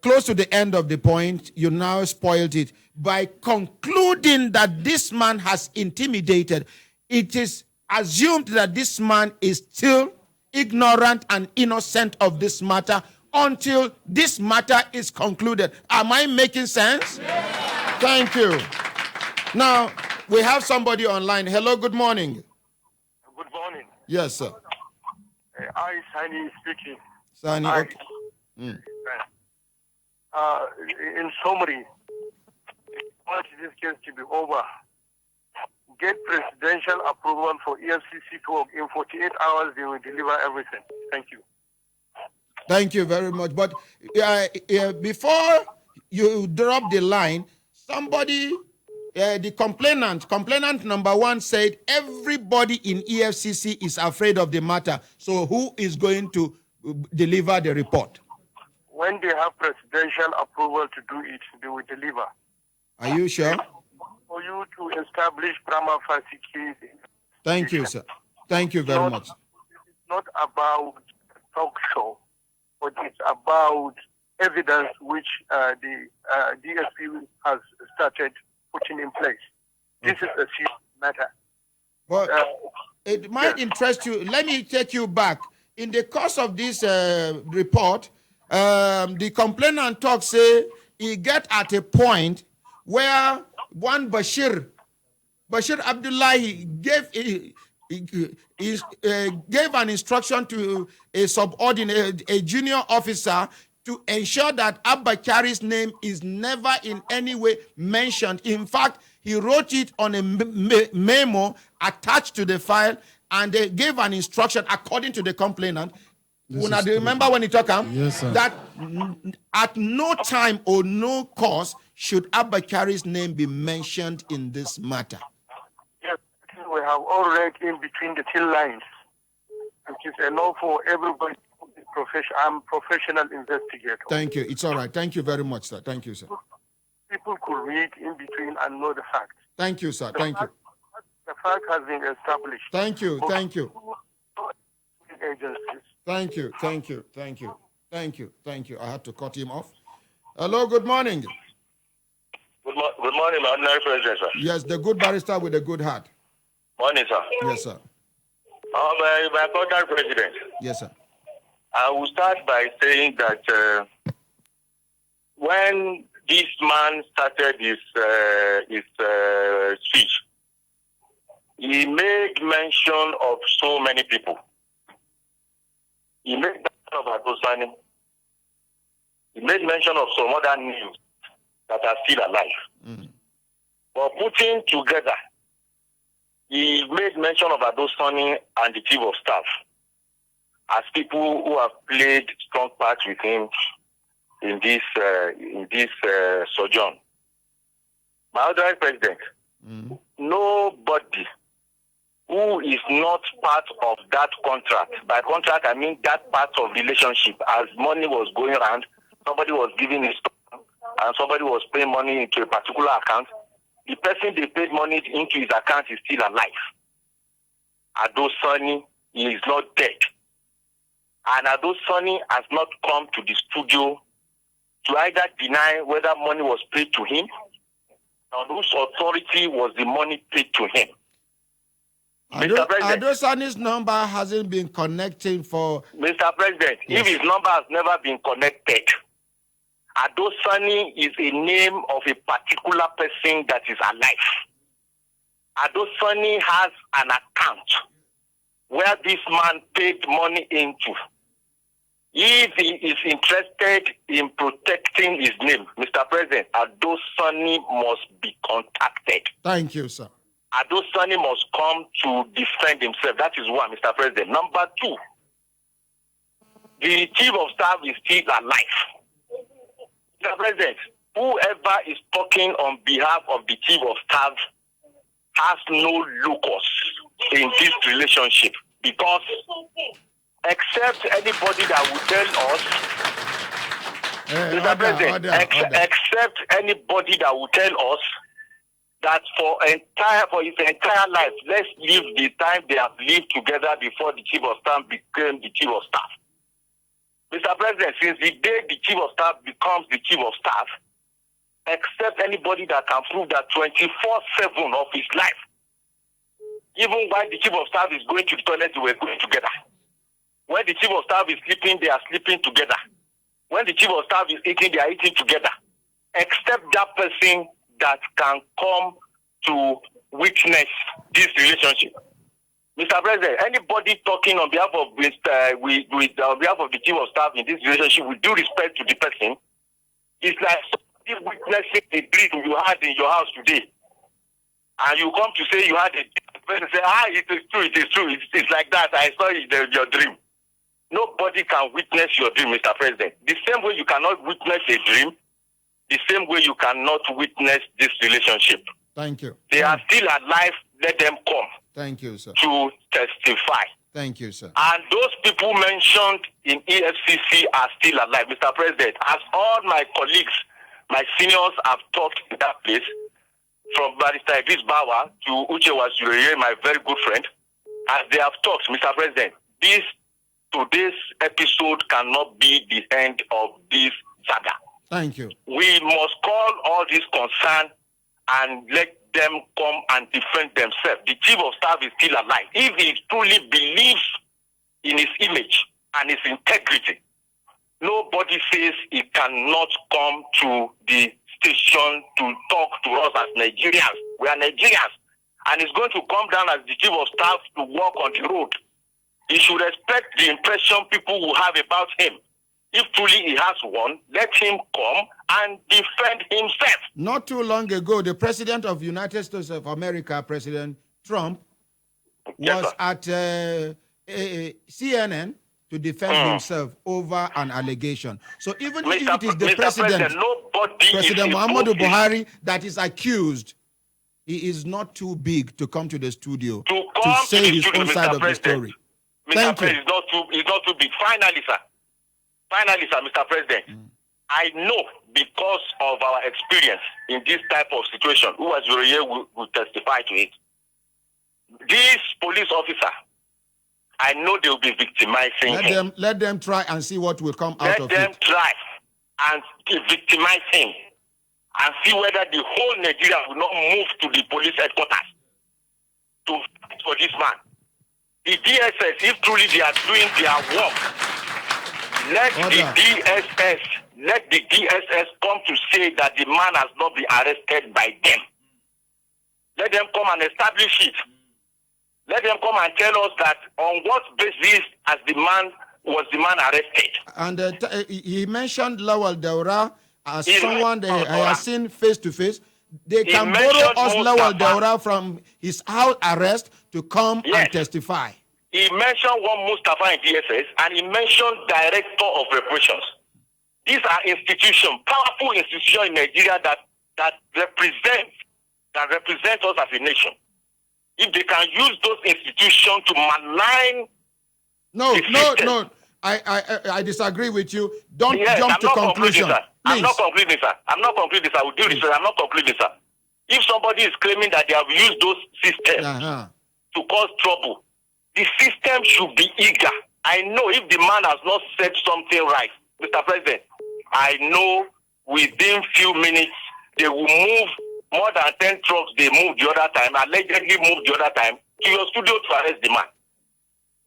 Speaker 2: close to the end of the point. You now spoiled it by concluding that this man has intimidated. It is assumed that this man is still ignorant and innocent of this matter until this matter is concluded. Am I making sense? Yeah. Thank you. Now, we have somebody online. Hello, good morning.
Speaker 13: Good morning.
Speaker 2: Yes, sir.
Speaker 13: I, Sani, speaking.
Speaker 2: Sani, okay.
Speaker 13: In summary, I want this case to be over. Get presidential approval for EFCC to work. In 48 hours, they will deliver everything. Thank you.
Speaker 2: Thank you very much. But before you drop the line, somebody, the complainant number 1 said everybody in EFCC is afraid of the matter. So who is going to deliver the report?
Speaker 13: When they have presidential approval to do it, they will deliver.
Speaker 2: Are you sure?
Speaker 13: For you to establish prima facie case.
Speaker 2: Thank you, sir. Thank you very much.
Speaker 13: It's not about talk show, but it's about evidence which the DSP has started putting in place. This is a serious matter.
Speaker 2: But it might interest you. Let me take you back. In the course of this report, the complainant say he get at a point where one Bashir Abdullahi gave an instruction to a subordinate, a junior officer, to ensure that Abba Kyari's name is never in any way mentioned. In fact, he wrote it on a memo attached to the file, and they gave an instruction according to the complainant. Do you remember when he talked?
Speaker 4: Yes, sir.
Speaker 2: That at no time or no cause should Abba Kyari's name be mentioned in this matter.
Speaker 13: Yes, we have all read in between the two lines, which is enough for everybody. I'm a professional investigator.
Speaker 2: Thank you. It's all right. Thank you very much, sir. Thank you, sir.
Speaker 13: People could read in between and know the facts.
Speaker 2: Thank you, sir. Thank you.
Speaker 13: The fact has been established.
Speaker 2: Thank you. Thank you.
Speaker 13: Agencies.
Speaker 2: Thank you. Thank you. Thank you. Thank you. Thank you. I had to cut him off. Hello, good morning.
Speaker 13: Good morning, my ordinary president, sir.
Speaker 2: Yes, the good barrister with a good heart.
Speaker 13: Morning, sir.
Speaker 2: Yes, sir.
Speaker 13: My ordinary president.
Speaker 2: Yes, sir.
Speaker 13: I will start by saying that when this man started his speech, he made mention of so many people. He made mention of Adosani. He made mention of some other names that are still alive. Mm. But putting together, he made mention of Adosani and the chief of staff as people who have played strong parts with him in this sojourn. My other president, nobody who is not part of that contract, by contract I mean that part of relationship, as money was going around, somebody was giving his and somebody was paying money into a particular account, the person they paid money into his account is still alive. Adosani is not dead. And Adosani has not come to the studio to either deny whether money was paid to him or whose authority was the money paid to him. Mr. President,
Speaker 2: Adosani's number hasn't been connected for...
Speaker 13: Mr. President, yes. If his number has never been connected, Adosani is a name of a particular person that is alive. Adosani has an account where this man paid money into. If he is interested in protecting his name, Mr. President, Adosani must be contacted.
Speaker 2: Thank you, sir.
Speaker 13: Adosani must come to defend himself. That is one, Mr. President. Number two, the chief of staff is still alive. Mr. President, whoever is talking on behalf of the chief of staff has no locus in this relationship, because except anybody that will tell us Mr. President, except anybody that will tell us that for his entire life, let's leave the time they have lived together before the chief of staff became the chief of staff. Mr. President, since the day the chief of staff becomes the chief of staff, except anybody that can prove that 24/7 of his life, even while the chief of staff is going to the toilet, they were going together. When the chief of staff is sleeping, they are sleeping together. When the chief of staff is eating, they are eating together. Except that person that can come to witness this relationship. Mr. President, anybody talking on behalf of on behalf of the chief of staff in this relationship, with due respect to the person, it's like somebody witnessing a dream you had in your house today, and you come to say you had a dream. The person say, it is true. It's like that. I saw it in your dream. Nobody can witness your dream, Mr. President. The same way you cannot witness a dream, the same way you cannot witness this relationship.
Speaker 2: Thank you.
Speaker 13: They are still alive. Let them come.
Speaker 2: Thank you, sir.
Speaker 13: To testify.
Speaker 2: Thank you, sir.
Speaker 13: And those people mentioned in EFCC are still alive, Mr. President. As all my colleagues, my seniors have talked in that place, from Barrister Idris Bawa to Uche Wazureye, my very good friend, as they have talked, Mr. President, today's episode cannot be the end of this saga.
Speaker 2: Thank you.
Speaker 13: We must call all this concern and let them come and defend themselves. The chief of staff is still alive. If he truly believes in his image and his integrity, nobody says he cannot come to the station to talk to us as Nigerians. We are Nigerians. And he's going to come down as the chief of staff to walk on the road. He should respect the impression people will have about him. If truly he has one, let him come and defend himself.
Speaker 2: Not too long ago, the president of the United States of America, President Trump, was at CNN to defend himself over an allegation. So even if it is the President Muhammadu Buhari that is accused, he is not too big to come to the studio to say his own side of the story.
Speaker 13: Mr. President, it's not too big. Finally, sir, Mr. President, I know because of our experience in this type of situation, who was will testify to it. This police officer, I know they will be victimizing him.
Speaker 2: Let them try and see what will come out of it.
Speaker 13: Let them try and victimize him and see whether the whole Nigeria will not move to the police headquarters to fight for this man. The DSS, if truly they are doing their work, let the DSS come to say that the man has not been arrested by them. Let them come and establish it. Let them come and tell us that on what basis was the man arrested.
Speaker 2: And he mentioned Lawal Daura as someone that I have seen face to face. They can borrow us Lawal Daura from his house arrest to come and testify.
Speaker 13: He mentioned one Mustafa in DSS, and he mentioned Director of Reparations. These are institutions, powerful institutions in Nigeria that represent us as a nation. If they can use those institutions to malign...
Speaker 2: No. I disagree with you. Don't jump to conclusion.
Speaker 13: I'm not concluding, sir. With due respect, I'm not concluding, sir. If somebody is claiming that they have used those systems to cause trouble, the system should be eager. I know if the man has not said something right, Mr. President, I know within few minutes they will move more than 10 trucks they moved the other time, allegedly moved the other time, to your studio to arrest the man.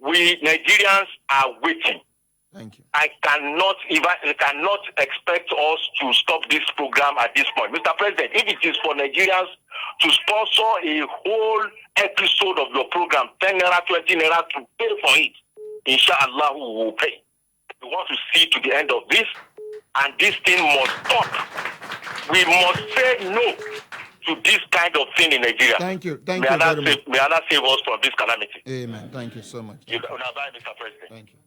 Speaker 13: We Nigerians are waiting.
Speaker 2: Thank you.
Speaker 13: I cannot expect us to stop this program at this point. Mr. President, if it is for Nigerians to sponsor a whole episode of your program, 10 naira, 20 naira, to pay for it, inshallah, we will pay. We want to see to the end of this, and this thing must stop. We must say no to this kind of thing in Nigeria.
Speaker 2: Thank you. Thank you very much.
Speaker 13: May Allah save us from this calamity.
Speaker 2: Amen. Thank you so much.
Speaker 13: Bye, Mr. President.
Speaker 2: Thank you.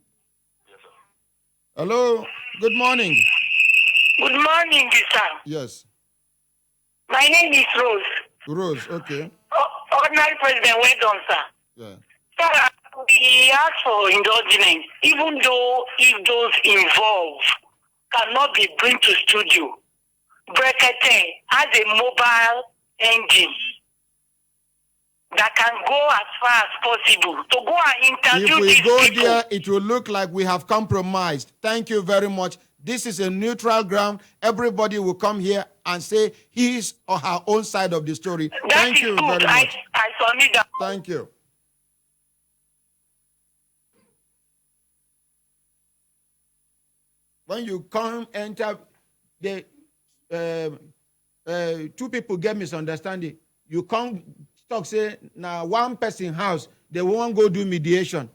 Speaker 2: Hello. Good morning.
Speaker 14: Good morning, sir.
Speaker 2: Yes.
Speaker 14: My name is Rose.
Speaker 2: Rose, okay.
Speaker 14: Ordinary President, well done, sir.
Speaker 2: Yeah.
Speaker 14: Sir, we ask for indulgence, even though if those involved cannot be brought to studio. Brekete has a mobile engine that can go as far as possible to go and interview
Speaker 2: If we
Speaker 14: these
Speaker 2: go
Speaker 14: people.
Speaker 2: there, it will look like we have compromised. Thank you very much. This is a neutral ground. Everybody will come here and say his or her own side of the story. Thank you very much.
Speaker 14: I submit that.
Speaker 2: Thank you. When you come enter, the two people get misunderstanding. You come talk say now one person house they won't go do mediation.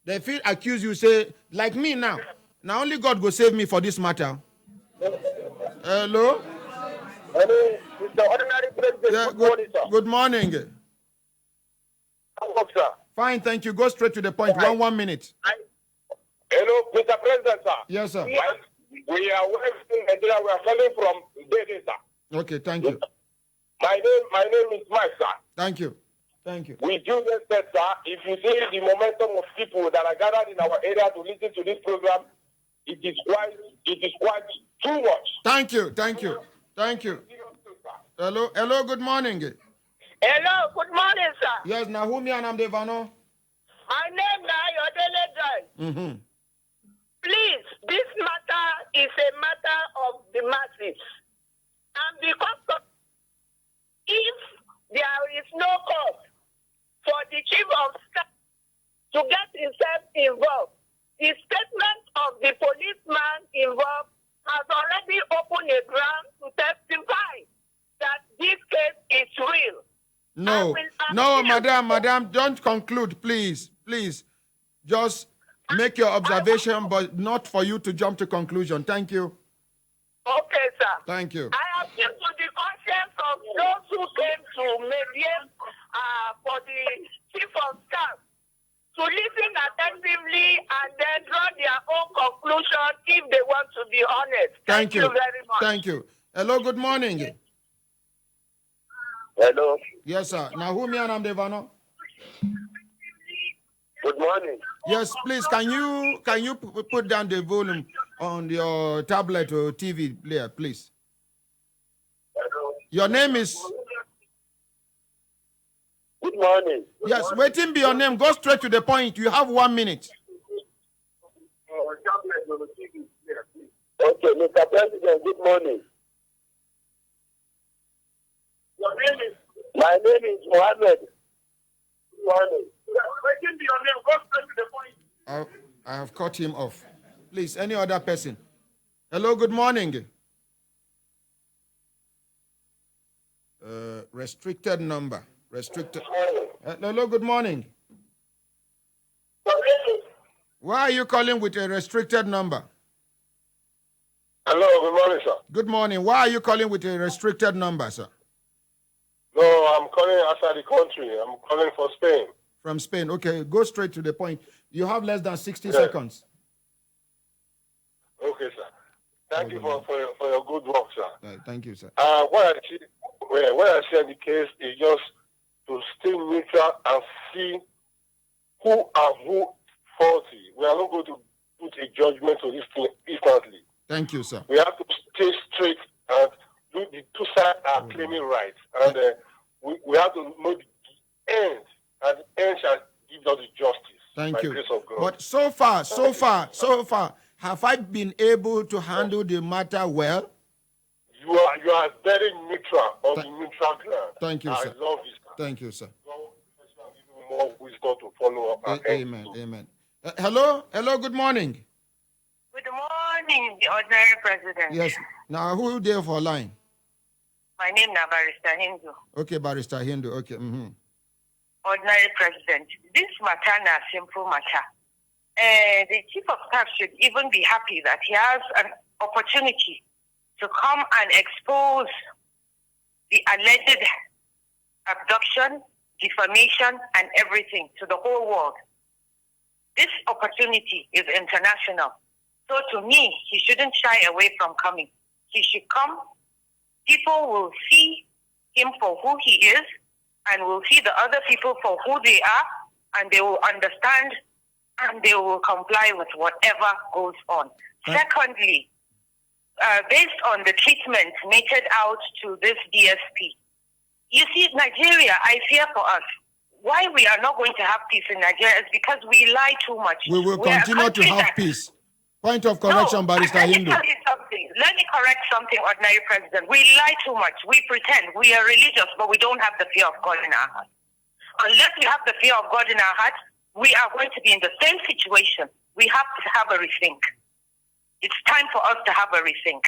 Speaker 2: They feel accuse you say like me now. Now only God go save me for this matter. Hello.
Speaker 13: Hello, Mr. Ordinary President.
Speaker 2: Yeah,
Speaker 13: good morning, sir.
Speaker 2: Good morning.
Speaker 13: How sir?
Speaker 2: Fine, thank you. Go straight to the point.
Speaker 13: Right.
Speaker 2: 1 minute.
Speaker 13: Hello, Mr. President, sir.
Speaker 2: Yes, sir.
Speaker 13: We are in Nigeria. We are calling from Detention, sir.
Speaker 2: Okay, thank you.
Speaker 13: My name is Mike, sir.
Speaker 2: Thank you. Thank you.
Speaker 13: With due respect, sir, if you see the momentum of people that are gathered in our area to listen to this program, it is quite too much.
Speaker 2: Thank you. Thank you. Thank you. Hello. Hello. Good morning.
Speaker 14: Hello, good morning, sir.
Speaker 2: Yes, Nahumi and Amdevano.
Speaker 14: My name is Ayodele Drive. Please, this matter is a matter of the masses. And because of, if there is no cause for the chief of staff to get himself involved, the statement of the policeman involved has already opened a ground to testify that this case is real.
Speaker 2: No, no, madam, don't conclude, please. Please, just make your observation, but not for you to jump to conclusion. Thank you.
Speaker 14: Okay, sir.
Speaker 2: Thank you.
Speaker 14: I appeal to the conscience of those who came to mediate for the chief of staff to listen attentively and then draw their own conclusion if they want to be honest. Thank you very much.
Speaker 2: Thank you. Hello, good morning.
Speaker 13: Hello.
Speaker 2: Yes, sir. Nahumi and Amdevano.
Speaker 13: Good morning.
Speaker 2: Yes, please. Can you put down the volume on your tablet or TV player, please?
Speaker 13: Hello.
Speaker 2: Your name is.
Speaker 13: Good morning.
Speaker 2: Yes, waiting be your name. Go straight to the point. You have 1 minute.
Speaker 13: Okay, Mr. President. Good morning. Your name is. My name is Mohammed. Good morning. Waiting be your name. Go straight to the point.
Speaker 2: I have cut him off. Please, any other person. Hello, good morning. Restricted number. Restricted. Hello, good morning. Why are you calling with a restricted number?
Speaker 13: Hello, good morning, sir.
Speaker 2: Good morning. Why are you calling with a restricted number, sir?
Speaker 13: No, I'm calling outside the country. I'm calling for Spain.
Speaker 2: From Spain. Okay, go straight to the point. You have less than 60 seconds.
Speaker 13: Okay, sir. Thank you for your good work, sir.
Speaker 2: Right, thank you, sir.
Speaker 13: What I see in the case is just to stay neutral and see who and who faulty. We are not going to put a judgment on this thing instantly.
Speaker 2: Thank you, sir.
Speaker 13: We have to stay straight and do the two sides are claiming rights. And we have to know the end, and the end shall give us the justice.
Speaker 2: Thank you.
Speaker 13: Grace of God.
Speaker 2: But so far, have I been able to handle the matter well?
Speaker 13: You are very neutral on the neutral ground.
Speaker 2: Thank you, sir.
Speaker 13: I love this.
Speaker 2: Thank you, sir.
Speaker 13: God give you more wisdom to follow up.
Speaker 2: Amen. Amen. Hello, good morning.
Speaker 14: Good morning, the ordinary president.
Speaker 2: Yes. Now, who there for line?
Speaker 14: My name is Barrister Hindu.
Speaker 2: Okay, Barrister Hindu. Okay.
Speaker 14: Ordinary president. This matter is a simple matter. The chief of staff should even be happy that he has an opportunity to come and expose the alleged abduction, defamation, and everything to the whole world. This opportunity is international. So to me, he shouldn't shy away from coming. He should come. People will see him for who he is, and will see the other people for who they are, and they will understand, and they will comply with whatever goes on. Secondly, based on the treatment meted out to this DSP. You see, Nigeria, I fear for us. Why we are not going to have peace in Nigeria is because we lie too much.
Speaker 2: We will continue to have peace. Point of correction, Barrister Hindu.
Speaker 14: Let me tell you something. Let me correct something, Ordinary President. We lie too much. We pretend we are religious, but we don't have the fear of God in our heart. Unless we have the fear of God in our heart, we are going to be in the same situation. We have to have a rethink. It's time for us to have a rethink.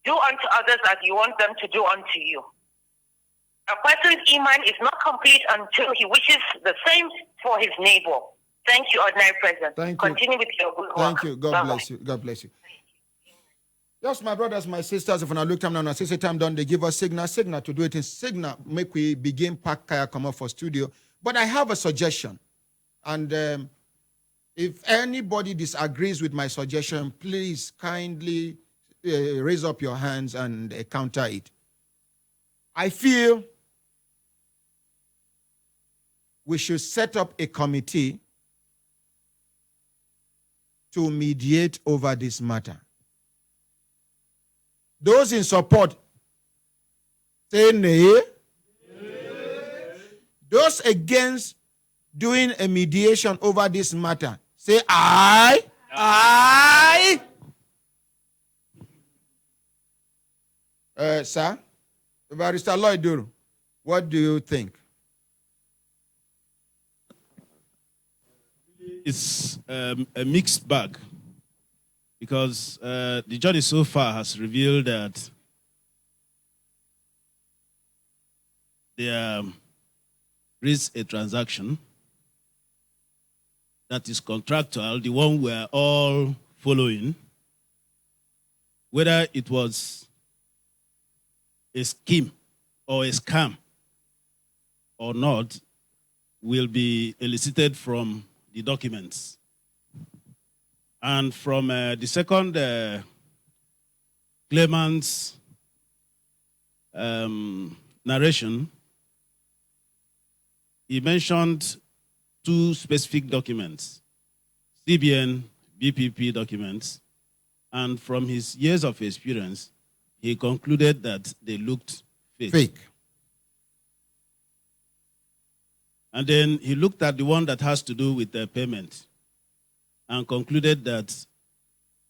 Speaker 14: Do unto others as you want them to do unto you. A person's iman is not complete until he wishes the same for his neighbor. Thank you, Ordinary President.
Speaker 2: Thank you.
Speaker 14: Continue with your good work.
Speaker 2: Thank you. God
Speaker 14: Bye-bye.
Speaker 2: bless you. God bless you. Yes, my brothers, my sisters, if when I look time now, I say time done, they give us signal to do it in signal, make we begin pack kaya come up for studio. But I have a suggestion. And if anybody disagrees with my suggestion, please kindly raise up your hands and counter it. I feel we should set up a committee to mediate over this matter. Those in support, say nay. Those against doing a mediation over this matter, say aye. Aye. Sir, Barrister Lloyd Duru, what do you think?
Speaker 3: It's a mixed bag because the jury so far has revealed that there is a transaction that is contractual, the one we are all following, whether it was a scheme or a scam or not, will be elicited from the documents. And from the second claimant's narration, he mentioned two specific documents, CBN, BPP documents, and from his years of experience, he concluded that they looked fake. And then he looked at the one that has to do with the payment and concluded that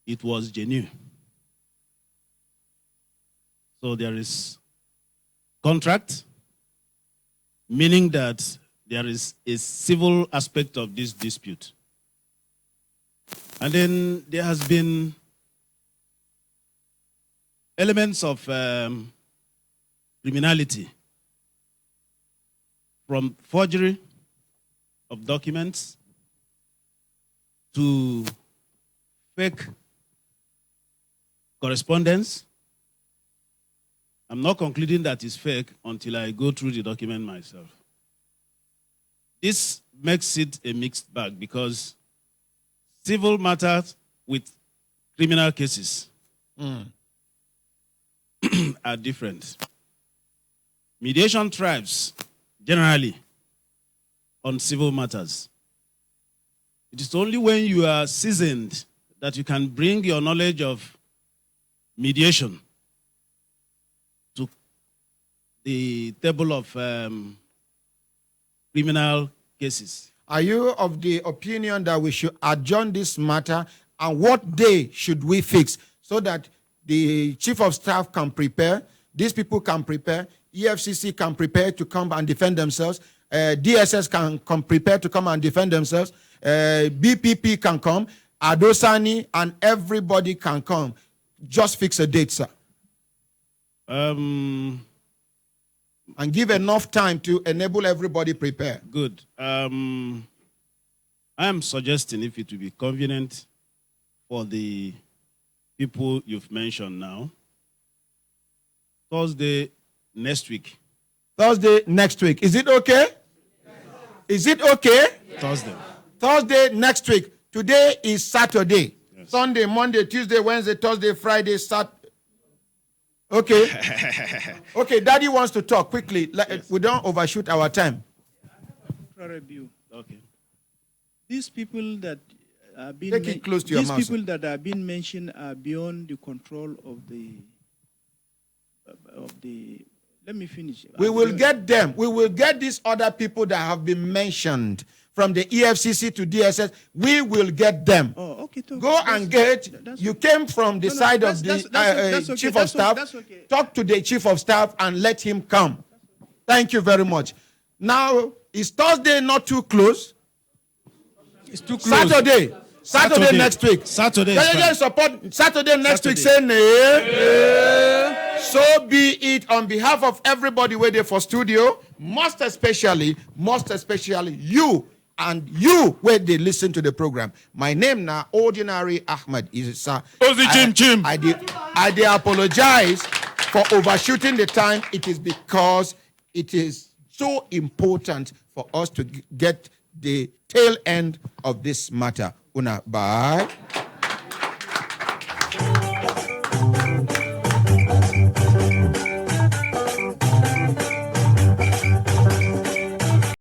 Speaker 3: it was genuine. So there is contract, meaning that there is a civil aspect of this dispute. And then there has been elements of criminality, from forgery of documents to fake correspondence. I'm not concluding that it's fake until I go through the document myself. This makes it a mixed bag because civil matters with criminal cases are different. Mediation thrives generally on civil matters. It is only when you are seasoned that you can bring your knowledge of mediation to the table of criminal cases.
Speaker 2: Are you of the opinion that we should adjourn this matter, and what day should we fix so that the chief of staff can prepare, these people can prepare, EFCC can prepare to come and defend themselves, DSS can come prepare to come and defend themselves, BPP can come, Adosani and everybody can come. Just fix a date, sir. And give enough time to enable everybody prepare.
Speaker 3: Good. I am suggesting, if it will be convenient for the people you've mentioned now, Thursday next week.
Speaker 2: Thursday next week. Is it okay? Is it okay?
Speaker 3: Thursday.
Speaker 2: Thursday next week. Today is Saturday. Yes. Sunday, Monday, Tuesday, Wednesday, Thursday, Friday, Saturday. Okay. Okay, Daddy wants to talk quickly. Yes. We don't overshoot our time.
Speaker 7: Review.
Speaker 3: Okay.
Speaker 7: These people that
Speaker 2: Take it close to your mouth.
Speaker 7: These people that have been mentioned are beyond the control of the. Let me finish.
Speaker 2: We will get them. We will get these other people that have been mentioned from the EFCC to DSS. We will get them.
Speaker 7: Oh, okay.
Speaker 2: Go and get. You came from the side of the chief of staff.
Speaker 7: Okay.
Speaker 2: Talk to the chief of staff and let him come. Thank you very much. Now, is Thursday not too close?
Speaker 3: It's too close.
Speaker 2: Saturday next week.
Speaker 3: Saturday.
Speaker 2: Saturday next week. Say nay. So be it on behalf of everybody waiting for studio, most especially you and you where they listen to the program. My name now, Ordinary Ahmed is sir. I apologize for overshooting the time. It is because it is so important for us to get the tail end of this matter. Una, bye.